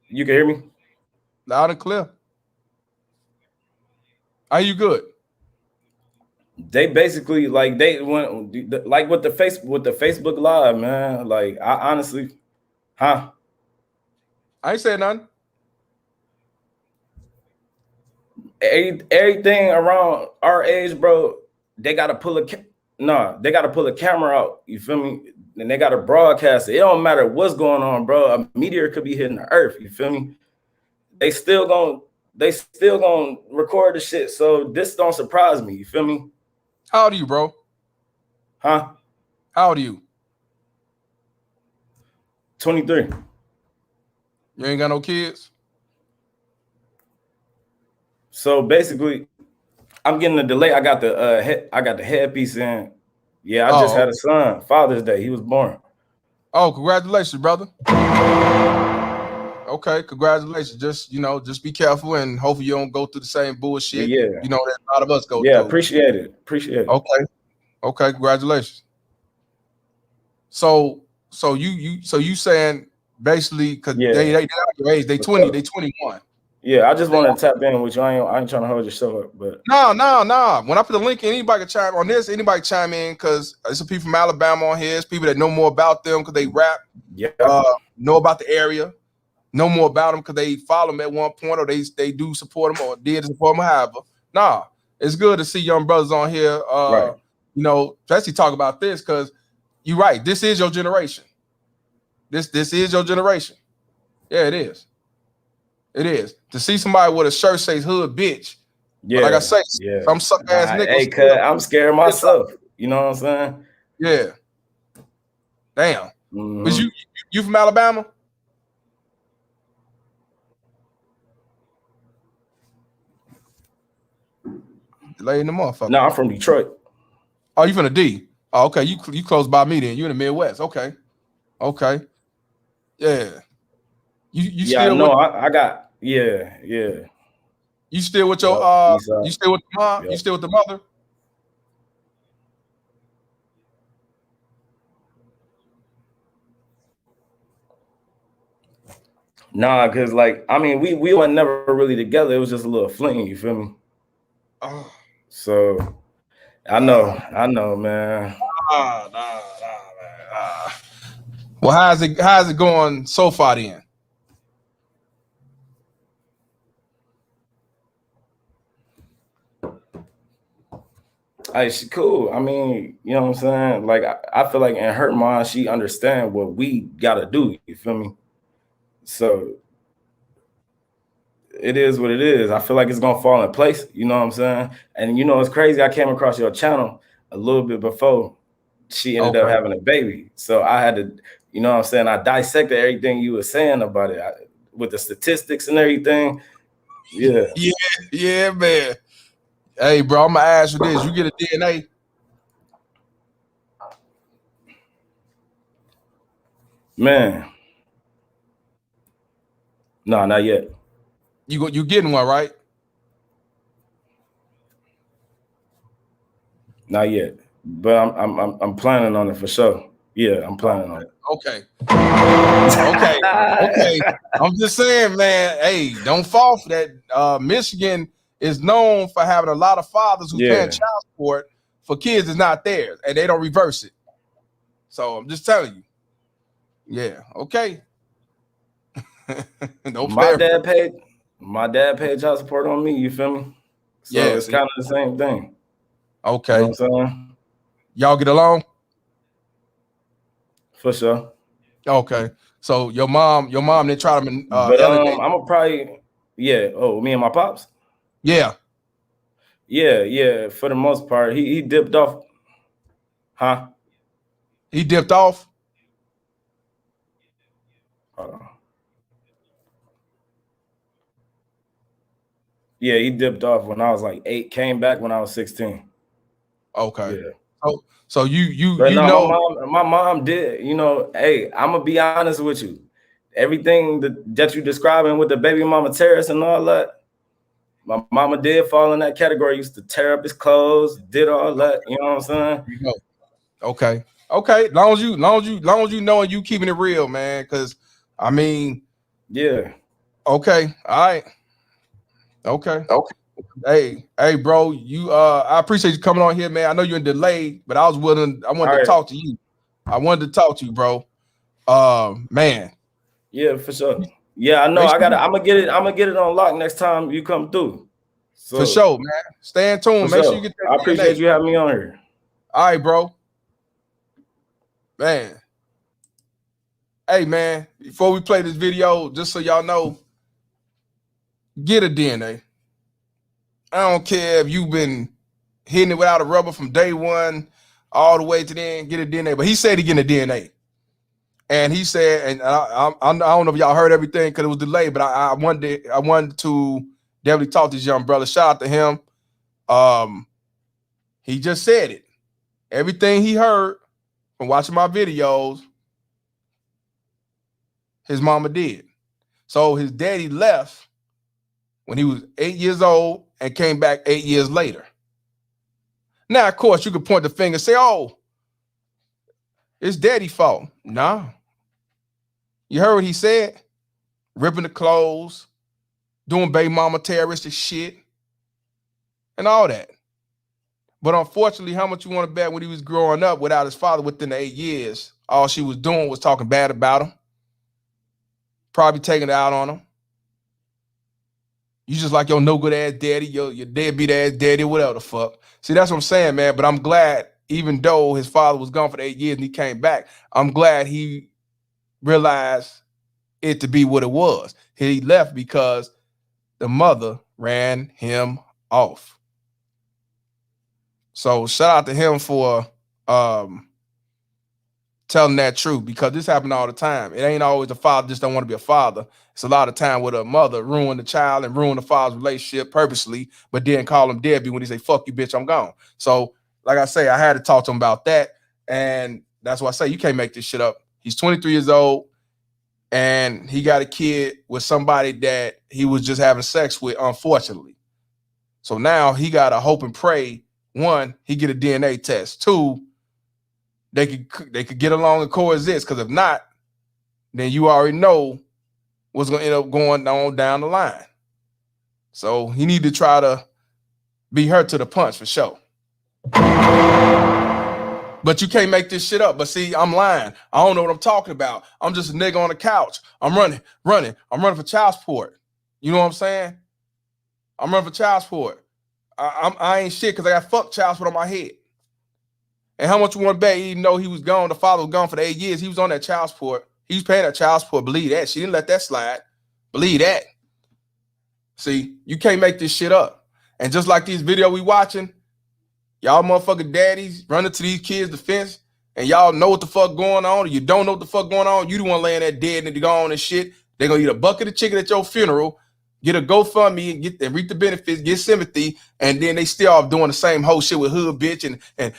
you can hear me loud and clear. Are you good? They basically like they went like with the Facebook Live, man. Like I honestly, I ain't saying nothing. Everything around our age, bro, they gotta pull a camera out. You feel me? And they gotta broadcast it. It don't matter what's going on, bro. A meteor could be hitting the earth. You feel me? They still gonna record the shit. So this don't surprise me. You feel me? How old are you, bro? Huh? How old are you? 23. You ain't got no kids? So basically, I'm getting a delay. I got the headpiece in. Yeah, I just had a son. Father's Day. He was born. Oh, congratulations, brother. Okay, congratulations. Just be careful and hopefully you don't go through the same bullshit. Yeah. That a lot of us go through. Yeah, appreciate it. Okay, congratulations. So you saying basically because they not your age, they 21. Yeah, I just want to tap in with you. I ain't trying to hold your show up, but no. When I put the link in, anybody can chime on this. Anybody chime in because there's some people from Alabama on here. It's people that know more about them because they rap. Yeah. Know about the area. Know more about them because they follow them at one point, or they do support them or did support them. However, it's good to see young brothers on here. Right. Especially talk about this because you're right. This is your generation. This is your generation. Yeah, it is. It is. To see somebody with a shirt says hood bitch. Yeah. Like I say, some suck ass niggas. Hey, cuz I'm scared myself. You know what I'm saying? Yeah. Damn. Mm-hmm. Was you from Alabama? Delay in the motherfucker. No, I'm from Detroit. Oh, you from the D? Oh, okay. You close by me then. You in the Midwest. Okay. Yeah. You still no, I got yeah. You still with your you still with the mom? You still with the mother? Nah, cause like we were never really together. It was just a little fling, you feel me? Oh. So I know, man. Nah, man. Well, how's it going so far then? She cool. You know what I'm saying? Like I feel like in her mind, she understand what we gotta do. You feel me? So it is what it is. I feel like it's gonna fall in place. You know what I'm saying? And it's crazy. I came across your channel a little bit before she ended up having a baby. So I had to, you know what I'm saying? I dissected everything you were saying about it with the statistics and everything. Yeah. Yeah, man. Hey, bro, I'm gonna ask you this. You get a DNA? Man. No, not yet. You getting one, right? Not yet. But I'm planning on it for sure. Yeah, I'm planning on it. Okay. I'm just saying, man. Hey, don't fall for that. Michigan is known for having a lot of fathers who paying child support for kids that's not theirs, and they don't reverse it. So I'm just telling you. Yeah. Okay. My dad paid child support on me. You feel me? So yeah, it's kind of the same thing. Okay. You know what I'm saying? Y'all get along? For sure. Okay. So your mom didn't try to but elevate. I'm gonna probably me and my pops. Yeah. Yeah. For the most part, he dipped off. Huh? He dipped off. Hold on. Yeah, he dipped off when I was like 8. Came back when I was 16. Okay. Yeah. So you know my mom did. You know, hey, I'm gonna be honest with you. Everything that you describing with the baby mama terrorist and all that, my mama did fall in that category. Used to tear up his clothes, did all that. You know what I'm saying? Okay. Long as you know and you keeping it real, man. Because I mean, yeah. Okay. All right. Okay. Hey, bro. I appreciate you coming on here, man. I know you're in delay, but I wanted to talk to you. I wanted to talk to you, bro. Man. Yeah, for sure. Yeah, I know. I'm gonna get it on lock next time you come through. So, for sure, man. Stay in tune. Make sure you get that. I appreciate you having me on here. All right, bro. Man. Hey, man. Before we play this video, just so y'all know, get a DNA. I don't care if you've been hitting it without a rubber from day one all the way to the end, get a DNA. But he said he getting a DNA. And he said, and I don't know if y'all heard everything because it was delayed, but I wanted to definitely talk to this young brother. Shout out to him. He just said it. Everything he heard from watching my videos, his mama did. So his daddy left when he was 8 years old and came back 8 years later. Now, of course, you could point the finger and say, oh, it's daddy's fault. Nah. You heard what he said? Ripping the clothes, doing baby mama terroristic shit, and all that. But unfortunately, how much you want to bet when he was growing up without his father within the 8 years, all she was doing was talking bad about him, probably taking it out on him. You just like your no good ass daddy, your deadbeat ass daddy, whatever the fuck. See, that's what I'm saying, man. But I'm glad, even though his father was gone for 8 years and he came back, I'm glad he realized it to be what it was. He left because the mother ran him off. So shout out to him for telling that truth, because this happened all the time. It ain't always the father just don't want to be a father. It's a lot of time with a mother ruin the child and ruin the father's relationship purposely, but then call him deadbeat when he say, fuck you, bitch, I'm gone. So like I say, I had to talk to him about that. And that's why I say you can't make this shit up. He's 23 years old and he got a kid with somebody that he was just having sex with, unfortunately. So now he got to hope and pray. One, he get a DNA test. Two, they could get along and coexist, because if not, then you already know what's going to end up going on down the line. So he need to try to be hurt to the punch for sure. But you can't make this shit up. But see, I'm lying. I don't know what I'm talking about. I'm just a nigga on the couch. I'm running. I'm running for child support. You know what I'm saying? I'm running for child support. I ain't shit because I got fuck child support on my head. And how much you want to bet, even though he was gone, the father was gone for the 8 years, he was on that child support. He was paying that child support. Believe that. She didn't let that slide. Believe that. See, you can't make this shit up. And just like these videos we watching, y'all motherfucking daddies running to these kids' defense, and y'all know what the fuck going on, or you don't know what the fuck going on, you the one laying that dead and gone and shit. They're going to eat a bucket of chicken at your funeral, get a GoFundMe and reap the benefits, get sympathy, and then they still off doing the same whole shit with hood bitch and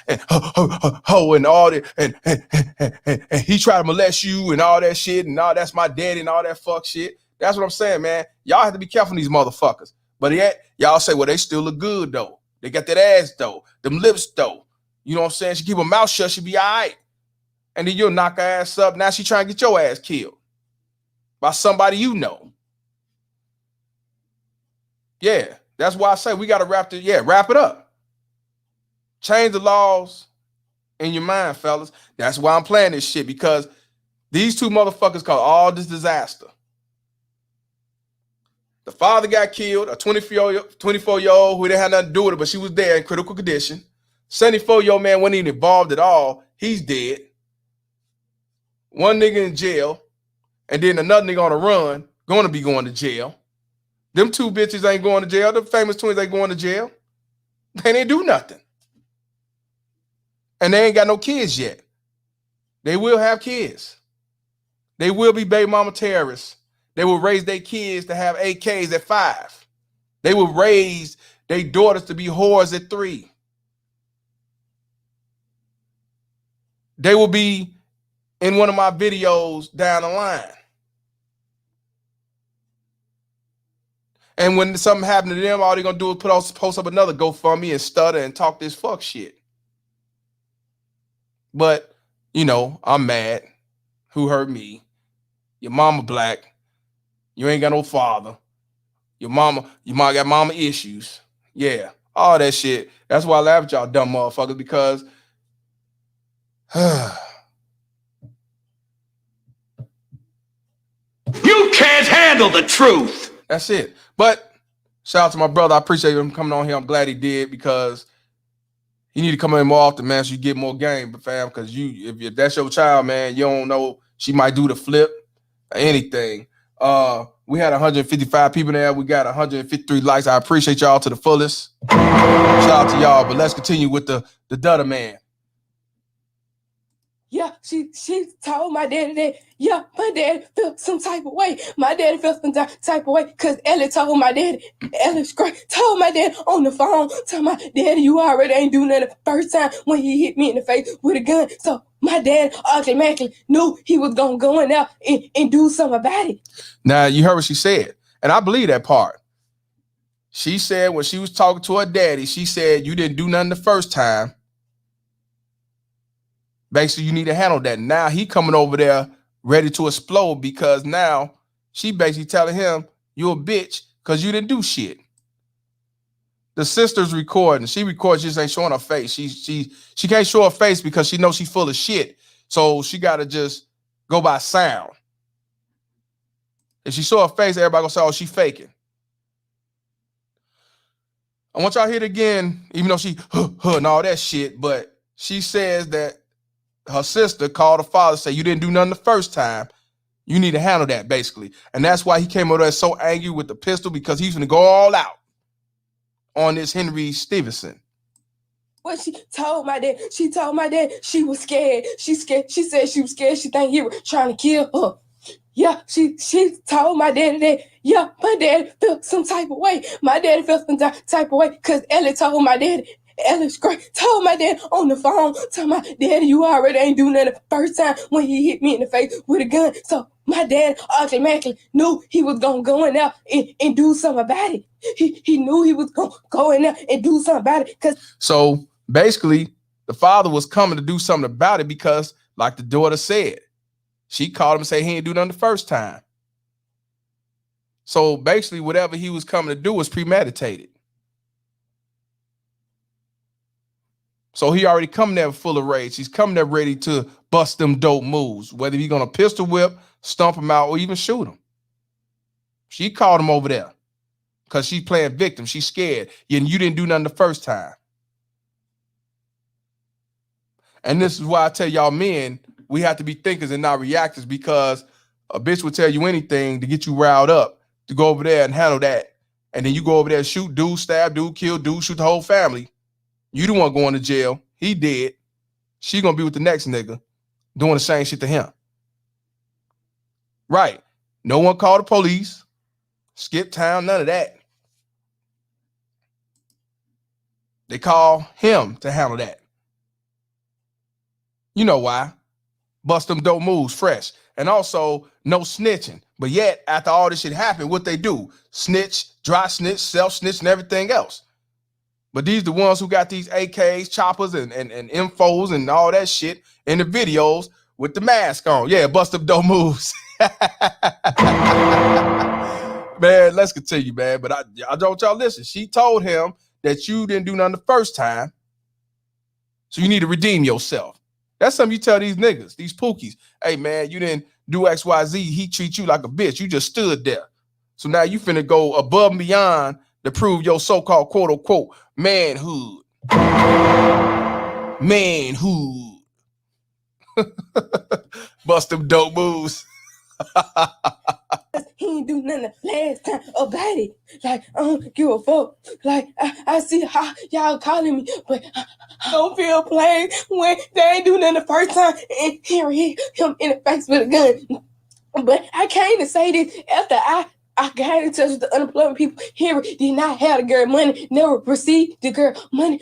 ho and all that and he tried to molest you and all that shit and all that's my daddy and all that fuck shit. That's what I'm saying, man. Y'all have to be careful these motherfuckers. But yet y'all say, well, they still look good though. They got that ass though, them lips though. You know what I'm saying? She keep her mouth shut, she be all right. And then you'll knock her ass up. Now she trying to get your ass killed by somebody you know. Yeah, that's why I say we got to wrap it up. Change the laws in your mind, fellas. That's why I'm playing this shit, because these two motherfuckers caused all this disaster. The father got killed, a 24-year-old who didn't have nothing to do with it, but she was there in critical condition. 74-year-old man wasn't even involved at all. He's dead. One nigga in jail, and then another nigga on the run, going to be going to jail. Them two bitches ain't going to jail. The famous twins ain't going to jail. They didn't do nothing. And they ain't got no kids yet. They will have kids. They will be baby mama terrorists. They will raise their kids to have AKs at 5. They will raise their daughters to be whores at 3. They will be in one of my videos down the line. And when something happened to them, all they're going to do is post up another GoFundMe and stutter and talk this fuck shit. But, you know, I'm mad. Who hurt me? Your mama black. You ain't got no father. You might got mama issues. Yeah, all that shit. That's why I laugh at y'all dumb motherfuckers, because You can't handle the truth. That's it. But shout out to my brother. I appreciate him coming on here. I'm glad he did, because he need to come in more often, man, so you get more game, but fam, because if that's your child, man, you don't know, she might do the flip or anything. We had 155 people there. We got 153 likes. I appreciate y'all to the fullest. Shout out to y'all, but let's continue with the Dudder man. Yeah, she told my daddy that, yeah, my daddy felt some type of way. My daddy felt some type of way because Ellie told my daddy, told my dad on the phone, told my daddy, you already ain't doing that the first time when he hit me in the face with a gun. So my dad automatically knew he was going to go in there and do something about it. Now, you heard what she said, and I believe that part. She said when she was talking to her daddy, she said, you didn't do nothing the first time. Basically, you need to handle that. Now he coming over there ready to explode, because now she basically telling him, you a bitch because you didn't do shit. The sister's recording. She records, she just ain't showing her face. She can't show her face because she knows she's full of shit. So she got to just go by sound. If she saw her face, everybody gonna say, oh, she faking. I want y'all to hear it again, even though she and all that shit, but she says that her sister called her father, say, you didn't do nothing the first time. You need to handle that, basically. And that's why he came over there so angry with the pistol, because he's gonna go all out on this Henry Stevenson. Well, she told my dad she was scared. She said she was scared. She think he was trying to kill her. Yeah, she told my daddy that, yeah, my daddy felt some type of way. My daddy felt some type of way because Ellie told my daddy. Ellis told my dad on the phone, told my daddy, you already ain't doing that the first time when he hit me in the face with a gun. So my dad automatically knew he was going to go in there and do something about it. He knew he was going to go in there and do something about it. So basically, the father was coming to do something about it because, like the daughter said, she called him and said he didn't do nothing the first time. So basically, whatever he was coming to do was premeditated. So he already come there full of rage. He's coming there ready to bust them dope moves, whether he's going to pistol whip, stomp him out, or even shoot him. She called him over there because she's playing victim. She's scared. And you didn't do nothing the first time. And this is why I tell y'all men, we have to be thinkers and not reactors, because a bitch will tell you anything to get you riled up, to go over there and handle that. And then you go over there and shoot dude, stab dude, kill dude, shoot the whole family. You the one going to jail. He dead. She gonna be with the next nigga doing the same shit to him. Right. No one called the police. skip town, none of that. They call him to handle that. You know why? Bust them dope moves fresh. And also, no snitching. But yet, after all this shit happened, what they do? Snitch, dry snitch, self-snitch, and everything else. But these the ones who got these AKs, choppers, and infos and all that shit in the videos with the mask on. Yeah, bust them dope moves. Man, let's continue, man. But I don't y'all listen. She told him that you didn't do nothing the first time. So you need to redeem yourself. That's something you tell these niggas, these pookies. Hey, man, you didn't do XYZ. He treat you like a bitch. You just stood there. So now you finna go above and beyond to prove your so-called quote-unquote manhood. Manhood. Bust them dope moves. He ain't do nothing last time about it. Like, I don't give a fuck. Like, I see how y'all calling me, but I don't feel played when they ain't do nothing the first time and hearing him in the face with a gun. But I came to say this after I got in touch with the unemployment people. Henry did not have the girl money, never received the girl money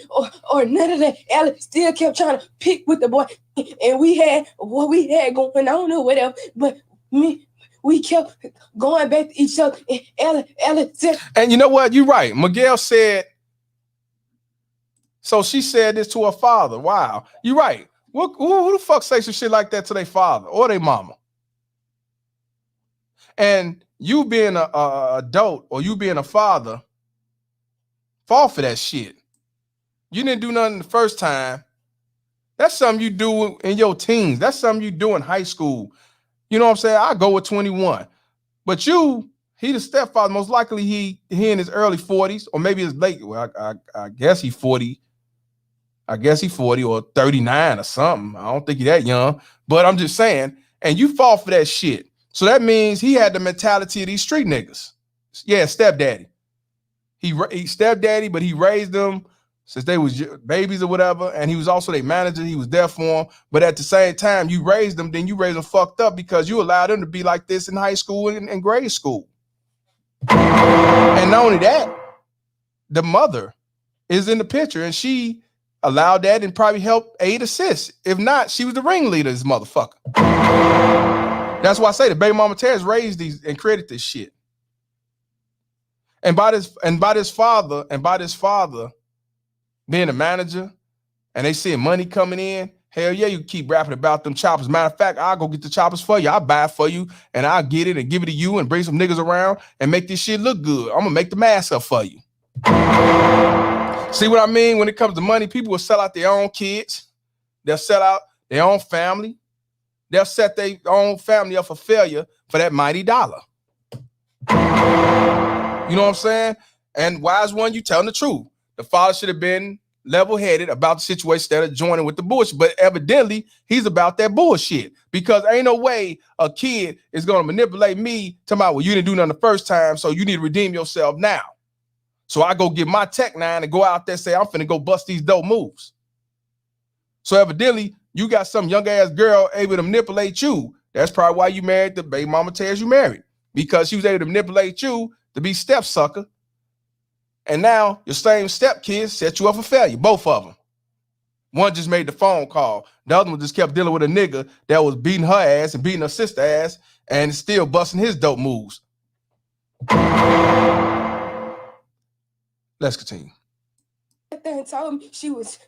or none of that. Alex still kept trying to pick with the boy. And we had what we had going on or whatever. But we kept going back to each other. And Alex said, and you know what? You're right. Miguel said, so she said this to her father. Wow. You're right. Who the fuck say some shit like that to their father or their mama? And you being a adult or you being a father, fall for that shit. You didn't do nothing the first time. That's something you do in your teens. That's something you do in high school. You know what I'm saying? I go with 21. But he the stepfather. Most likely he in his early 40s or maybe his late. Well, I guess he's 40. I guess he's 40 or 39 or something. I don't think he's that young. But I'm just saying, and you fall for that shit. So that means he had the mentality of these street niggas. Yeah, stepdaddy. He stepdaddy, but he raised them since they was babies or whatever. And he was also their manager. He was there for them. But at the same time, you raised them, then you raised them fucked up because you allowed them to be like this in high school and grade school. And not only that, the mother is in the picture and she allowed that and probably helped aid assist. If not, she was the ringleader of this motherfucker. That's why I say the baby mama Terrence raised these and created this shit. And by this father being a manager and they seeing money coming in, hell yeah, you keep rapping about them choppers. Matter of fact, I'll go get the choppers for you. I'll buy it for you and I'll get it and give it to you and bring some niggas around and make this shit look good. I'm gonna make the mask up for you. See what I mean? When it comes to money, people will sell out their own kids. They'll sell out their own family. They'll set their own family up for failure for that mighty dollar. You know what I'm saying? And wise one, you telling the truth. The father should have been level-headed about the situation instead of joining with the bullshit. But evidently, he's about that bullshit. Because ain't no way a kid is going to manipulate me talking about, well, you didn't do nothing the first time, so you need to redeem yourself now. So I go get my Tech 9 and go out there and say, I'm finna go bust these dope moves. So evidently, you got some young ass girl able to manipulate you. That's probably why you married the baby mama Terrence you married. Because she was able to manipulate you to be step sucker. And now your same step kids set you up for failure. Both of them. One just made the phone call. The other one just kept dealing with a nigga that was beating her ass and beating her sister ass and still busting his dope moves. Let's continue. And told me she was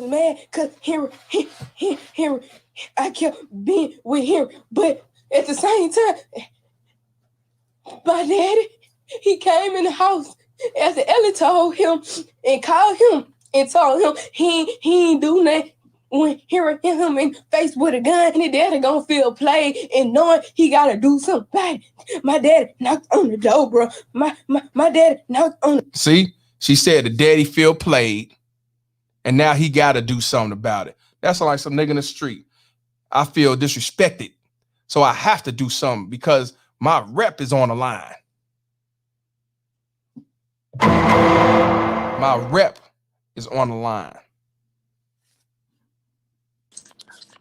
mad because Henry, I kept being with him. But at the same time, my daddy, he came in the house after Ellie told him and called him and told him he ain't do nothing. When Henry hit him in the face with a gun, and his daddy gonna feel played and knowing he gotta do something. My daddy knocked on the door, bro. My daddy knocked on the See? She said the daddy feel played, and now he got to do something about it. That's like some nigga in the street. I feel disrespected, so I have to do something because my rep is on the line. My rep is on the line.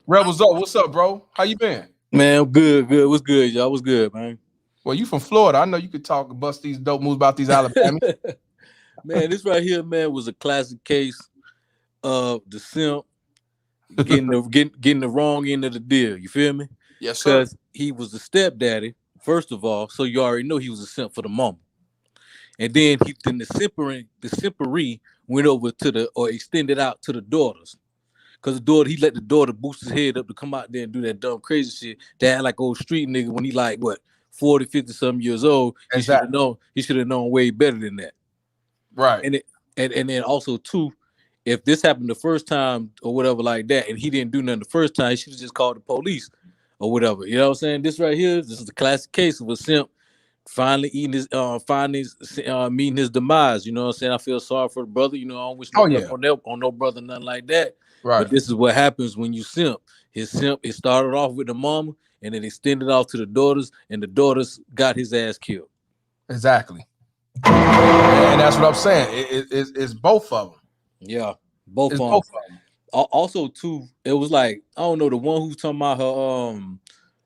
Rebels up, what's up, bro? How you been? Man, good. What's good, y'all? What's good, man? Well, you from Florida. I know you could talk and bust these dope moves about these Alabama. Man, this right here, man, was a classic case of the simp getting the wrong end of the deal. You feel me? Yes, sir. Because he was the stepdaddy, first of all, so you already know he was a simp for the mama. And then the simpery went over or extended out to the daughters. Because he let the daughter boost his head up to come out there and do that dumb crazy shit. That like old street nigga when he like, 40, 50 something years old. Exactly. He should have known way better than that. Right. And then also too, if this happened the first time or whatever like that, and he didn't do nothing the first time, he should have just called the police or whatever. You know what I'm saying? This right here, this is the classic case of a simp finally meeting his demise. You know what I'm saying? I feel sorry for the brother. You know, I don't wish on no brother, nothing like that. Right. But this is what happens when you simp. It started off with the mama and then extended off to the daughters, and the daughters got his ass killed. Exactly. And that's what I'm saying. It's both of them. Yeah, both of them. Also, too, it was like, I don't know, the one who's talking about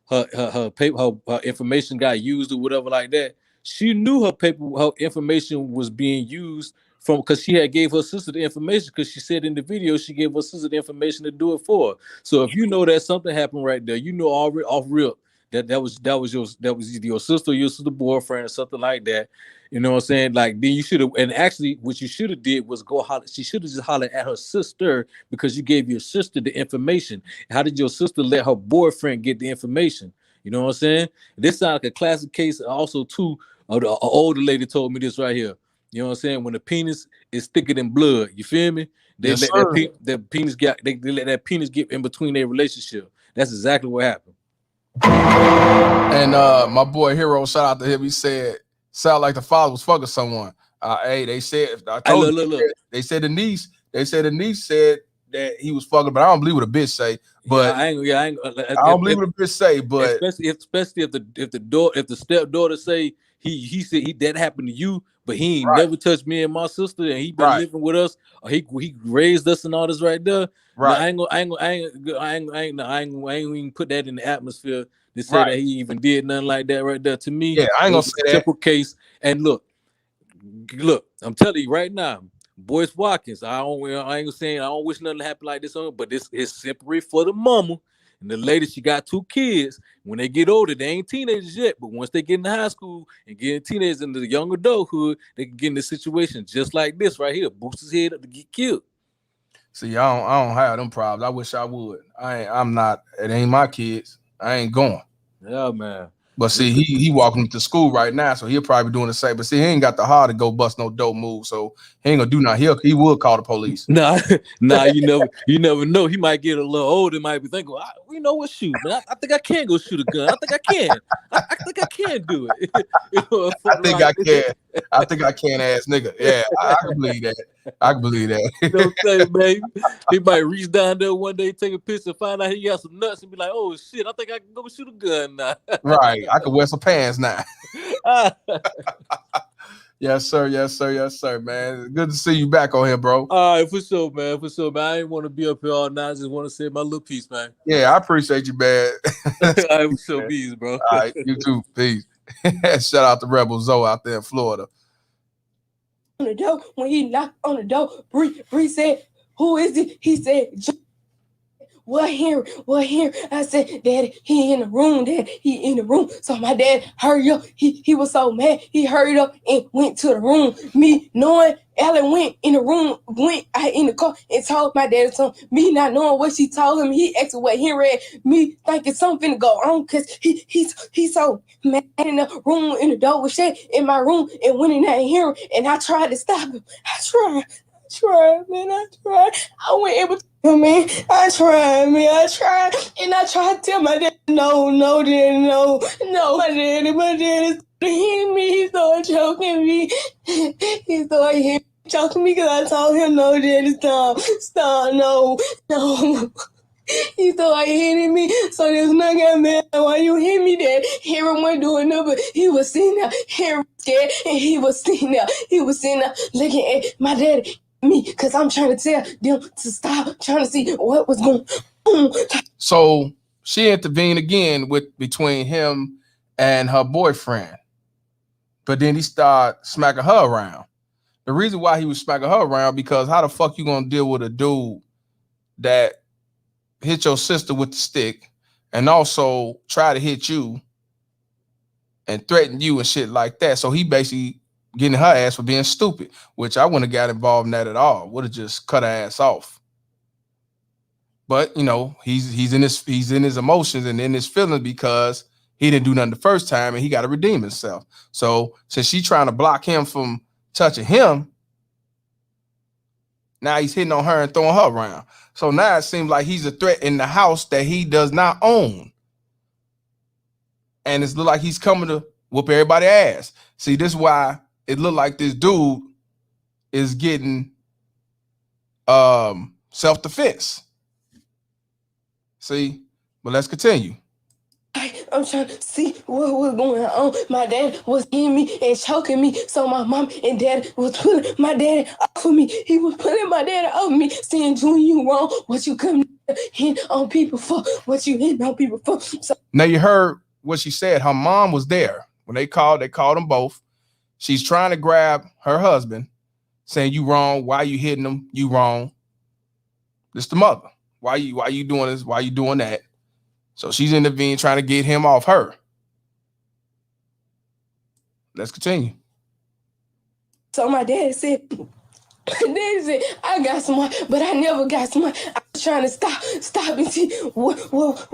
her information got used or whatever like that. She knew her information was being used because she had gave her sister the information, because she said in the video she gave her sister the information to do it for her. So if you know that something happened right there, you know off rip that was either your sister or your sister boyfriend or something like that. You know what I'm saying? Like, then you should have, and actually what you should have did was go holler. She should have just hollered at her sister, because you gave your sister the information. How did your sister let her boyfriend get the information? You know what I'm saying? This sounds like a classic case. Also, too, an older lady told me this right here. You know what I'm saying? When the penis is thicker than blood, you feel me? They let that penis get in between their relationship. That's exactly what happened. And my boy Hero, shout out to him. He said, sound like the father was fucking someone. Hey, they said, I told you, look. They said the niece said that he was fucking, but I don't believe what a bitch say. But I don't believe what a bitch say. But especially if the stepdaughter say he said that happened to you, but he ain't never touched me and my sister, and he been living with us, or he raised us and all this right there. Right. Now, I ain't even put that in the atmosphere to say that he even did nothing like that right there. To me, I ain't gonna say that. Simple case. And look, I'm telling you right now, Boyce Watkins, I ain't saying I don't wish nothing to happen like this on him, but this is separate for the mama. And the lady, she got 2 kids. When they get older, they ain't teenagers yet, but once they get into high school and get teenagers into the young adulthood, they can get in a situation just like this right here, boost his head up to get killed. See, I don't have them problems. I wish I would. I'm not. It ain't my kids. I ain't going. Yeah, man. But see, he walking to school right now, so he'll probably be doing the same. But see, he ain't got the heart to go bust no dope move, so he ain't gonna do nothing. He would call the police. Nah, you never know. He might get a little older, might be thinking, we know what shoot, man. I think I can go shoot a gun. I think I can. I think I can do it. I think I can. I think I can, ass nigga. Yeah, I can believe that. I can believe that. You know what I'm saying, man? He might reach down there one day, take a picture, find out he got some nuts, and be like, "Oh shit, I think I can go shoot a gun now." Right, I can wear some pants now. Yes, sir. Yes, sir. Yes, sir, man. Good to see you back on here, bro. All right, for sure, man. For sure, man. I ain't want to be up here all night. I just want to say my little piece, man. Yeah, I appreciate you, man. All right, for sure, peace, bro. All right, you too. Peace. Shout out to Rebel Zoe out there in Florida. On the door, when he knocked on the door, Bree said, "Who is it?" He said, What here? I said, "Daddy, he in the room, Dad. He in the room." So my dad hurried up. He was so mad. He hurried up and went to the room. Me knowing Ellen went in the room, went out in the car and told my dad something. Me not knowing what she told him, he asked what he read. Me thinking something to go on, because he's so mad in the room, in the door was shut in my room, and went in there and hear him. And I tried to stop him. I tried, man. I wasn't able to. Man, I tried, and I tried to tell my dad, no, Dad, no, my daddy's hitting me. He started choking me. Choking me because I told him, no, Daddy, stop, no. He started hitting me, so this man got mad. Why you hit me, Dad? Hearing wasn't doing nothing, but he was sitting there, hearing scared, and he was sitting there looking at my daddy. Me, because I'm trying to tell them to stop trying to see what was going on. So she intervened again between him and her boyfriend. But then he started smacking her around. The reason why he was smacking her around, because how the fuck you gonna deal with a dude that hit your sister with the stick and also try to hit you and threaten you and shit like that? So he basically getting her ass for being stupid, which I wouldn't have got involved in that at all. Would have just cut her ass off. But you know, he's in his emotions and in his feelings because he didn't do nothing the first time and he got to redeem himself. So since she trying to block him from touching him, now he's hitting on her and throwing her around. So now it seems like he's a threat in the house that he does not own. And it's look like he's coming to whoop everybody's ass. See, this is why it looked like this dude is getting self-defense. See, but let's continue. I'm trying to see what was going on. My dad was hitting me and choking me, so my mom and dad was pulling my dad off of me. He was pulling my dad off of me, saying, Junior, you wrong. What you come hit on people for? What you hitting on people for? So now you heard what she said. Her mom was there. When they called them both. She's trying to grab her husband, saying, you wrong. Why you hitting him? You wrong. This the mother. Why you doing this? Why you doing that? So she's intervening, trying to get him off her. Let's continue. So my dad said, I got some more, but I never got some more. I was trying to stop and see what was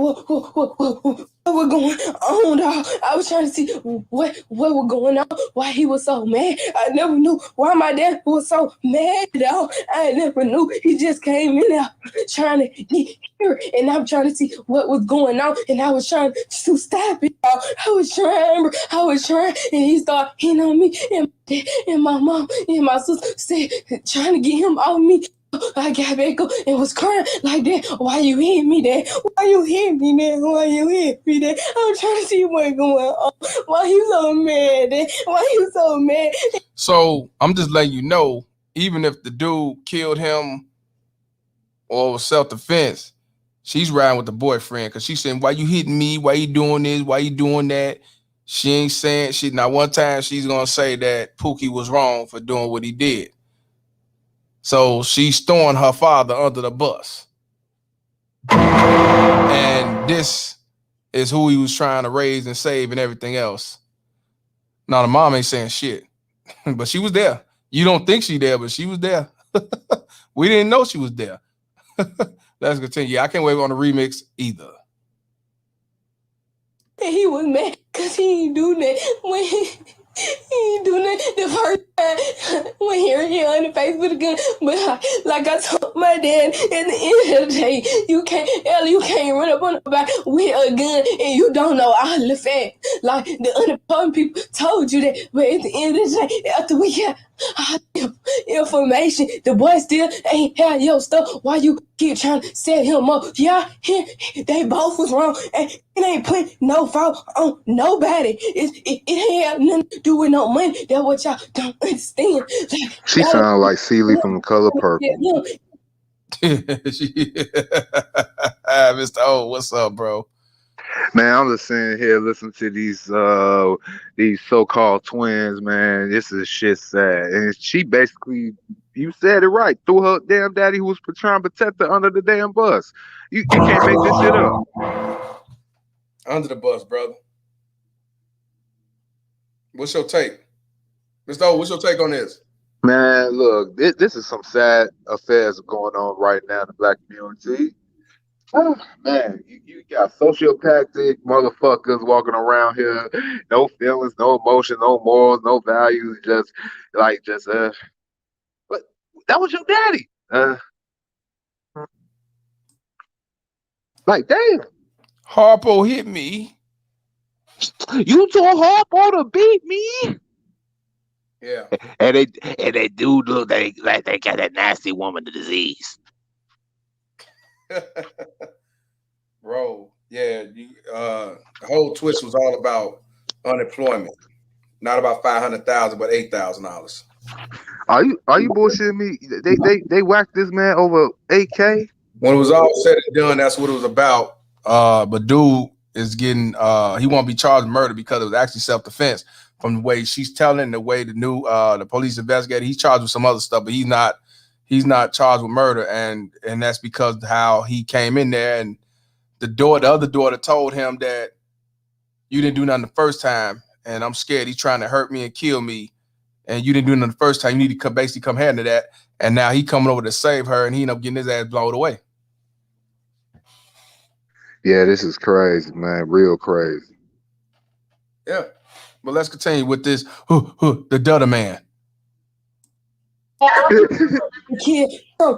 going on, dog. I was trying to see what was going on, why he was so mad. I never knew why my dad was so mad, dog. I never knew. He just came in there trying to get here, and I'm trying to see what was going on, and I was trying to stop it, dog. I was trying, and he started hitting on me, and my mom and my sister said, trying to get him off me. I got back up and was crying like that. Why you hit me, Dad? Why you hit me, Dad? Why you hit me, Dad? I'm trying to see what's going on. Why you so mad, Dad? Why you so mad? So I'm just letting you know, even if the dude killed him or was self-defense, she's riding with the boyfriend because she's saying, why you hitting me? Why you doing this? Why you doing that? She ain't saying shit. Not one time she's gonna say that Pookie was wrong for doing what he did. So she's throwing her father under the bus. And this is who he was trying to raise and save and everything else. Now the mom ain't saying shit, but she was there. You don't think she there, but she was there. We didn't know she was there. Let's continue. I can't wait on the remix either. And he was mad because he ain't do that when he ain't do that the first time when he on the face with a gun. But like I told my dad, at the end of the day, you can't run up on nobody with a gun and you don't know all the facts. Like the unemployment people told you that, but at the end of the day, after we got all the information, the boy still ain't had your stuff. Why you keep trying to set him up? Yeah, they both was wrong. And it ain't put no fault on nobody. It ain't have nothing to do with no money. That's what y'all don't understand. Like, She sound like Celie from Color Purple. Mr. O, what's up, bro? Man, I'm just sitting here listening to these so-called twins, man. This is shit sad. And she basically, you said it right, threw her damn daddy who was trying to protect her under the damn bus. You can't make this shit up. Under the bus, brother. What's your take? Mr. O, what's your take on this? Man, look, this is some sad affairs going on right now in the black community. Oh, man, you got sociopathic motherfuckers walking around here, no feelings, no emotion, no morals, no values, but that was your daddy. Like, damn. Harpo hit me. You told Harpo to beat me? Yeah. And they do look like they got that nasty woman disease. Bro, yeah, the whole twist was all about unemployment, not about $500,000, but $8,000. Are you bullshitting me? They whacked this man over $8K. When it was all said and done, that's what it was about. But dude is getting he won't be charged with murder because it was actually self-defense. From the way she's telling, the way the police investigator, he's charged with some other stuff, but he's not charged with murder, and that's because how he came in there, and the other daughter told him that you didn't do nothing the first time, and I'm scared he's trying to hurt me and kill me, and you didn't do nothing the first time. You need to basically come handle that, and now he coming over to save her, and he ended up getting his ass blown away. Yeah, this is crazy, man. Real crazy. Yeah. But let's continue with this. The Dudder Man. Kid, bro,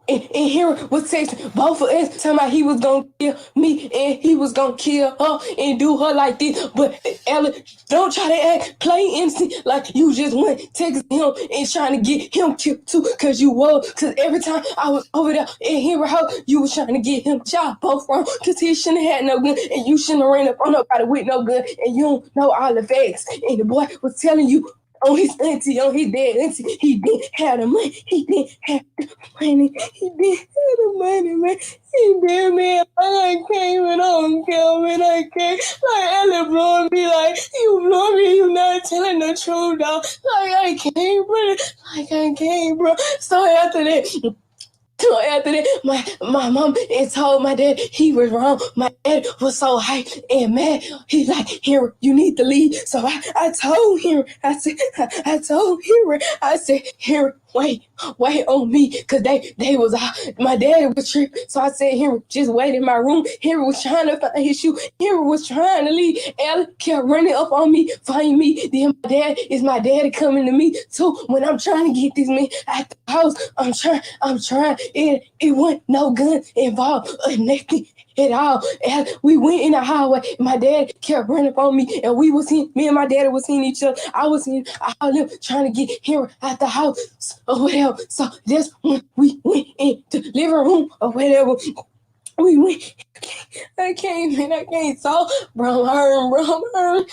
and here was texting both of us talking about he was gonna kill me and he was gonna kill her and do her like this. But Ella, don't try to play innocent like you just went texting him and trying to get him killed too, cause you was. Cause every time I was over there and hearing her, you was trying to get him shot both wrong. Cause he shouldn't have had no gun and you shouldn't have ran up on nobody with no gun and you don't know all the facts. And the boy was telling you on his auntie, on his dead auntie, he didn't have the money. He didn't have the money. He didn't have the money, man. He did, man. I came and I don't care, man. I can't. Like, Ellie blowing me like, you blow me, you not telling the truth, dog. Like, I can't, bro. Like, I can't, bro. So after that, my mom and told my dad he was wrong. My dad was so hyped and mad. He's like, here, you need to leave. So I told him, I said, here, wait on me. Cause they was, my dad was tripping. So I said, here, just wait in my room. Here was trying to find his shoe. Here was trying to leave. Ella kept running up on me, find me. Then my daddy coming to me too. When I'm trying to get this man at the house, I'm trying. It wasn't no gun involved or nothing at all. And we went in the highway. My dad kept running up on me, and me and my daddy was seeing each other. I was in all them trying to get him out the house or whatever. So that's when we went into the living room or whatever. We went. I can't. So, bro, I'm hurting.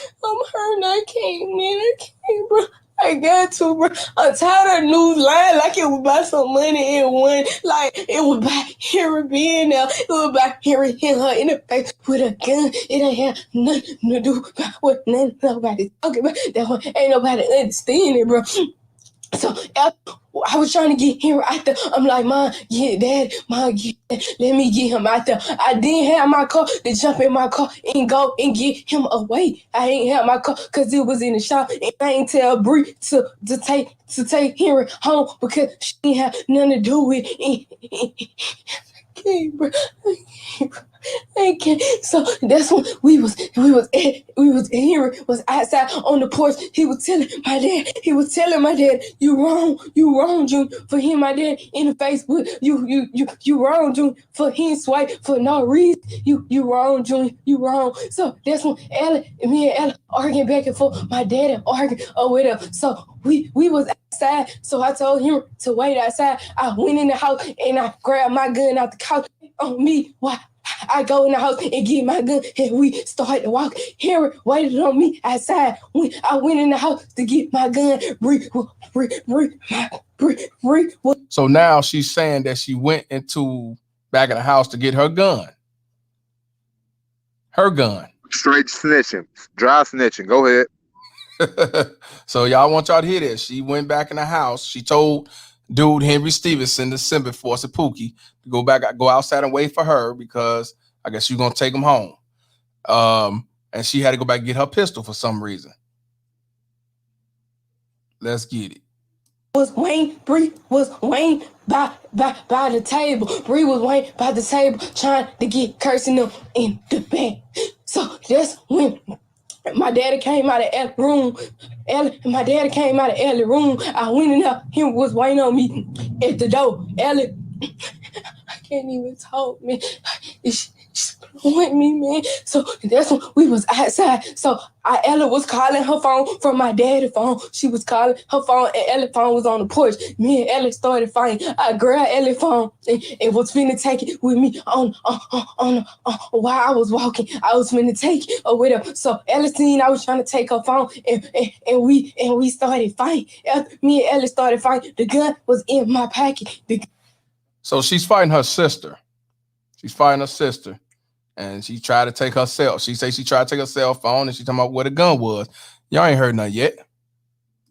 I can't, man. I can't, bro. I got to, bro. I'm tired of news lying like it was about some money in one. Like, it was about Harry being there. It was about Harry hitting her in the face with a gun. It ain't have nothing to do about what nobody talking about. That one ain't nobody understanding, bro. So I was trying to get him out there. I'm like, Mom, get Dad. Mom, get Dad. Let me get him out there. I didn't have my car to jump in my car and go and get him away. I ain't have my car because it was in the shop, and I ain't tell Bree to take Henry home because she didn't have nothing to do with it. Okay, bro. I can't. So that's when we was Henry was outside on the porch. He was telling my dad, you wrong, June, for hitting my dad in the face. You wrong, June, for hitting swipe for no reason. You wrong, June, you wrong. So that's when me and Ella arguing back and forth. My dad arguing or whatever. So we was outside. So I told him to wait outside. I went in the house and I grabbed my gun out the couch on me. Why? I go in the house and get my gun, and we started to walk. Harry waited on me outside. When I went in the house to get my gun, So now she's saying that she went into back in the house to get her gun. Her gun. Straight snitching. Dry snitching. Go ahead. So y'all, I want y'all to hear this. She went back in the house. She told dude Henry Stevenson, the Simba Force of Pookie, to go outside and wait for her because I guess she's gonna take him home. And she had to go back and get her pistol for some reason. Let's get it. Bree was waiting by the table. Bree was waiting by the table trying to get cursing them in the bed. So that's when my daddy came out of Ellie's room. My daddy came out of Ellie's room. I went in there. He was waiting on me at the door. Ellie, I can't even talk, man. She's with me, man. So that's when we was outside. So Ella was calling her phone from my daddy's phone. She was calling her phone, and Ellie's phone was on the porch. Me and Ellie started fighting. I grabbed Ellie's phone and was finna take it with me on while I was walking. I was finna take it or whatever. So Ellie seen I was trying to take her phone, and we started fighting. Me and Ellie started fighting. The gun was in my pocket. So she's fighting her sister. and she tried to take herself. She say she tried to take her cell phone, and she talking about where the gun was. Y'all ain't heard nothing yet.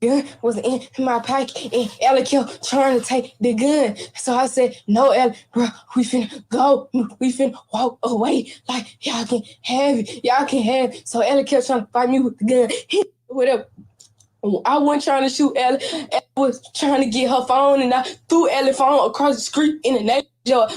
Gun was in my pocket, and Ellie kept trying to take the gun. So I said, no, Ellie, bro, we finna go. We finna walk away. Like, y'all can have it. Y'all can have it. So Ellie kept trying to fight me with the gun. Whatever. I wasn't trying to shoot Ellie. Ellie was trying to get her phone, and I threw Ellie's phone across the street in the neighborhood.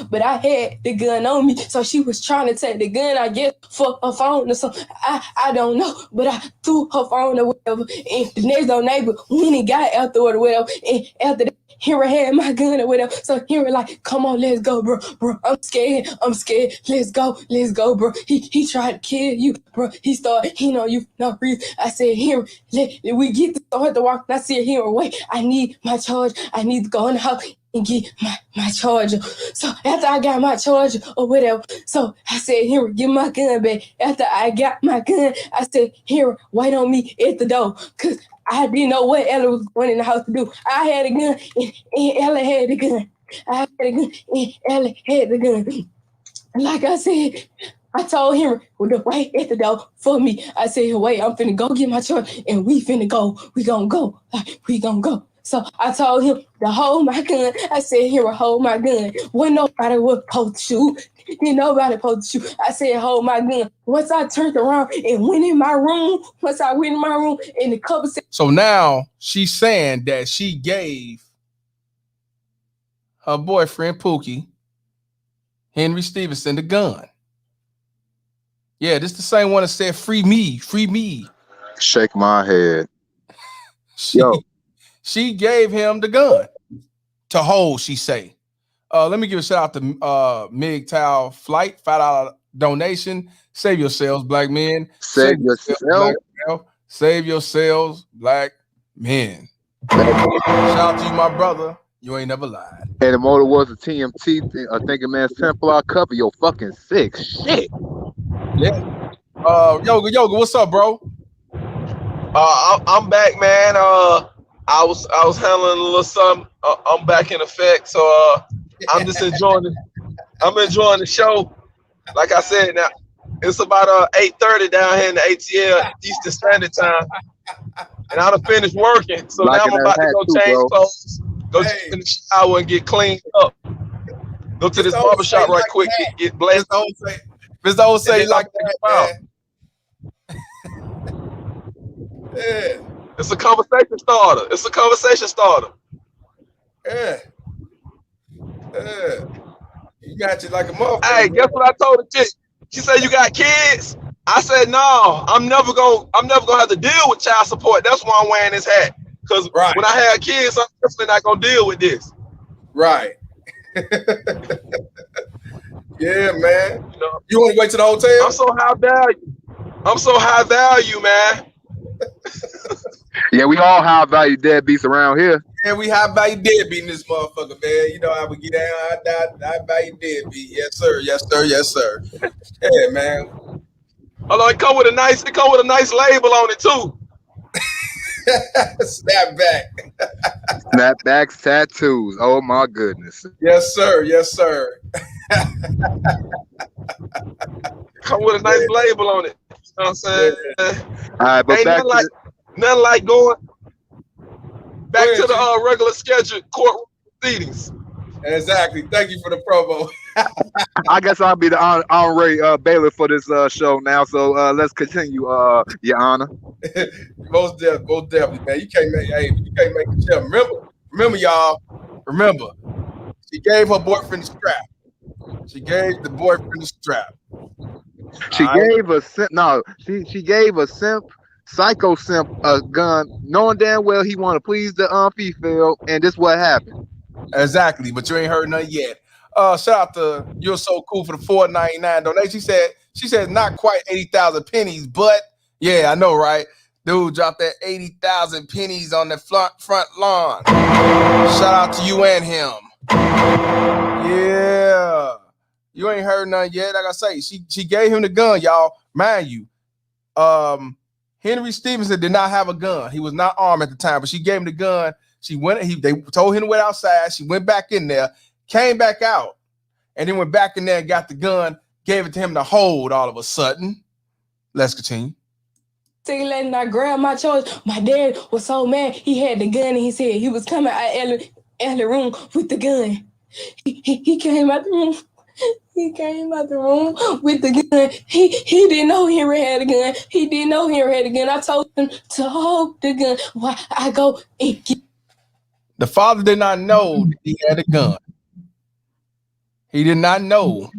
But I had the gun on me, so she was trying to take the gun, I guess, for her phone or something. I don't know, but I threw her phone or whatever, and the next door neighbor went and got after it or whatever, and after that, Henry had my gun or whatever. So Henry like, come on, let's go, bro. I'm scared. Let's go, bro. He tried to kill you, bro. He started, you no reason. I said, Henry, let we get to start to walk. And I said, Henry, wait, I need my charger. I need to go in the house and get my charger. So after I got my charger or whatever, so I said, Henry, give my gun back. After I got my gun, I said, Henry, wait on me at the door, because I didn't know what Ellie was going in the house to do. I had a gun, and Ellie had the gun. I had a gun, and Ellie had the gun. And like I said, I told him, wait at the door for me. I said, wait, I'm finna go get my truck, and we finna go. We gonna go. We gonna go. So I told him to hold my gun. I said, here, hold my gun. When nobody was supposed to shoot. Didn't nobody supposed to shoot. I said, hold my gun. Once I turned around and went in my room, in the cover said. So now she's saying that she gave her boyfriend, Pookie, Henry Stevenson, the gun. Yeah, this the same one that said, free me, free me. Shake my head. She gave him the gun to hold, she say. Let me give a shout out to MGTOW Flight, $5 donation. Save yourselves, black men. Save yourself. Black men. Save yourselves, black men. Shout out to you, my brother. You ain't never lied. And the motor was a TMT, a Thinking Man's Templar cover. Yo, fucking sick shit. Yeah. Yoga, what's up, bro? I'm back, man. I was handling a little something. I'm back in effect, so I'm just enjoying it. I'm enjoying the show. Like I said, now it's about 8:30 down here in the ATL Eastern Standard Time, and I done finished working. So now I'm about to go change clothes, go in the shower, and get cleaned up. Go to this barbershop right quick, get blazed. Mr. O say like that, yeah. It's a conversation starter. Yeah. You got you like a motherfucker. Hey, guess what I told the chick? She said, you got kids? I said, no, I'm never gonna have to deal with child support. That's why I'm wearing this hat. Because when I have kids, I'm definitely not gonna deal with this. Right. Yeah, man. You want to wait to the hotel? I'm so high value, man. Yeah, we all high value deadbeats around here. Yeah, we high value deadbeat in this motherfucker, man. You know how we get down, high value deadbeat. Yes, sir. Yeah, man. Although it come with a nice label on it too. Snapbacks, tattoos. Oh my goodness. Yes, sir. Come with a nice label on it. You know what I'm saying? All right, but ain't nothing like going back to the regular scheduled court proceedings. Exactly. Thank you for the promo. I guess I'll be the honorary bailiff for this show now. So let's continue, Your Honor. Most definitely, man. You can't make it chill. Remember, y'all. Remember, she gave her boyfriend the strap. She gave the boyfriend the strap. She gave a simp. No, she gave a simp, psycho simp, a gun, knowing damn well he want to please the female, and this what happened. Exactly, but you ain't heard nothing yet. Shout out to You're So Cool for the $4.99 donation. She said not quite 80,000 pennies, but yeah, I know, right? Dude dropped that 80,000 pennies on the front lawn. Shout out to you and him. Yeah. You ain't heard nothing yet. Like I say, she gave him the gun, y'all. Mind you, Henry Stevenson did not have a gun. He was not armed at the time, but she gave him the gun. They told him to wait outside. She went back in there, came back out, and then went back in there and got the gun, gave it to him to hold all of a sudden. Let's continue. And I grabbed my charge. My dad was so mad. He had the gun and he said he was coming out of the room with the gun. He came out the room. He came out the room with the gun. He didn't know Henry had a gun. He didn't know Henry had a gun. I told him to hold the gun while I go and get. The father did not know that he had a gun. He did not know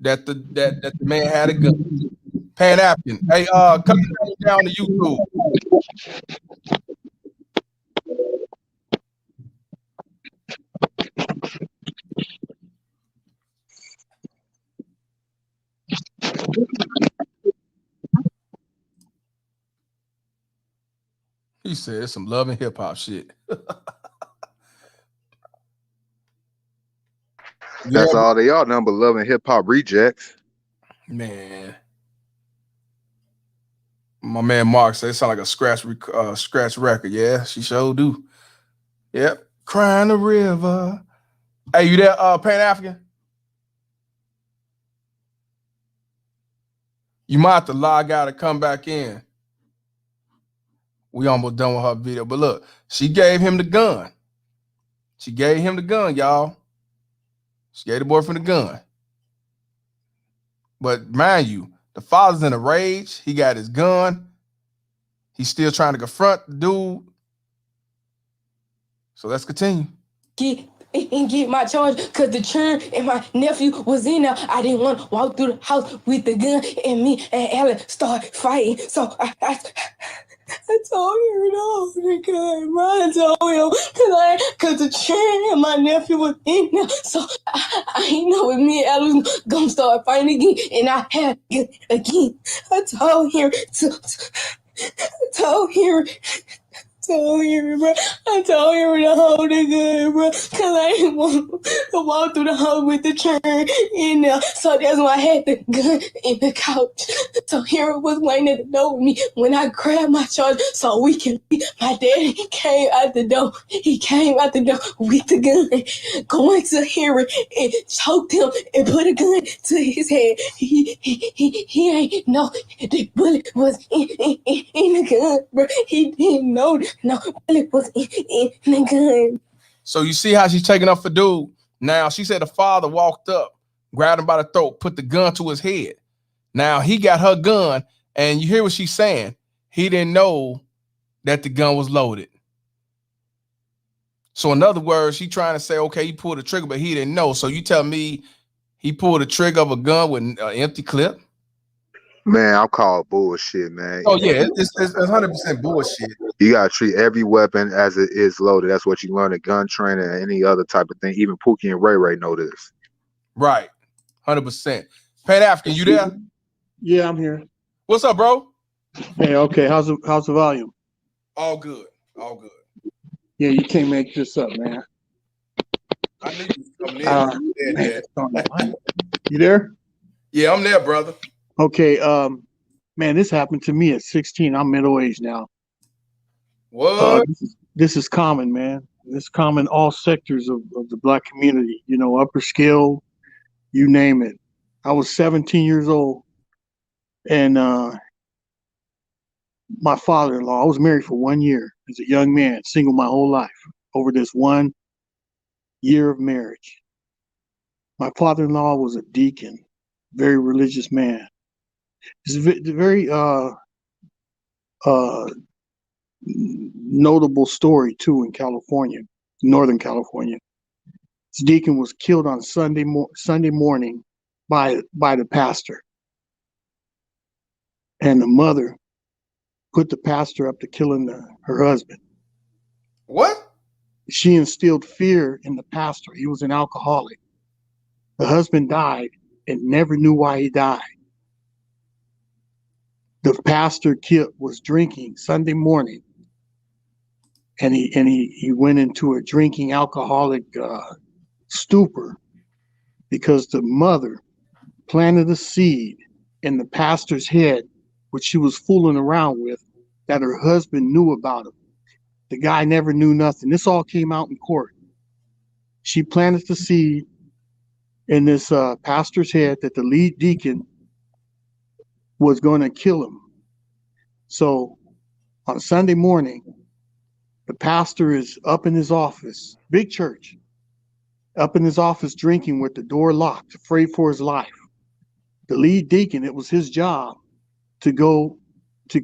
that the man had a gun. Pan-African. Hey, come down to YouTube. He said some love and hip hop shit. That's all they are, number love and hip hop rejects. Man. My man Mark said it sound like a scratch record. Yeah, she sure do. Yep. Crying the river. Hey, you there, Pan-African? You might have to log out and come back in. We almost done with her video. But look, she gave him the gun. She gave him the gun, y'all. She gave the boyfriend the gun. But mind you, the father's in a rage. He got his gun. He's still trying to confront the dude. So let's continue. Get my charge because the churn and my nephew was in there. I didn't want to walk through the house with the gun and me and Ellen start fighting. So I told her to hold the gun. I told him because the churn and my nephew was in there. So I ain't know if me and Ellen was going to start fighting again. And I had it again. I told her bro. I told her to hold the gun, bro. Cause I didn't want to walk through the hole with the churn in there. So that's why I had the gun in the couch. So here it was waiting at the door with me when I grabbed my charger so we can leave. My daddy came out the door. He came out the door with the gun, going to Henry and choked him and put a gun to his head. He ain't know the bullet was in the gun, bro. He didn't know no bullet was in the gun. So you see how she's taking up for dude. Now she said the father walked up, grabbed him by the throat, put the gun to his head. Now he got her gun, and you hear what she's saying. He didn't know that the gun was loaded. So in other words, she trying to say, okay, he pulled the trigger, but he didn't know. So you tell me he pulled the trigger of a gun with an empty clip? Man, I'll call bullshit, man. Oh yeah, it's 100% bullshit. You gotta treat every weapon as it is loaded. That's what you learn at gun training and any other type of thing. Even Pookie and Ray Ray know this. Right, 100%. Pan-African, you there? Yeah, I'm here. What's up, bro? Hey, okay. How's the volume? All good. All good. Yeah, you can't make this up, man. I knew you was coming in. You there? Yeah, I'm there, brother. Okay, man, this happened to me at 16. I'm middle-aged now. What? This is common, man. It's common in all sectors of the Black community, you know, upper scale, you name it. I was 17 years old, and my father-in-law, I was married for 1 year as a young man, single my whole life, over this 1 year of marriage. My father-in-law was a deacon, very religious man. It's a very notable story too in California, Northern California. This deacon was killed on Sunday morning by the pastor, and the mother put the pastor up to killing her husband. What? She instilled fear in the pastor. He was an alcoholic. The husband died and never knew why he died. The pastor was drinking Sunday morning, and he went into a drinking alcoholic stupor because the mother planted a seed in the pastor's head, which she was fooling around with, that her husband knew about him. The guy never knew nothing. This all came out in court. She planted the seed in this pastor's head that the lead deacon was going to kill him. So on Sunday morning, the pastor is up in his office, big church, up in his office drinking with the door locked, afraid for his life. The lead deacon, it was his job to go to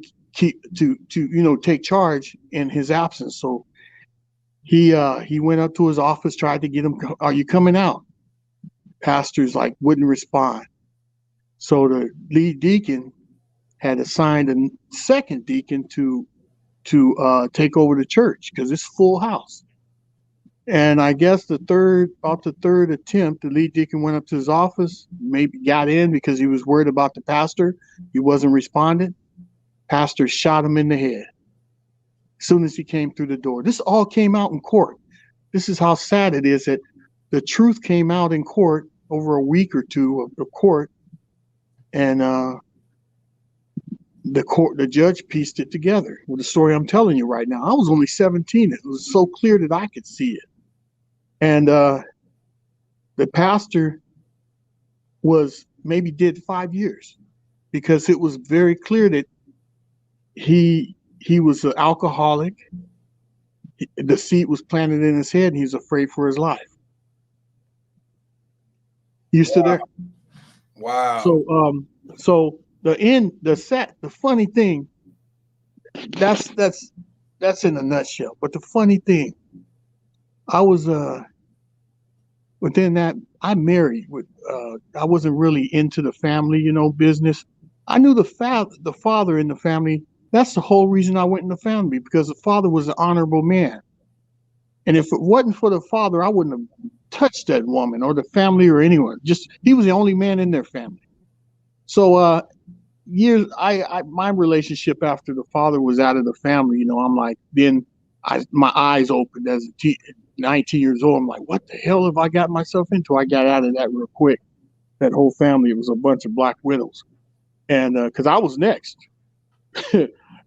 take charge in his absence. So he went up to his office, tried to get him, are you coming out? Pastor's like wouldn't respond. So the lead deacon had assigned a second deacon to take over the church because it's full house. And I guess the third attempt, the lead deacon went up to his office, maybe got in because he was worried about the pastor. He wasn't responding. Pastor shot him in the head as soon as he came through the door. This all came out in court. This is how sad it is that the truth came out in court over a week or two of court, and the judge pieced it together with the story I'm telling you right now. I was only 17. It was so clear that I could see it. And the pastor did 5 years because it was very clear that he was an alcoholic. The seed was planted in his head and he's afraid for his life. You still there? Wow. So the funny thing, that's in a nutshell. But the funny thing, I was within that, I married with I wasn't really into the family, business. I knew the father in the family. That's the whole reason I went in the family, because the father was an honorable man. And if it wasn't for the father, I wouldn't have touched that woman or the family or anyone. Just he was the only man in their family. So my relationship after the father was out of the family, I'm like, then my eyes opened as 19 years old. I'm like, what the hell have I got myself into? I got out of that real quick. That whole family, it was a bunch of black widows. And because I was next.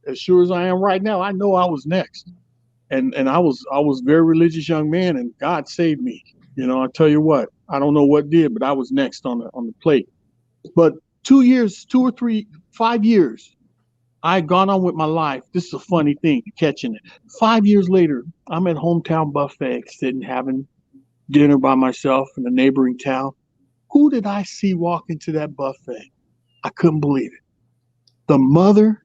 As sure as I am right now, I know I was next. And I was a very religious young man, and God saved me. I tell you what, I don't know what did, but I was next on the plate. But 2 years, 2 or 3, 5 years, I had gone on with my life. This is a funny thing, catching it. 5 years later, I'm at Hometown Buffet, sitting having dinner by myself in a neighboring town. Who did I see walk into that buffet? I couldn't believe it. The mother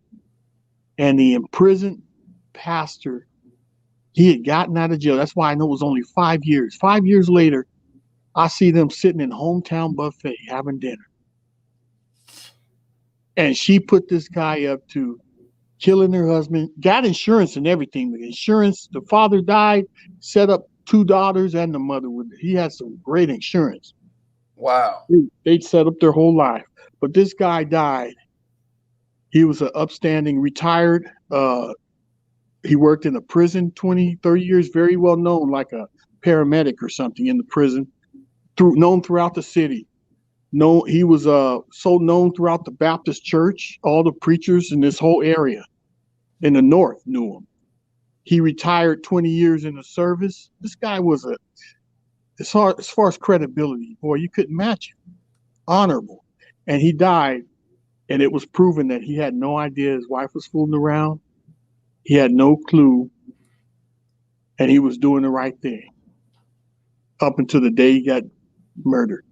and the imprisoned pastor. He had gotten out of jail. That's why I know it was only 5 years. 5 years later, I see them sitting in Hometown Buffet having dinner. And she put this guy up to killing her husband, got insurance and everything. The insurance, the father died, set up 2 daughters and the mother. He had some great insurance. Wow. They'd set up their whole life. But this guy died. He was an upstanding, retired. He worked in a prison 20, 30 years, very well known, like a paramedic or something in the prison, known throughout the city. He was so known throughout the Baptist church. All the preachers in this whole area in the north knew him. He retired 20 years in the service. This guy was as far as credibility, boy, you couldn't match him. Honorable. And he died, and it was proven that he had no idea his wife was fooling around. He had no clue, and he was doing the right thing up until the day he got murdered.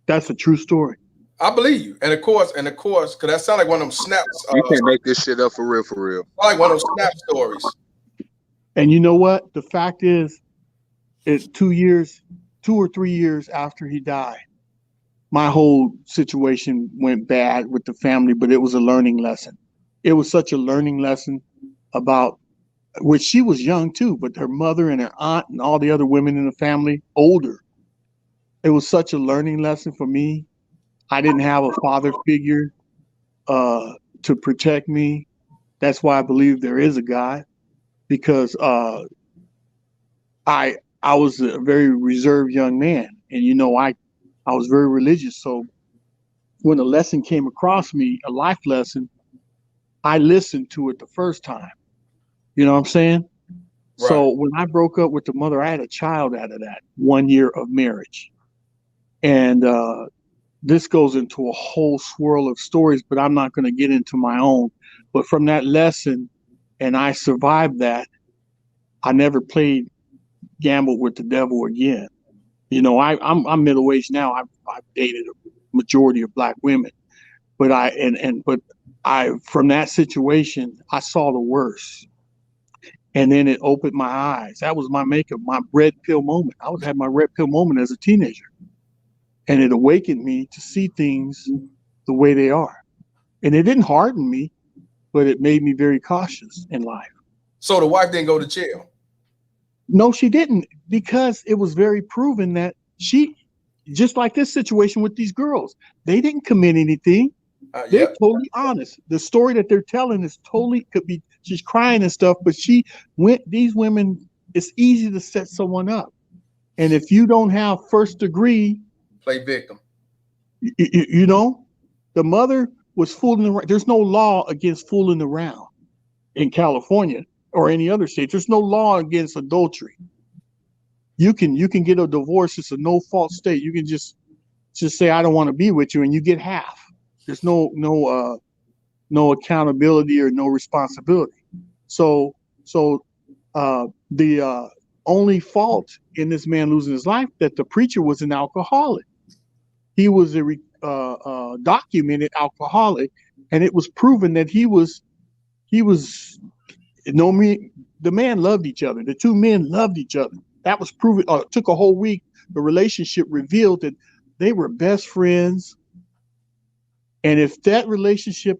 That's a true story. I believe you. And of course, because that sounds like one of them snaps. You can't make this shit up for real. Like one of those snap stories. And you know what? The fact is, 2 or 3 years after he died, my whole situation went bad with the family, but it was a learning lesson. It was such a learning lesson about which she was young too, but her mother and her aunt and all the other women in the family, older. It was such a learning lesson for me. I didn't have a father figure to protect me. That's why I believe there is a God, because I was a very reserved young man, and I was very religious. So when a lesson came across me, a life lesson, I listened to it the first time. You know what I'm saying? Right. So when I broke up with the mother, I had a child out of that 1 year of marriage. And this goes into a whole swirl of stories, but I'm not going to get into my own. But from that lesson, and I survived that, I never gambled with the devil again. You know, I'm middle-aged now. I've dated a majority of black women, but from that situation, I saw the worst. And then it opened my eyes. That was my makeup, my red pill moment. I was having my red pill moment as a teenager. And it awakened me to see things the way they are. And it didn't harden me, but it made me very cautious in life. So the wife didn't go to jail? No, she didn't, because it was very proven that she, just like this situation with these girls, they didn't commit anything. They're totally honest. The story that they're telling is totally, could be, she's crying and stuff, but these women, it's easy to set someone up. And if you don't have first degree, play victim. You know, the mother was fooling around. There's no law against fooling around in California or any other state. There's no law against adultery. You can get a divorce. It's a no fault state. You can just say, I don't want to be with you, and you get half. There's no accountability or no responsibility. So the only fault in this man losing his life, that the preacher was an alcoholic. He was a documented alcoholic, and it was proven that the man loved each other. The two men loved each other. That was proven. It took a whole week. The relationship revealed that they were best friends. And if that relationship,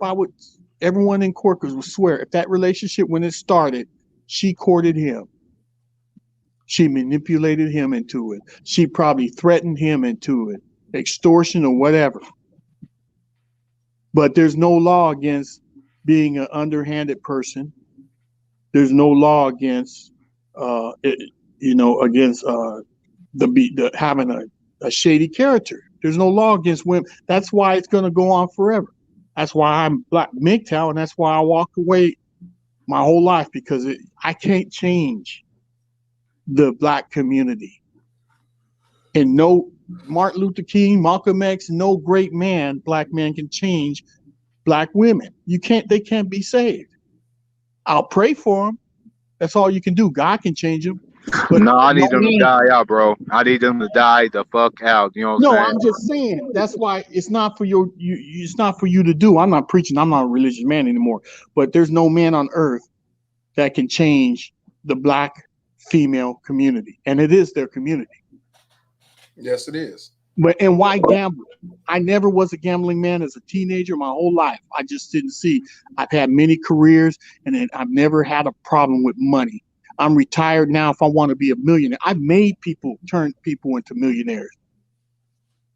everyone in Corkers would swear, if that relationship, when it started, she courted him. She manipulated him into it. She probably threatened him into it, extortion or whatever. But there's no law against being an underhanded person. There's no law against, having a shady character. There's no law against women. That's why it's going to go on forever. That's why I'm Black MGTOW, and that's why I walked away my whole life, because I can't change the Black community. And no Martin Luther King, Malcolm X, no great man, Black man, can change Black women. They can't be saved. I'll pray for them. That's all you can do. God can change them. But no, I need them to die out, bro. I need them to die the fuck out. You know what I'm saying? I'm just saying. That's why it's not for it's not for you to do. I'm not preaching. I'm not a religious man anymore. But there's no man on earth that can change the Black female community, and it is their community. Yes, it is. And why gamble? I never was a gambling man as a teenager my whole life. I just didn't see. I've had many careers, and I've never had a problem with money. I'm retired now. If I want to be a millionaire, I've turn people into millionaires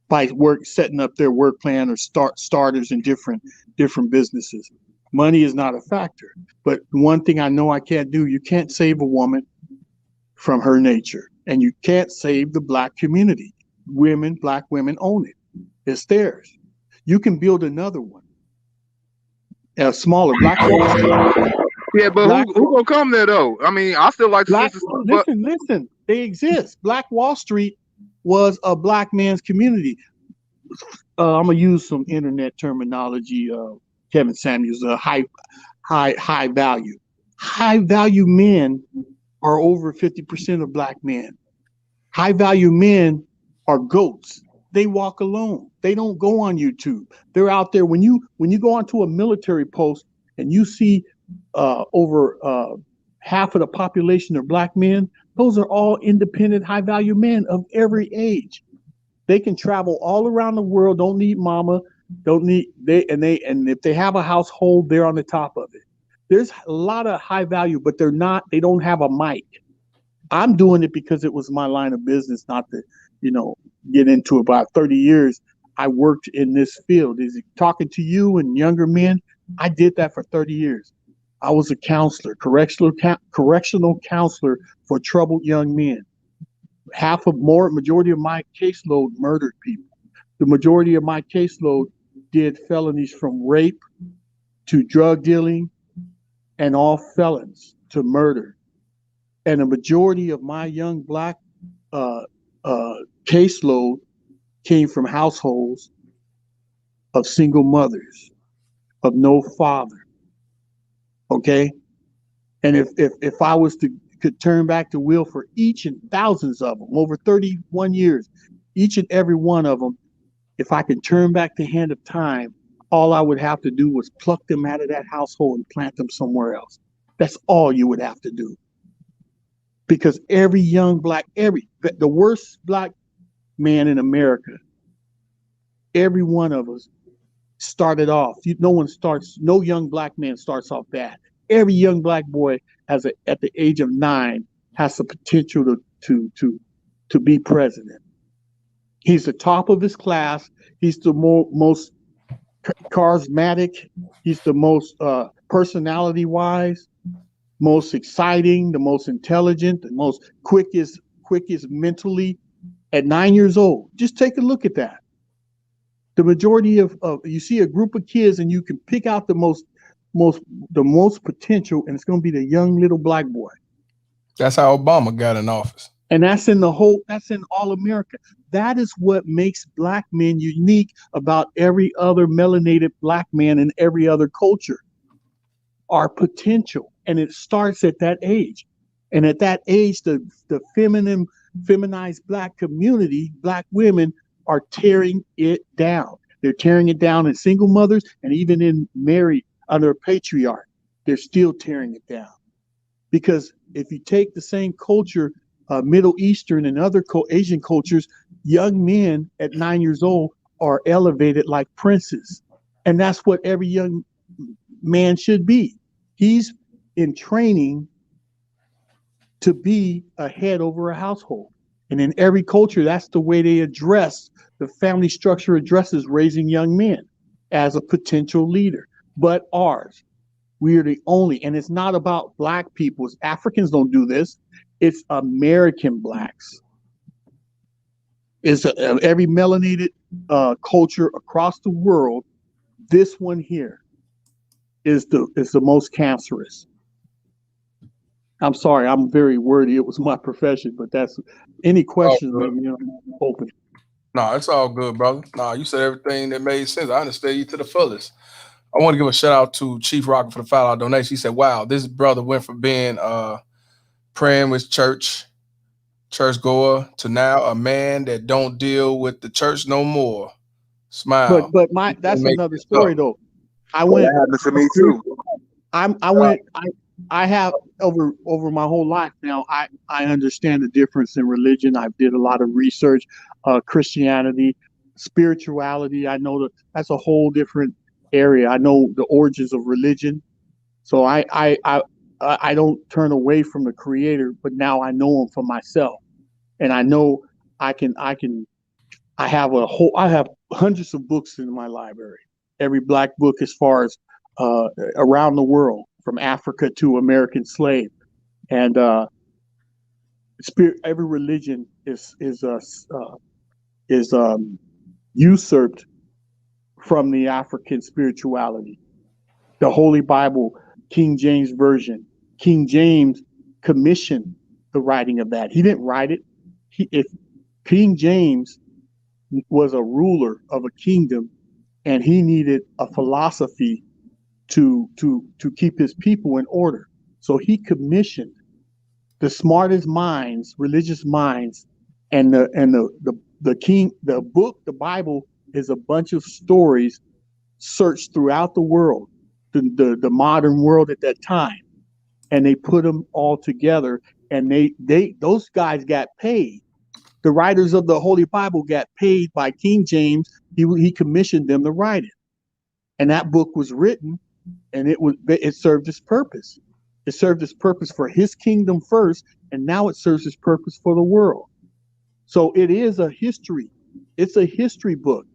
by setting up their work plan or starters in different businesses. Money is not a factor. But one thing I know I can't do, you can't save a woman from her nature, and you can't save the Black community. Black women own it. It's theirs. You can build another one, a smaller Black Wall Street. Yeah, but who gonna come there though? I mean, I still like to listen. They exist. Black Wall Street was a Black man's community. I'm gonna use some internet terminology. Kevin Samuels, high value. High value men are over 50% of Black men. High value men are goats. They walk alone. They don't go on YouTube. They're out there. When you go onto a military post and you see over half of the population are Black men, those are all independent, high value men of every age. They can travel all around the world. Don't need mama. And if they have a household, they're on the top of it. There's a lot of high value, but they don't have a mic. I'm doing it because it was my line of business, not to, get into about 30 years. I worked in this field. Is it talking to you and younger men? I did that for 30 years. I was a counselor, correctional counselor for troubled young men. Majority of my caseload murdered people. The majority of my caseload did felonies from rape to drug dealing and all felons to murder. And a majority of my young Black caseload came from households of single mothers, of no father. Okay? And if I was to could turn back the wheel for each and thousands of them over 31 years, each and every one of them, if I could turn back the hand of time, all I would have to do was pluck them out of that household and plant them somewhere else. That's all you would have to do. Because every young black, the worst black man in America, every one of us started off. No young black man starts off bad. Every young black boy at the age of 9 has the potential to be president. He's the top of his class. He's the most charismatic. He's the most personality-wise, most exciting, the most intelligent, the most quickest mentally at 9 years old. Just take a look at that. The majority of you see a group of kids and you can pick out the most potential, and it's going to be the young little black boy. That's how Obama got in office. And that's in all America. That is what makes black men unique about every other melanated black man in every other culture. Our potential. And it starts at that age. And at that age, the feminized black community, black women are tearing it down. They're tearing it down in single mothers and even in married under a patriarch. They're still tearing it down. Because if you take the same culture, Middle Eastern and other Asian cultures, young men at 9 years old are elevated like princes. And that's what every young man should be. He's in training to be a head over a household. And in every culture, that's the way they address, the family structure addresses raising young men as a potential leader. But ours, we are the only, and it's not about black people. Africans don't do this. It's American blacks. It's every melanated culture across the world. This one here is the most cancerous. I'm sorry, I'm very wordy. It was my profession, but that's any questions. I'm open. No, it's all good, brother. No, you said everything that made sense. I understand you to the fullest. I want to give a shout out to Chief Rocker for the $5 donation. He said, "Wow, this brother went from being praying with church goer to now a man that don't deal with the church no more." Smile. But that's another story though. I went. That happened to me too. I have over my whole life now. I understand the difference in religion. I did a lot of research, Christianity, spirituality. I know that's a whole different area. I know the origins of religion, so I don't turn away from the Creator, but now I know Him for myself, and I know I have hundreds of books in my library. Every black book as far as around the world, from Africa to American slave, and every religion is usurped from the African spirituality. The Holy Bible, King James Version. King James commissioned the writing of that. He didn't write it. If King James was a ruler of a kingdom, and he needed a philosophy to keep his people in order, so he commissioned the smartest minds, religious minds, and the king. The book, the Bible, is a bunch of stories searched throughout the world, the modern world at that time, and they put them all together. And those guys got paid. The writers of the Holy Bible got paid by King James. He commissioned them to write it, and that book was written, and it served its purpose. It served its purpose for his kingdom first, and now it serves its purpose for the world. So it is a history. It's a history book.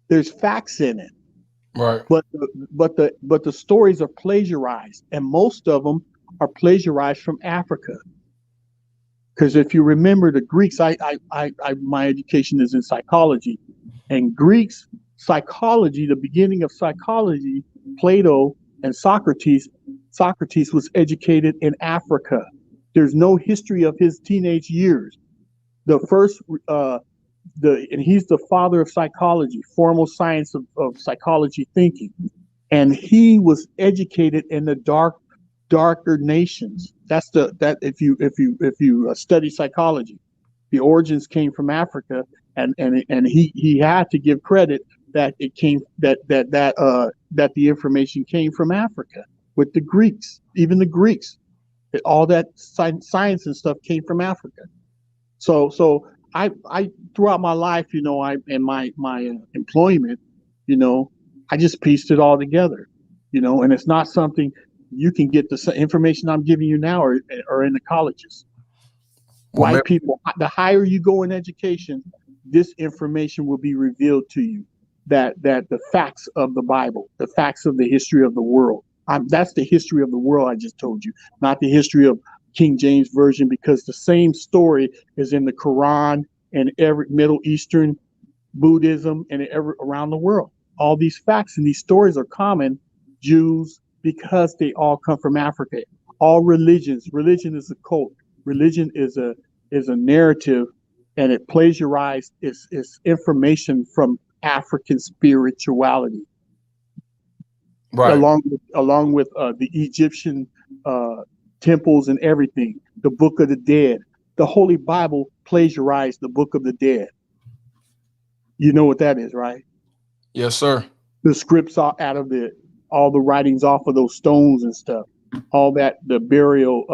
There's facts in it, right? But the stories are plagiarized, and most of them are plagiarized from Africa. Because if you remember the Greeks, my education is in psychology, and Greeks psychology, the beginning of psychology, Plato and Socrates was educated in Africa. There's no history of his teenage years. The first and he's the father of psychology, formal science of psychology thinking. And he was educated in the darker nations. That if you study psychology, the origins came from Africa, and he had to give credit that it came that the information came from Africa with the Greeks, even the Greeks, all that science and stuff came from Africa. So I throughout my life, in my employment, I just pieced it all together, and it's not something you can get. The information I'm giving you now are in the colleges. White people, the higher you go in education, this information will be revealed to you, that the facts of the Bible, the facts of the history of the world. That's the history of the world I just told you, not the history of King James Version, because the same story is in the Quran and every Middle Eastern Buddhism and around the world. All these facts and these stories are common. Jews, because they all come from Africa. All religion is a cult. Religion is a narrative, and it plagiarized its information from African spirituality, right? Along with the Egyptian temples and everything. The Book of the Dead, the Holy Bible plagiarized the Book of the Dead. You know what that is, right? Yes, sir. The scripts are out of all the writings off of those stones and stuff. All that, the burial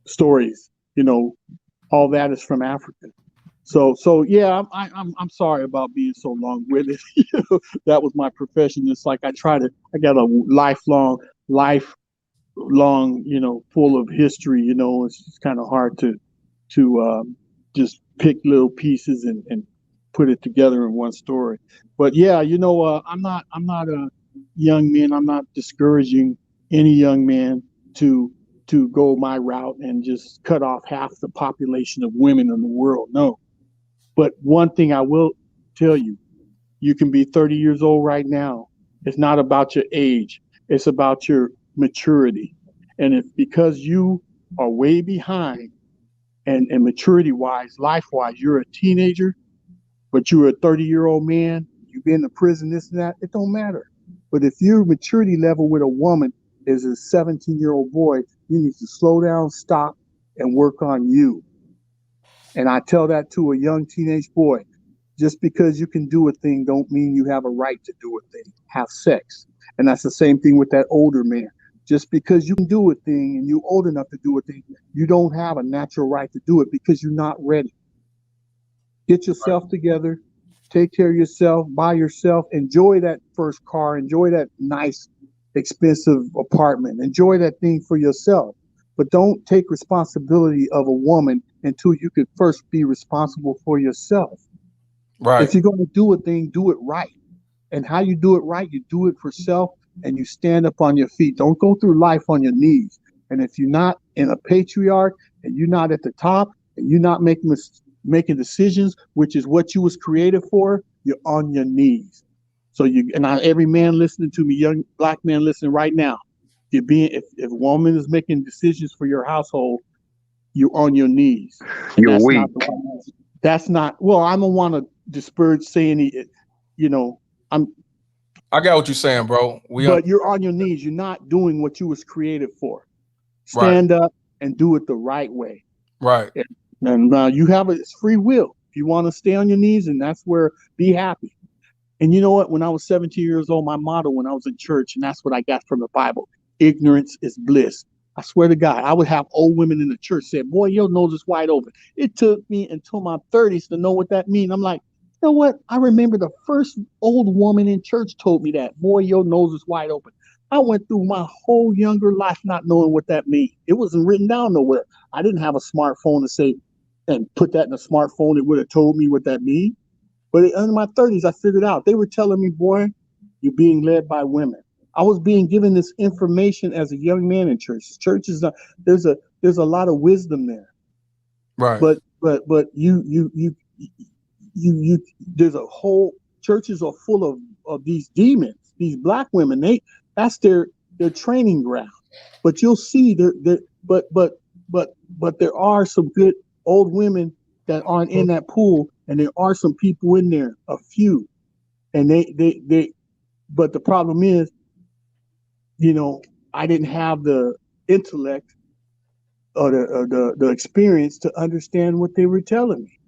stories, all that is from Africa. So yeah, I'm sorry about being so long-winded. That was my profession. It's like I got a lifelong, full of history. It's just kind of hard to just pick little pieces and put it together in one story. But yeah, I'm not a young man. I'm not discouraging any young man to go my route and just cut off half the population of women in the world. No. But one thing I will tell you, you can be 30 years old right now. It's not about your age. It's about your maturity. And if because you are way behind and maturity-wise, life-wise, you're a teenager, but you're a 30-year-old man, you've been to prison, this and that, it don't matter. But if your maturity level with a woman is a 17-year-old boy, you need to slow down, stop, and work on you. And I tell that to a young teenage boy. Just because you can do a thing don't mean you have a right to do a thing. Have sex. And that's the same thing with that older man. Just because you can do a thing and you're old enough to do a thing, you don't have a natural right to do it because you're not ready. Get yourself together, take care of yourself, buy yourself, enjoy that first car, enjoy that nice, expensive apartment, enjoy that thing for yourself. But don't take responsibility of a woman until you could first be responsible for yourself. Right. If you're going to do a thing, do it right. And how you do it right, you do it for self and you stand up on your feet. Don't go through life on your knees. And if you're not in a patriarch and you're not at the top and you're not making decisions, which is what you was created for, you're on your knees. So every man listening to me, young black man listening right now, if a woman is making decisions for your household, you're on your knees. You're weak. That's not, well, I don't want to disparage saying it, I got what you're saying, bro. But you're on your knees. You're not doing what you was created for. Stand up and do it the right way. Right. And you have it's free will. If you want to stay on your knees, and that's where be happy. And you know what? When I was 17 years old, my motto when I was in church, and that's what I got from the Bible, ignorance is bliss. I swear to God, I would have old women in the church say, boy, your nose is wide open. It took me until my 30s to know what that means. I'm like, you know what? I remember the first old woman in church told me that, boy, your nose is wide open. I went through my whole younger life not knowing what that means. It wasn't written down nowhere. I didn't have a smartphone to say and put that in a smartphone. It would have told me what that means. But in my 30s, I figured out. They were telling me, boy, you're being led by women. I was being given this information as a young man in church. Church is there's a lot of wisdom there. Right. But you there's a whole churches are full of these demons, these black women. That's their training ground. But you'll see but there are some good old women that aren't in that pool, and there are some people in there, a few, and they. But the problem is, I didn't have the intellect or the experience to understand what they were telling me,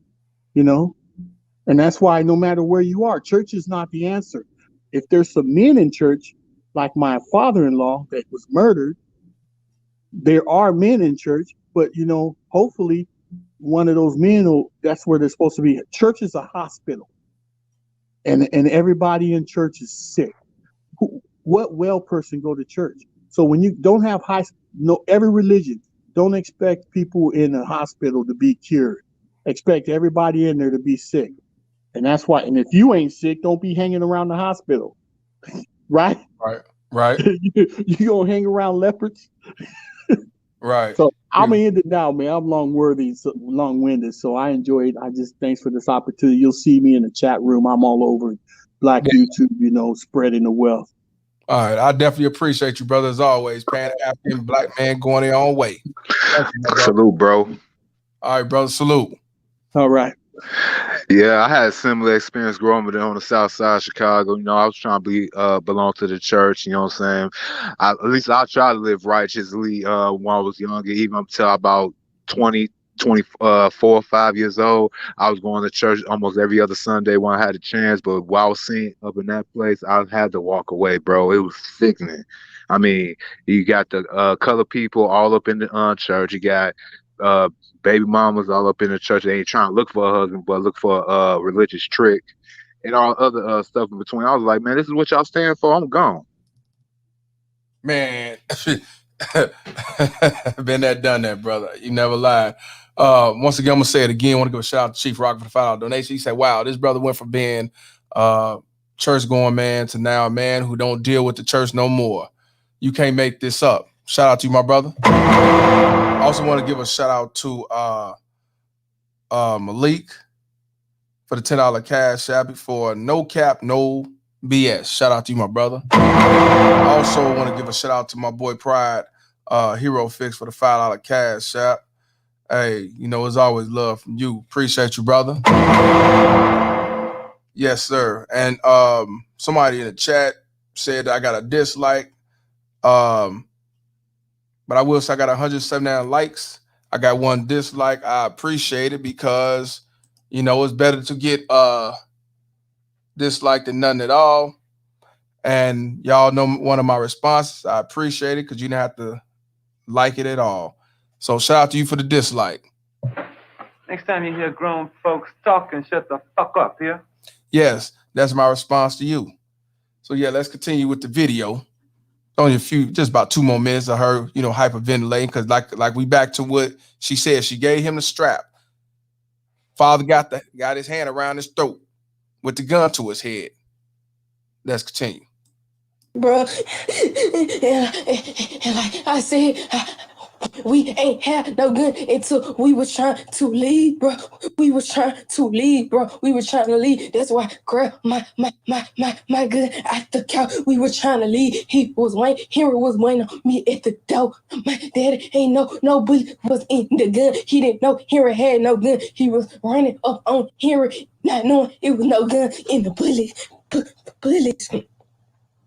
and that's why no matter where you are, church is not the answer. If there's some men in church, like my father-in-law that was murdered, there are men in church, but hopefully one of those men, that's where they're supposed to be. Church is a hospital, and everybody in church is sick. What well person go to church? So when you don't have every religion, don't expect people in a hospital to be cured. Expect everybody in there to be sick. And that's why, and if you ain't sick, don't be hanging around the hospital. Right? Right. You gonna hang around leopards? Right. So I'm gonna end it now, man. I'm long-winded, so I enjoyed. Thanks for this opportunity. You'll see me in the chat room. I'm all over Black YouTube, spreading the wealth. All right, I definitely appreciate you, brother, as always. Pan-African black man going their own way. Salute, bro. All right, brother. Salute. All right. Yeah, I had a similar experience growing up on the south side of Chicago. I was trying to belong to the church, you know what I'm saying? At least I try to live righteously when I was younger, even until about 24 or 5 years old. I was going to church almost every other Sunday when I had a chance, but while I was sitting up in that place, I had to walk away, bro. It was sickening. I mean, you got the colored people all up in the church. You got baby mamas all up in the church. They ain't trying to look for a husband, but look for a religious trick and all other stuff in between. I was like, man, this is what y'all stand for. I'm gone. Man, been there, done that, brother. You never lied. Once again, I'm gonna say it again. I want to give a shout out to Chief Rock for the $5 donation. He said, "Wow, this brother went from being church going man to now a man who don't deal with the church no more. You can't make this up." Shout out to you, my brother. I also want to give a shout out to Malik for the $10 cash app for no cap, no BS. Shout out to you, my brother. I also want to give a shout out to my boy Pride, Hero Fix for the $5 cash app. Hey, it's always love from you. Appreciate you, brother. Yes, sir. And somebody in the chat said that I got a dislike. But I will say I got 179 likes. I got one dislike. I appreciate it because, it's better to get dislike than none at all. And y'all know one of my responses. I appreciate it because you didn't have to like it at all. So shout out to you for the dislike. Next time you hear grown folks talking, shut the fuck up, yeah? Yes, that's my response to you. So yeah, let's continue with the video. Only just about 2 more minutes of her, hyperventilating because like we back to what she said. She gave him the strap. Father got his hand around his throat with the gun to his head. Let's continue. Bro, and like I said, we ain't had no gun until we was trying to leave, bro. We was trying to leave, bro. We were trying to leave. That's why I grabbed my gun at the couch. We were trying to leave. He was waiting on me at the door. My daddy ain't no bullet was in the gun. He didn't know Henry had no gun. He was running up on Henry, not knowing it was no gun in the bullets.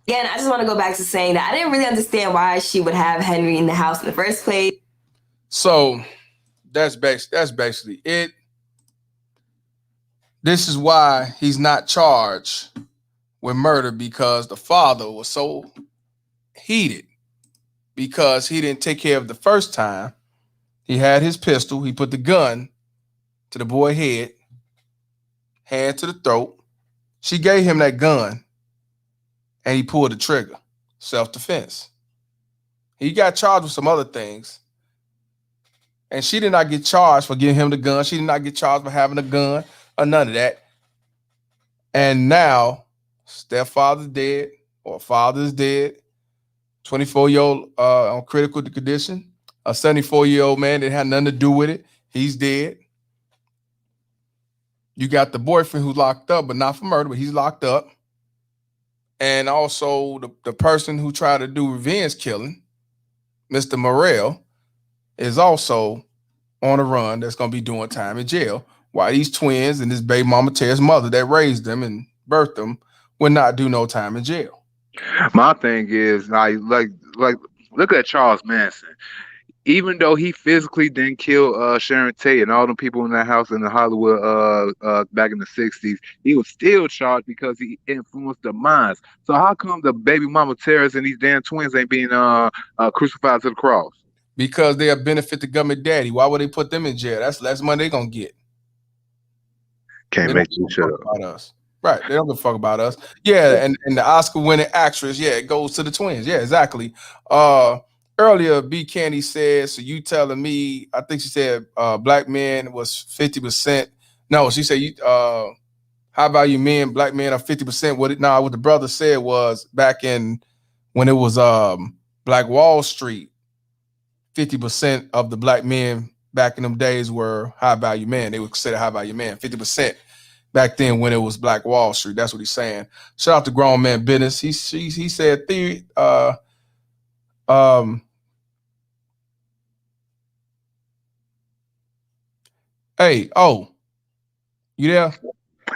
Again, I just want to go back to saying that I didn't really understand why she would have Henry in the house in the first place. So that's basically it. This is why he's not charged with murder, because the father was so heated because he didn't take care of the first time. He had his pistol. He put the gun to the boy's head, hand to the throat. She gave him that gun and he pulled the trigger. Self-defense. He got charged with some other things. And she did not get charged for giving him the gun. She did not get charged for having a gun or none of that. And now, stepfather's dead or father's dead. 24-year-old on critical condition. A 74-year-old man that had nothing to do with it. He's dead. You got the boyfriend who's locked up, but not for murder, but he's locked up. And also the person who tried to do revenge killing, Mr. Morrell, is also on a run that's going to be doing time in jail why these twins and this baby mama Tara's mother that raised them and birthed them would not do no time in jail. My thing is, like, look at Charles Manson. Even though he physically didn't kill Sharon Tate and all the people in that house in the Hollywood back in the 60s, he was still charged because he influenced the minds. So how come the baby mama terrorists and these damn twins ain't being crucified to the cross? Because they benefit the government daddy. Why would they put them in jail? That's less money they're gonna get. Can't make you shut up about us. Right. They don't give a fuck about us. Yeah, and the Oscar winning actress, yeah, it goes to the twins. Yeah, exactly. Earlier, B Candy said, so you telling me, I think she said black men was 50%. No, she said how about you men, black men are 50%. What the brother said was back in when it was Black Wall Street, 50% of the black men back in them days were high value men. They would consider high value men, 50%. Back then when it was Black Wall Street. That's what he's saying. Shout out to Grown Man Business. He said theory hey, you there?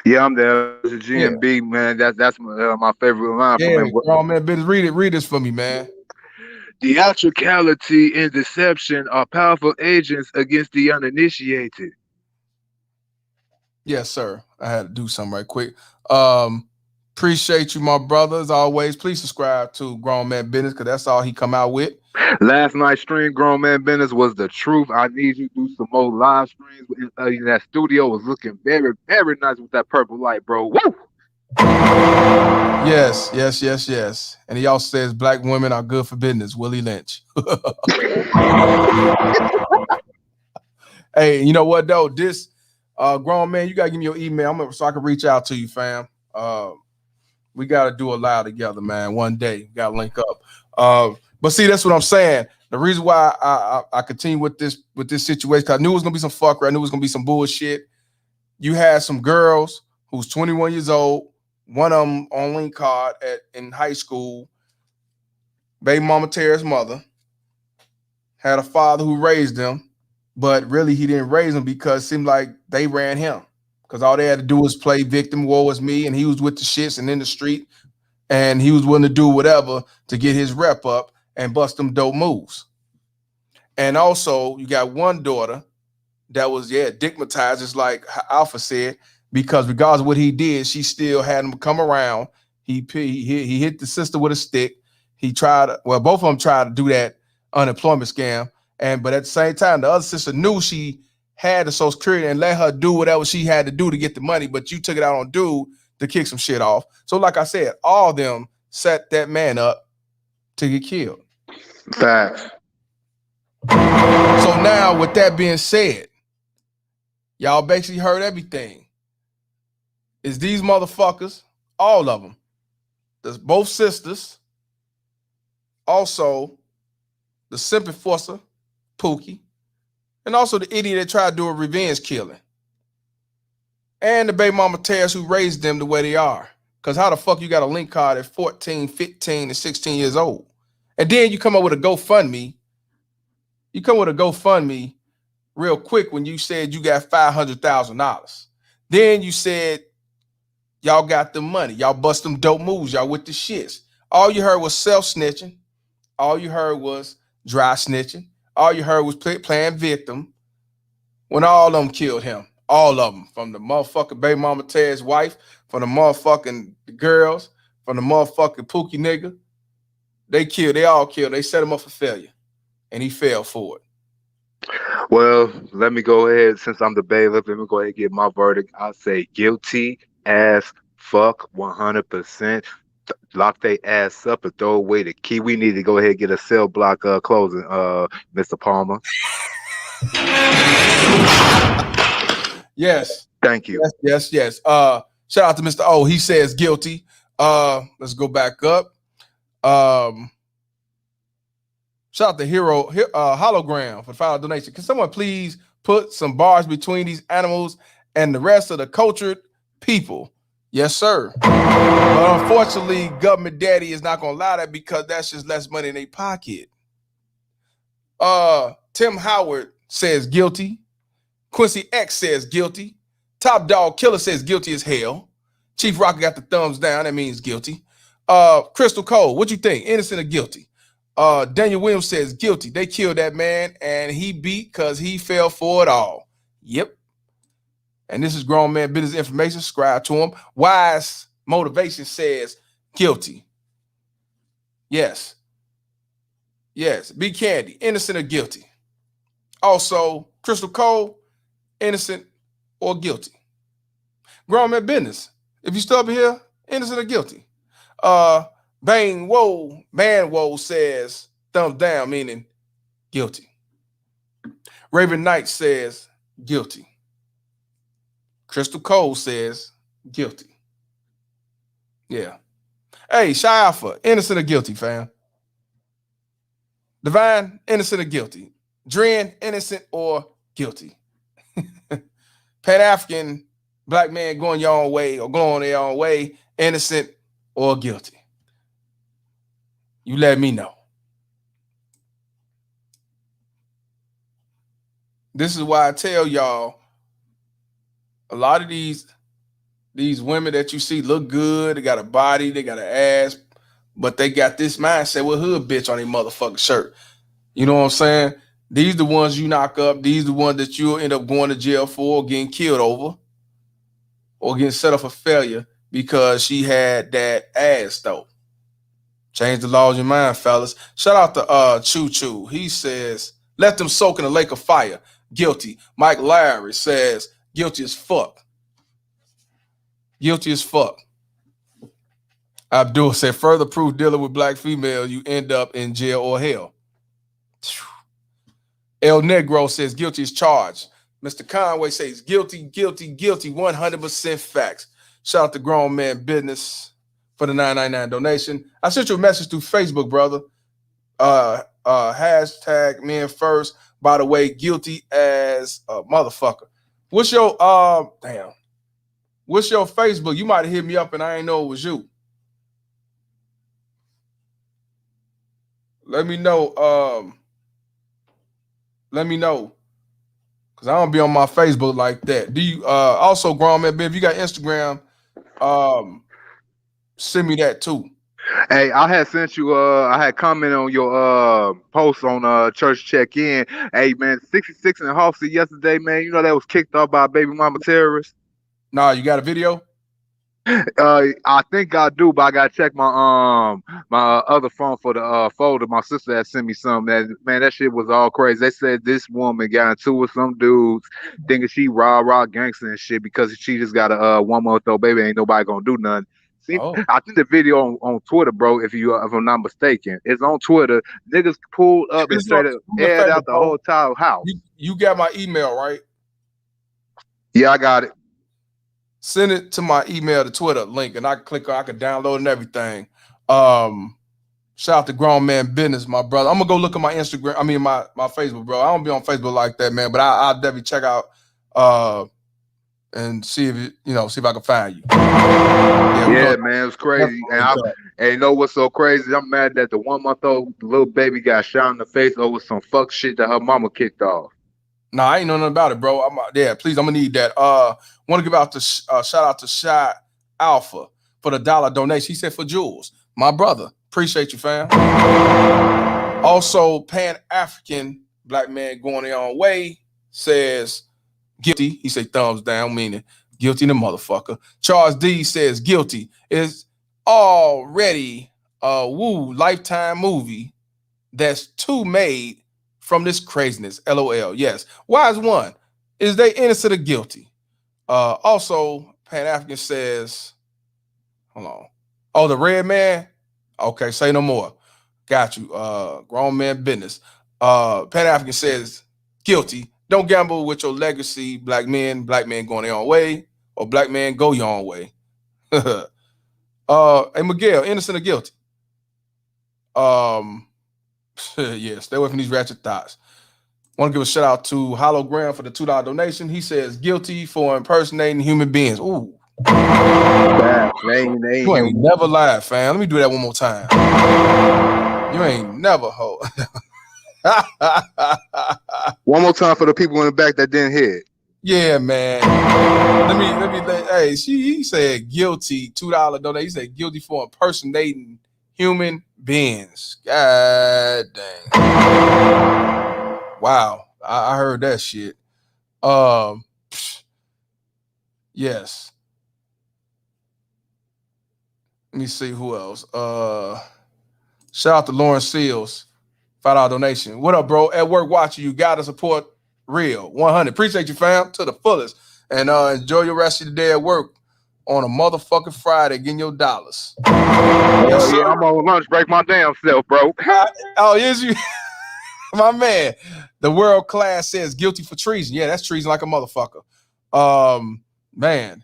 Yeah, I'm there. It's a GMB, man. That's my favorite line yeah, from him. Grown Man Business. Read this for me, man. Theatricality and deception are powerful agents against the uninitiated. Yes, sir. I had to do something right quick. Appreciate you, my brother. As always, please subscribe to Grown Man Business because that's all he come out with. Last night's stream, Grown Man Business, was the truth. I need you to do some more live streams. That studio was looking very, very nice with that purple light, bro. Woo! Yes. And he also says black women are good for business. Willie Lynch. Hey, you know what though? This Grown Man, you gotta give me your email so I can reach out to you, fam. We gotta do a live together, man. One day, we gotta link up. But see, that's what I'm saying. The reason why I continue with this situation, because I knew it was gonna be some fuckery. I knew it was gonna be some bullshit. You had some girls who's 21 years old, one of them on link card in high school. Baby mama Tara's mother had a father who raised them, but really he didn't raise them because it seemed like they ran him. Because all they had to do was play victim, war was me, and he was with the shits and in the street, and he was willing to do whatever to get his rep up and bust them dope moves. And also, you got one daughter that was, digmatized, just like Alpha said, because regardless of what he did, she still had him come around. He hit the sister with a stick. Both of them tried to do that unemployment scam. But at the same time, the other sister knew she had the Social Security and let her do whatever she had to do to get the money, but you took it out on dude to kick some shit off. So like I said, all of them set that man up to get killed. Facts. So now with that being said, y'all basically heard everything. It's these motherfuckers, all of them. There's both sisters. Also, the simp enforcer, Pookie. And also the idiot that tried to do a revenge killing. And the baby mama Tara's who raised them the way they are. Because how the fuck you got a link card at 14, 15, and 16 years old? And then you come up with a GoFundMe. You come with a GoFundMe real quick when you said you got $500,000. Then you said y'all got the money. Y'all bust them dope moves. Y'all with the shits. All you heard was self-snitching. All you heard was dry snitching. All you heard was playing victim when all of them killed him. All of them. From the motherfucking baby mama Ted's wife, from the motherfucking girls, from the motherfucking Pookie nigga. They all killed. They set him up for failure. And he fell for it. Well, let me go ahead. Since I'm the bailiff, let me go ahead and get my verdict. I'll say guilty as fuck 100%. Lock their ass up and throw away the key. We need to go ahead and get a cell block closing, Mr. Palmer. Yes. Thank you. Yes. Shout out to Mr. O. He says guilty. Let's go back up. Shout out to Hero Hologram for the $5 donation. Can someone please put some bars between these animals and the rest of the cultured people? Yes, sir. But unfortunately, government daddy is not gonna allow that because that's just less money in their pocket. Tim Howard says guilty. Quincy X says guilty. Top Dog Killer says guilty as hell. Chief Rocker got the thumbs down. That means guilty. Crystal Cole, what you think? Innocent or guilty? Daniel Williams says guilty. They killed that man and he beat because he fell for it all. Yep. And this is grown man business information. Subscribe to him. Wise Motivation says guilty. Yes. Yes. B Candy, innocent or guilty? Also, Crystal Cole, innocent or guilty? Grown man business. If you still up here, innocent or guilty? Bang Whoa, Man Whoa says thumbs down, meaning guilty. Raven Knight says guilty. Crystal Cole says guilty. Yeah. Hey, Shy Alpha, innocent or guilty, fam? Divine, innocent or guilty? Dren, innocent or guilty? Pan-African black man going your own way or going their own way, innocent or guilty? You let me know. This is why I tell y'all, a lot of these women that you see look good, they got a body, they got an ass, but they got this mindset with hood bitch on their motherfucking shirt. You know what I'm saying? These the ones you knock up. These the ones that you'll end up going to jail for or getting killed over or getting set up for failure because she had that ass though. Change the laws in your mind, fellas. Shout out to Choo Choo. He says, let them soak in a lake of fire. Guilty. Mike Larry says, guilty as fuck. Guilty as fuck. Abdul said, further proof dealing with black females, you end up in jail or hell. El Negro says, guilty as charged. Mr. Conway says, guilty, guilty, guilty, 100% facts. Shout out to Grown Man Business for the $9.99 donation. I sent you a message through Facebook, brother. Hashtag men first. By the way, guilty as a motherfucker. What's your What's your Facebook? You might have hit me up and I ain't know it was you. Let me know. Let me know. Cause I don't be on my Facebook like that. Do you also, Grown Man, if you got Instagram, send me that too. Hey, I had sent you I had commented on your post on church check-in. Hey man, 66 in Halsey yesterday, man. You know that was kicked off by a baby mama terrorist. Nah, you got a video? I think I do, but I gotta check my my other phone for the folder. My sister had sent me something. That shit was all crazy. They said this woman got into with some dudes thinking she rah gangster and shit because she just got a 1 month old baby. Ain't nobody gonna do nothing. See, I think the video on Twitter, bro, if I'm not mistaken, it's on Twitter. Niggas pulled up and straight up aired out the whole entire house. You got my email, right? Yeah, I got it. Send it to my email, the Twitter link, and I can click on, I can download and everything. Shout out to Grown Man Business, my brother. I'm gonna go look at my Instagram, my Facebook, bro. I don't be on Facebook like that, man, but I'll definitely check out and see if see if I can find you. Yeah, man, it was crazy. And you know what's so crazy? I'm mad that the 1 month old little baby got shot in the face over some fuck shit that her mama kicked off. No, I ain't know nothing about it, bro. Please, I'm gonna need that. Want to give out the shout out to Shy Alpha for the $1 donation. He said for Jules, my brother. Appreciate you, fam. Also, Pan-African black man going their own way says guilty. He say thumbs down, meaning guilty the motherfucker. Charles D says guilty. Is already a Lifetime movie that's too made from this craziness. LOL. Yes. Wise one. Is they innocent or guilty? Also, Pan-African says, hold on. Oh, the red man? Okay, say no more. Got you. Grown Man Business. Pan-African says guilty. Don't gamble with your legacy, black men going their own way, or black man go your own way. Hey, Miguel, innocent or guilty? Yeah, stay away from these ratchet thoughts. Want to give a shout out to Hologram for the $2 donation. He says guilty for impersonating human beings. Ooh. You ain't never lied, fam. Let me do that one more time. You ain't never One more time for the people in the back that didn't hear it. Yeah, man. Hey, he said guilty, $2 donate. He said guilty for impersonating human beings. God dang. Wow. I heard that shit. Yes. Let me see who else. Shout out to Lauren Seals, $5 donation. What up, bro? At work watching, you gotta support real 100. Appreciate you, fam, to the fullest. And enjoy your rest of the day at work on a motherfucking Friday, getting your dollars. Yes, yeah, I'm on lunch break my damn self, bro. Oh, is you? My man. The world class says guilty for treason. Yeah, that's treason like a motherfucker. Man.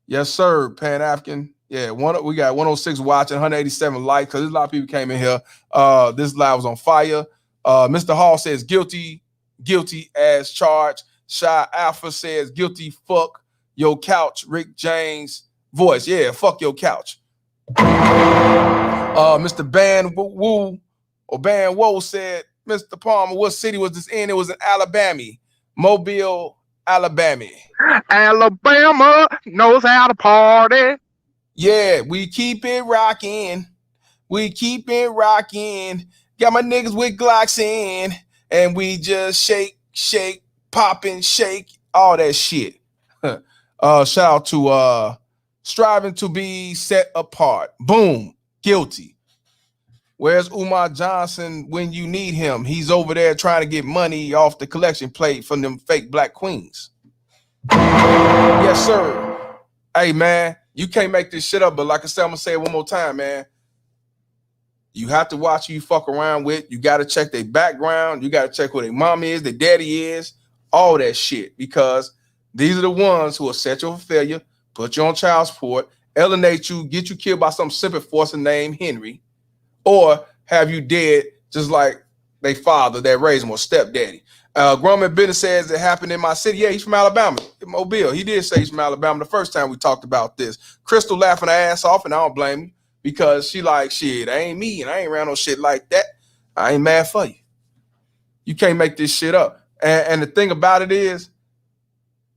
Yes, sir. Pan African. Yeah, we got 106 watching, 187 likes, because there's a lot of people came in here. This live was on fire. Mr. Hall says guilty as charged. Shy Alpha says guilty, fuck your couch. Rick James voice. Yeah, fuck your couch. Mr. Ban Woo or Ban Woe said, Mr. Palmer, what city was this in? It was in Alabama. Mobile, Alabama. Alabama knows how to party. Yeah, we keep it rocking. We keep it rocking. Got my niggas with Glocks in, and we just shake, popping, shake, all that shit. Shout out to striving to be set apart. Boom, guilty. Where's Umar Johnson when you need him? He's over there trying to get money off the collection plate from them fake black queens. Yes, sir. Hey, man, you can't make this shit up, but like I said, I'm gonna say it one more time, man. You have to watch who you fuck around with. You got to check their background. You got to check who their mom is, their daddy is, all that shit, because these are the ones who will set you for failure, put you on child support, alienate you, get you killed by some simple forcer named Henry, or have you dead just like their father that raised him or stepdaddy. Grumman Business says it happened in my city. Yeah, he's from Alabama, Mobile. He did say he's from Alabama the first time we talked about this. Crystal laughing her ass off, and I don't blame her, because she like, shit, that ain't me, and I ain't around no shit like that. I ain't mad for you. You can't make this shit up. And the thing about it is,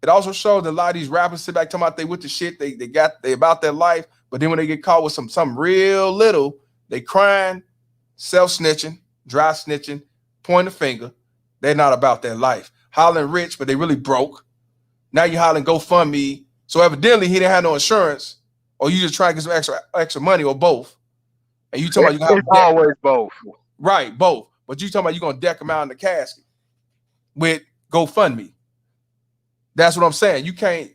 it also shows that a lot of these rappers sit back talking about they with the shit, they about their life, but then when they get caught with something real little, they crying, self-snitching, dry snitching, point the finger. They're not about their life. Hollering rich, but they really broke. Now you hollering GoFundMe. So evidently he didn't have no insurance, or you just trying to get some extra money, or both. And you talking about you it's always both. Right, both. But you talking about you gonna deck them out in the casket with GoFundMe. That's what I'm saying. You can't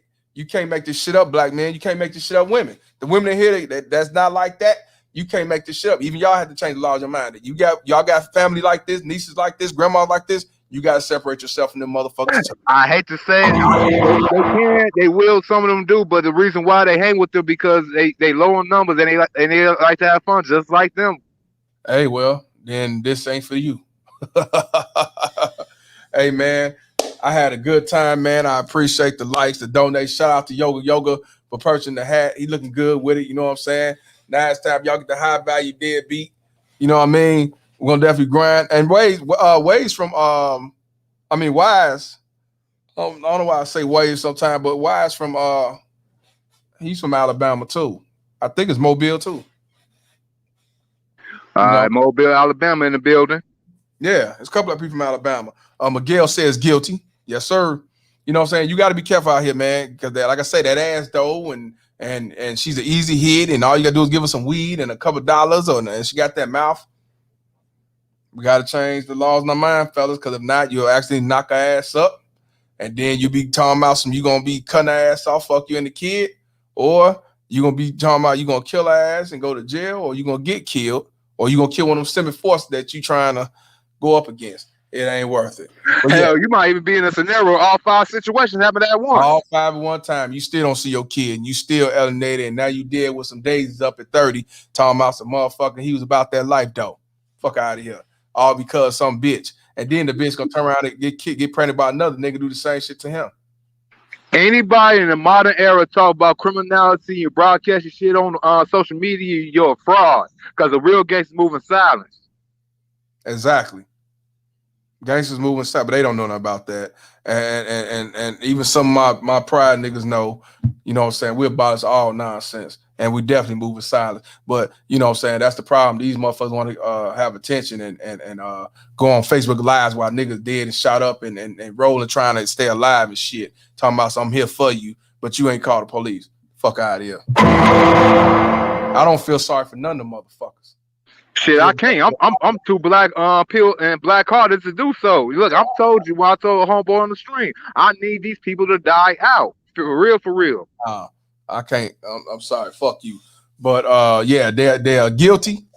make this shit up, black men. You can't make this shit up, women. The women in here that's not like that. You can't make this shit up. Even y'all have to change the laws of your mind. Y'all got family like this, nieces like this, grandma like this. You gotta separate yourself from them motherfuckers. I hate to say it, they will. Some of them do, but the reason why they hang with them because they low in numbers and they like to have fun just like them. Hey, well, then this ain't for you. Hey, man, I had a good time, man. I appreciate the likes, the donation. Shout out to Yoga for purchasing the hat. He looking good with it. You know what I'm saying? Now it's time y'all get the high value deadbeat. You know what I mean? We're gonna definitely grind. And Waze from Wise. I don't know why I say Waze sometimes, but Wise from he's from Alabama too. I think it's Mobile too. Mobile, Alabama in the building. Yeah, there's a couple of people from Alabama. Miguel says guilty. Yes, sir. You know what I'm saying? You got to be careful out here, man, because like I say, that ass though, and she's an easy hit, and all you got to do is give her some weed and a couple of dollars, and she got that mouth. We got to change the laws in our mind, fellas, because if not, you'll actually knock her ass up, and then you be talking about you going to be cutting her ass off, fuck you and the kid, or you going to be talking about you going to kill her ass and go to jail, or you going to get killed, or you going to kill one of them semi-forces that you trying to go up against. It ain't worth it. But hell, you might even be in a scenario all 5 situations happen at once. All 5 at one time. You still don't see your kid, and you still alienated, and now you dead with some daisies up at 30, talking about some motherfucker. He was about that life, though. Fuck out of here. All because some bitch. And then the bitch gonna turn around and get pregnant by another nigga, do the same shit to him. Anybody in the modern era talk about criminality and broadcasting shit on social media, you're a fraud. Because the real gangsters move in silence. Exactly. Gangsters moving south, but they don't know nothing about that. And even some of my pride niggas know, you know what I'm saying, we abolish all nonsense. And we definitely move in silence. But you know what I'm saying, that's the problem. These motherfuckers want to have attention and go on Facebook Lives while niggas dead and shot up and rolling trying to stay alive and shit. Talking about something here for you, but you ain't called the police. Fuck out of here. I don't feel sorry for none of them motherfuckers. Shit, I can't. I'm too black pill and black hearted to do so. Look, I told you when I told a homeboy on the stream, I need these people to die out. For real, for real. I can't. I'm sorry. Fuck you. But yeah, they are guilty,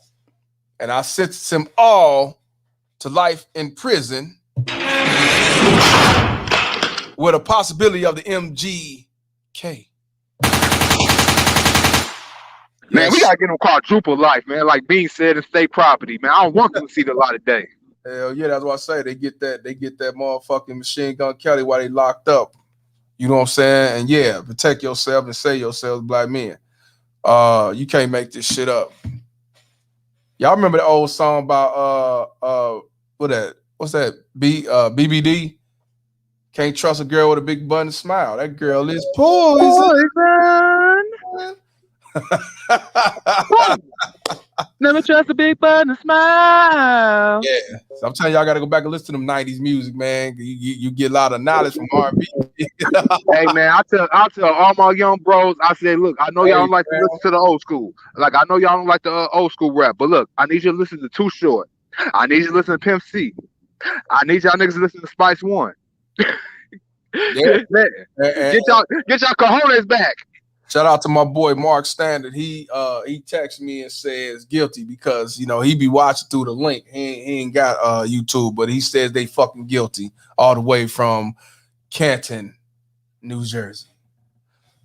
and I sentence them all to life in prison with a possibility of the MGK. Man, we gotta get them quadruple life, man. Like Bean said, in state property, man. I don't want them to see the light of day. Hell yeah, that's what I say. They get that motherfucking Machine Gun Kelly while they locked up. You know what I'm saying? And yeah, protect yourself and save yourselves, black men. You can't make this shit up. Y'all remember the old song about what's that? BBD? Can't trust a girl with a big button smile. That girl is poison. Never trust a big button smile. Yeah, so I'm telling y'all, gotta go back and listen to them '90s music, man. You get a lot of knowledge from R&B. Hey man, I tell all my young bros, I say, look, I know y'all don't like to listen to the old school. Like I know y'all don't like the old school rap, but look, I need you to listen to Too Short. I need you to listen to Pimp C. I need y'all niggas to listen to Spice One. Yeah, man, get y'all cojones back. Shout out to my boy Mark Standard. He texted me and says guilty because, you know, he be watching through the link. He ain't got YouTube, but he says they fucking guilty all the way from Canton, New Jersey.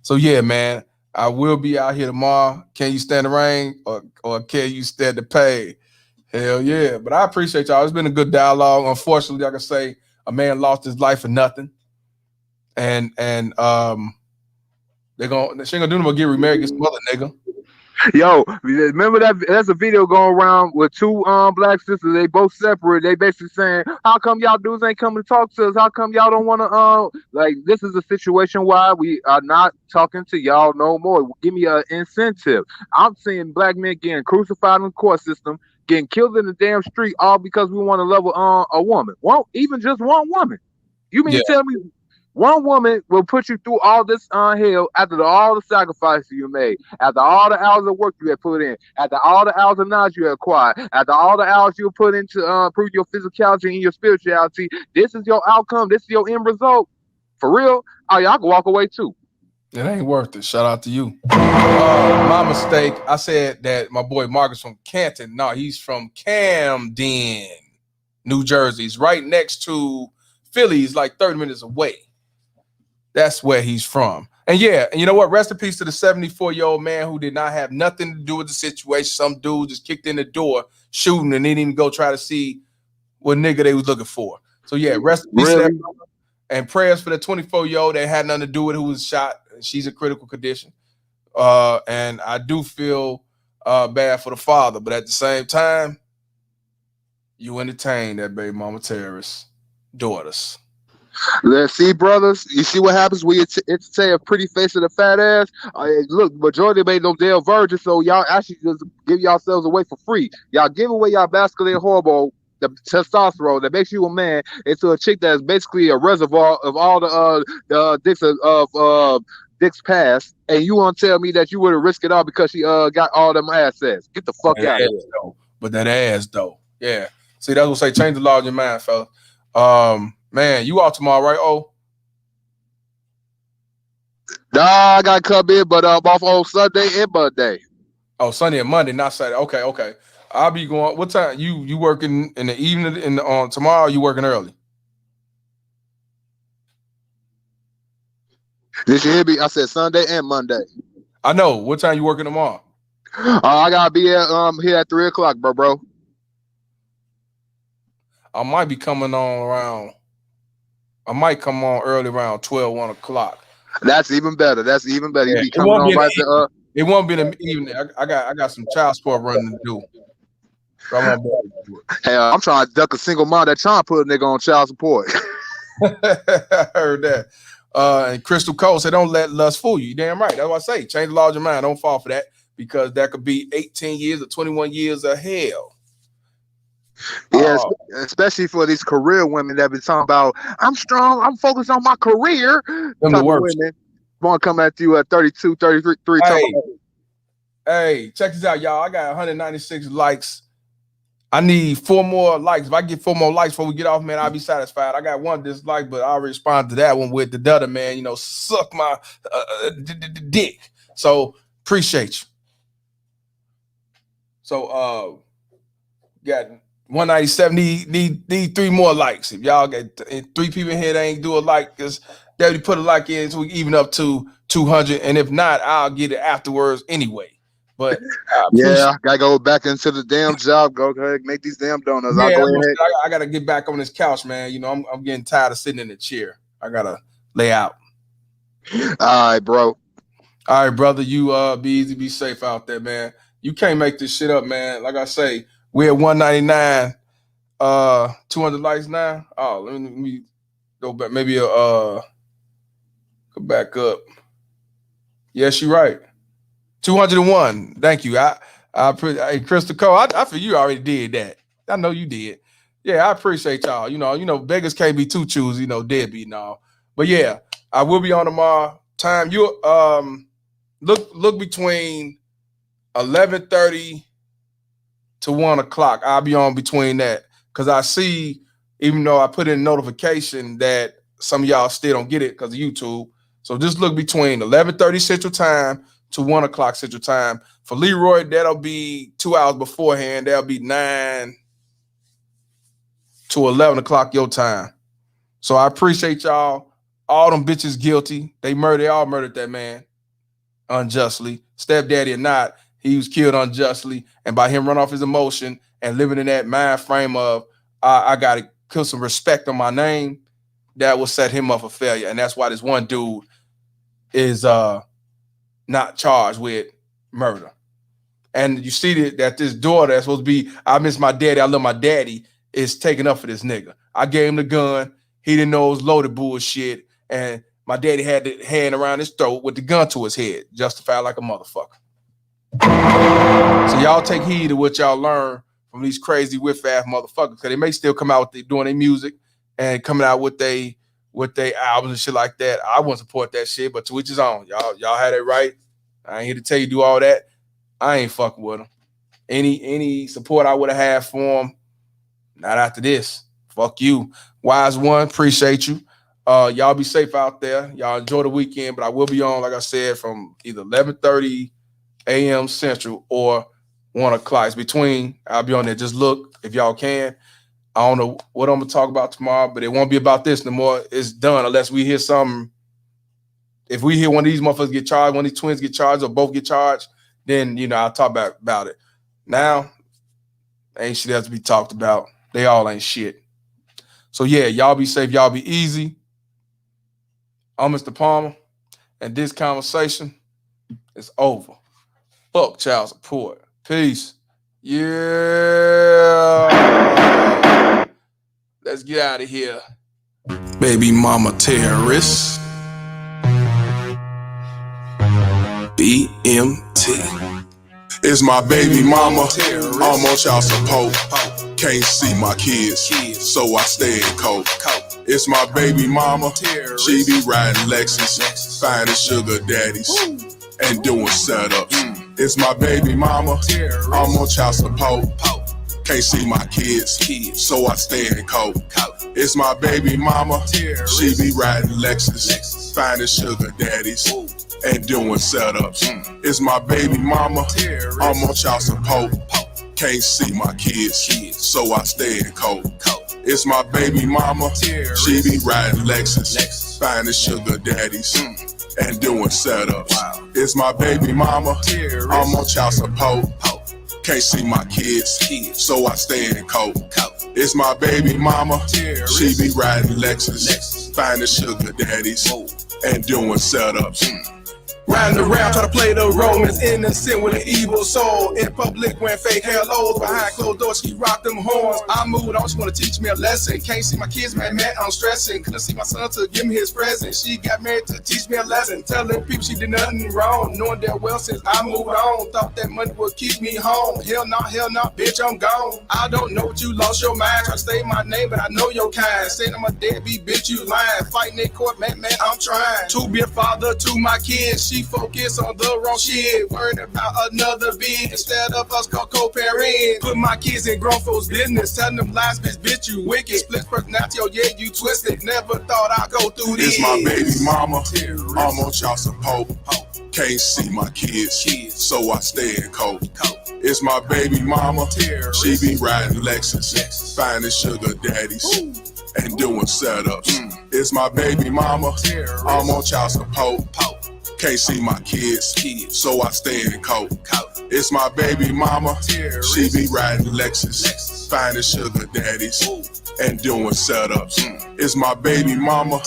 So yeah, man, I will be out here tomorrow. Can you stand the rain or can you stand the pain? Hell yeah. But I appreciate y'all. It's been a good dialogue. Unfortunately, I can say a man lost his life for nothing. And she ain't gonna do nothing but get remarried, get some other nigga. Yo, remember that's a video going around with two black sisters. They both separate. They basically saying, how come y'all dudes ain't coming to talk to us? How come y'all don't want to like, this is a situation why we are not talking to y'all no more. Give me an incentive. I'm seeing black men getting crucified in the court system, getting killed in the damn street, all because we want to level a woman. Won't even just one woman. You mean to tell me one woman will put you through all this hell after all the sacrifices you made, after all the hours of work you had put in, after all the hours of knowledge you had acquired, after all the hours you put into prove your physicality and your spirituality. This is your outcome. This is your end result. For real? Oh, y'all can walk away too. It ain't worth it. Shout out to you. My mistake. I said that my boy Mark is from Canton. No, he's from Camden, New Jersey. He's right next to Philly. He's like 30 minutes away. That's where he's from. And yeah, and you know what? Rest in peace to the 74-year-old man who did not have nothing to do with the situation. Some dude just kicked in the door, shooting, and didn't even go try to see what nigga they was looking for. So yeah, rest in peace to that brother. And prayers for the 24-year-old that had nothing to do with who was shot. She's in critical condition. And I do feel bad for the father, but at the same time, you entertain that baby mama terrorist daughters. Let's see, brothers. You see what happens when you say a pretty face and a fat ass? Look, majority made no damn virgin, so y'all actually just give yourselves away for free. Y'all give away y'all masculine hormone, the testosterone that makes you a man, into a chick that is basically a reservoir of all the dicks of dicks past, and you want to tell me that you would have risked it all because she got all them assets? Get the fuck out of here. But that ass though, yeah. See, that's what say change the law in your mind, fella. Man, you out tomorrow, right? Oh, nah, I got to come in, but I'm off on Sunday and Monday. Oh, Sunday and Monday, not Saturday. Okay. I'll be going. What time? You working in the evening? On tomorrow? You working early? Did you hear me? I said Sunday and Monday. I know. What time you working tomorrow? I gotta be here at 3:00, bro. I might be coming on around. I might come on early around 12, 1 o'clock. That's even better. Yeah, you be coming on right there. It won't be in the evening. I got some child support running to do. Hey, I'm trying to duck a single mom that trying to put a nigga on child support. I heard that. And Crystal Cole said, don't let lust fool you. Damn right. That's what I say. Change the law of your mind. Don't fall for that, because that could be 18 years or 21 years of hell. Yeah, especially for these career women that be talking about, I'm strong, I'm focused on my career. Type of women want to come at you at 32, 33. Hey, check this out, y'all. I got 196 likes. I need 4 more likes. If I get 4 more likes before we get off, man, I'll be satisfied. I got 1 dislike, but I'll respond to that one with the other, man. You know, suck my dick. So appreciate you. So got 197. Need 3 more likes. If y'all get 3 people in here that ain't do a like, because Debbie put a like in so we even up to 200. And if not, I'll get it afterwards anyway. But yeah, I gotta go back into the damn job. Go ahead, make these damn donuts. Yeah, I'll go ahead. I gotta get back on this couch, man. You know, I'm getting tired of sitting in the chair. I gotta lay out. All right, bro. All right, brother. You be easy, be safe out there, man. You can't make this shit up, man. Like I say, we're at 199, 200 likes now. Oh, let me go back. Maybe go back up. Yes, you're right. 201. Thank you. Hey, Crystal Cole, I feel you already did that. I know you did. Yeah, I appreciate y'all. You know, beggars can't be too choosy, you know, deadbeat and all. But yeah, I will be on tomorrow. Time you look between 11:30 to 1 o'clock. I'll be on between that, because I see, even though I put in a notification, that some of y'all still don't get it because of YouTube. So just look between 11:30 Central Time to 1 o'clock Central Time. For Leroy, that'll be 2 hours beforehand. That'll be 9 to 11 o'clock your time. So I appreciate y'all. All them bitches guilty. They all murdered that man unjustly. Stepdaddy or not, he was killed unjustly. And by him running off his emotion and living in that mind frame of, I got to put some respect on my name, that will set him up for failure. And that's why this one dude is not charged with murder. And you see that this daughter that's supposed to be, I miss my daddy, I love my daddy, is taking up for this nigga. I gave him the gun. He didn't know it was loaded bullshit. And my daddy had the hand around his throat with the gun to his head, justified like a motherfucker. So y'all take heed of what y'all learn from these crazy whiff-ass motherfuckers, because they may still come out doing their music and coming out with they albums and shit like that. I wouldn't support that shit, but to each his own. Y'all had it right. I ain't here to tell you do all that. I ain't fucking with them. Any support I would have had for them, not after this. Fuck you. Wise one, appreciate you. Y'all be safe out there. Y'all enjoy the weekend, but I will be on, like I said, from either 11:30 a.m. Central or 1 o'clock. It's between. I'll be on there. Just look if y'all can. I don't know what I'm gonna talk about tomorrow, but it won't be about this no more. It's done unless we hear something. If we hear one of these motherfuckers get charged, one of these twins get charged, or both get charged, then I'll talk about it. Now, ain't shit else to be talked about. They all ain't shit. So yeah, y'all be safe, y'all be easy. I'm Mr. Palmer, and this conversation is over. Fuck child support. Peace. Yeah. Let's get out of here. Baby mama terrorist. BMT. It's my baby mama, I'm on child support. Can't see my kids, so I stay in coke. It's my baby mama, she be riding Lexus, finding sugar daddies, and doing setups. It's my baby mama, I'm on child support. Can't see my kids, so I stay in coke. It's my baby mama, she be riding Lexus, finding sugar daddies, and doing setups. It's my baby mama, I'm on child support. Can't see my kids, so I stay in coke. It's my baby mama, she be riding Lexus, finding sugar daddies, and doing setups. It's my baby mama, I'm on child support. Can't see my kids, so I stay in coke. It's my baby mama, she be riding Lexus, finding sugar daddies, and doing setups. Riding around, try to play the Romans, innocent with an evil soul. In public, wearing fake halos, behind closed doors, she rock them horns. I moved on, she wanna teach me a lesson. Can't see my kids, man, I'm stressing. Couldn't see my son to give me his present. She got married to teach me a lesson. Telling people she did nothing wrong, knowing that well since I moved on. Thought that money would keep me home. Hell no, bitch, I'm gone. I don't know what you lost your mind. Try to say my name, but I know your kind. Saying I'm a deadbeat, bitch, you lying. Fighting in court, man, I'm trying to be a father to my kids. She focus on the wrong shit, worried about another bitch instead of us co-parenting. Put my kids in grown folks' business, telling them lies, bitch, you wicked. Split personality, oh yeah, you twisted. Never thought I'd go through this. It's my baby mama, I'm on child support. Can't see my kids, so I stay in cold. It's my baby mama, she be riding Lexus, finding sugar daddies and doing setups. It's my baby mama, I'm on child support. Can't see my kids, so I stay in cold. It's my baby mama, she be riding Lexus, finding sugar daddies and doing setups. It's my baby mama,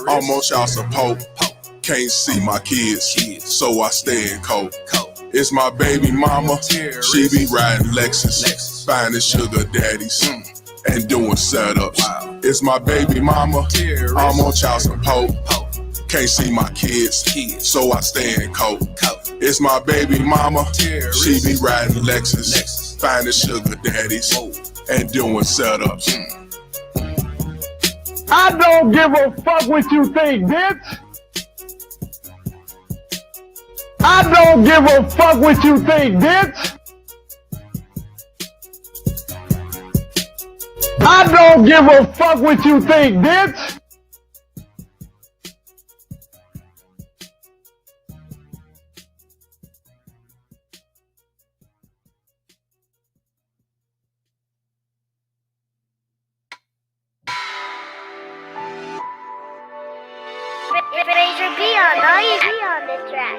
I'm on child support. Can't see my kids, so I stay in cold. It's my baby mama, she be riding Lexus, finding sugar daddies and doing setups. It's my baby mama, I'm on child support. Can't see my kids, so I stay in cold. It's my baby mama, she be riding Lexus, finding sugar daddies and doing setups. I don't give a fuck what you think, bitch. I don't give a fuck what you think, bitch. I don't give a fuck what you think, bitch. Razor B on this track.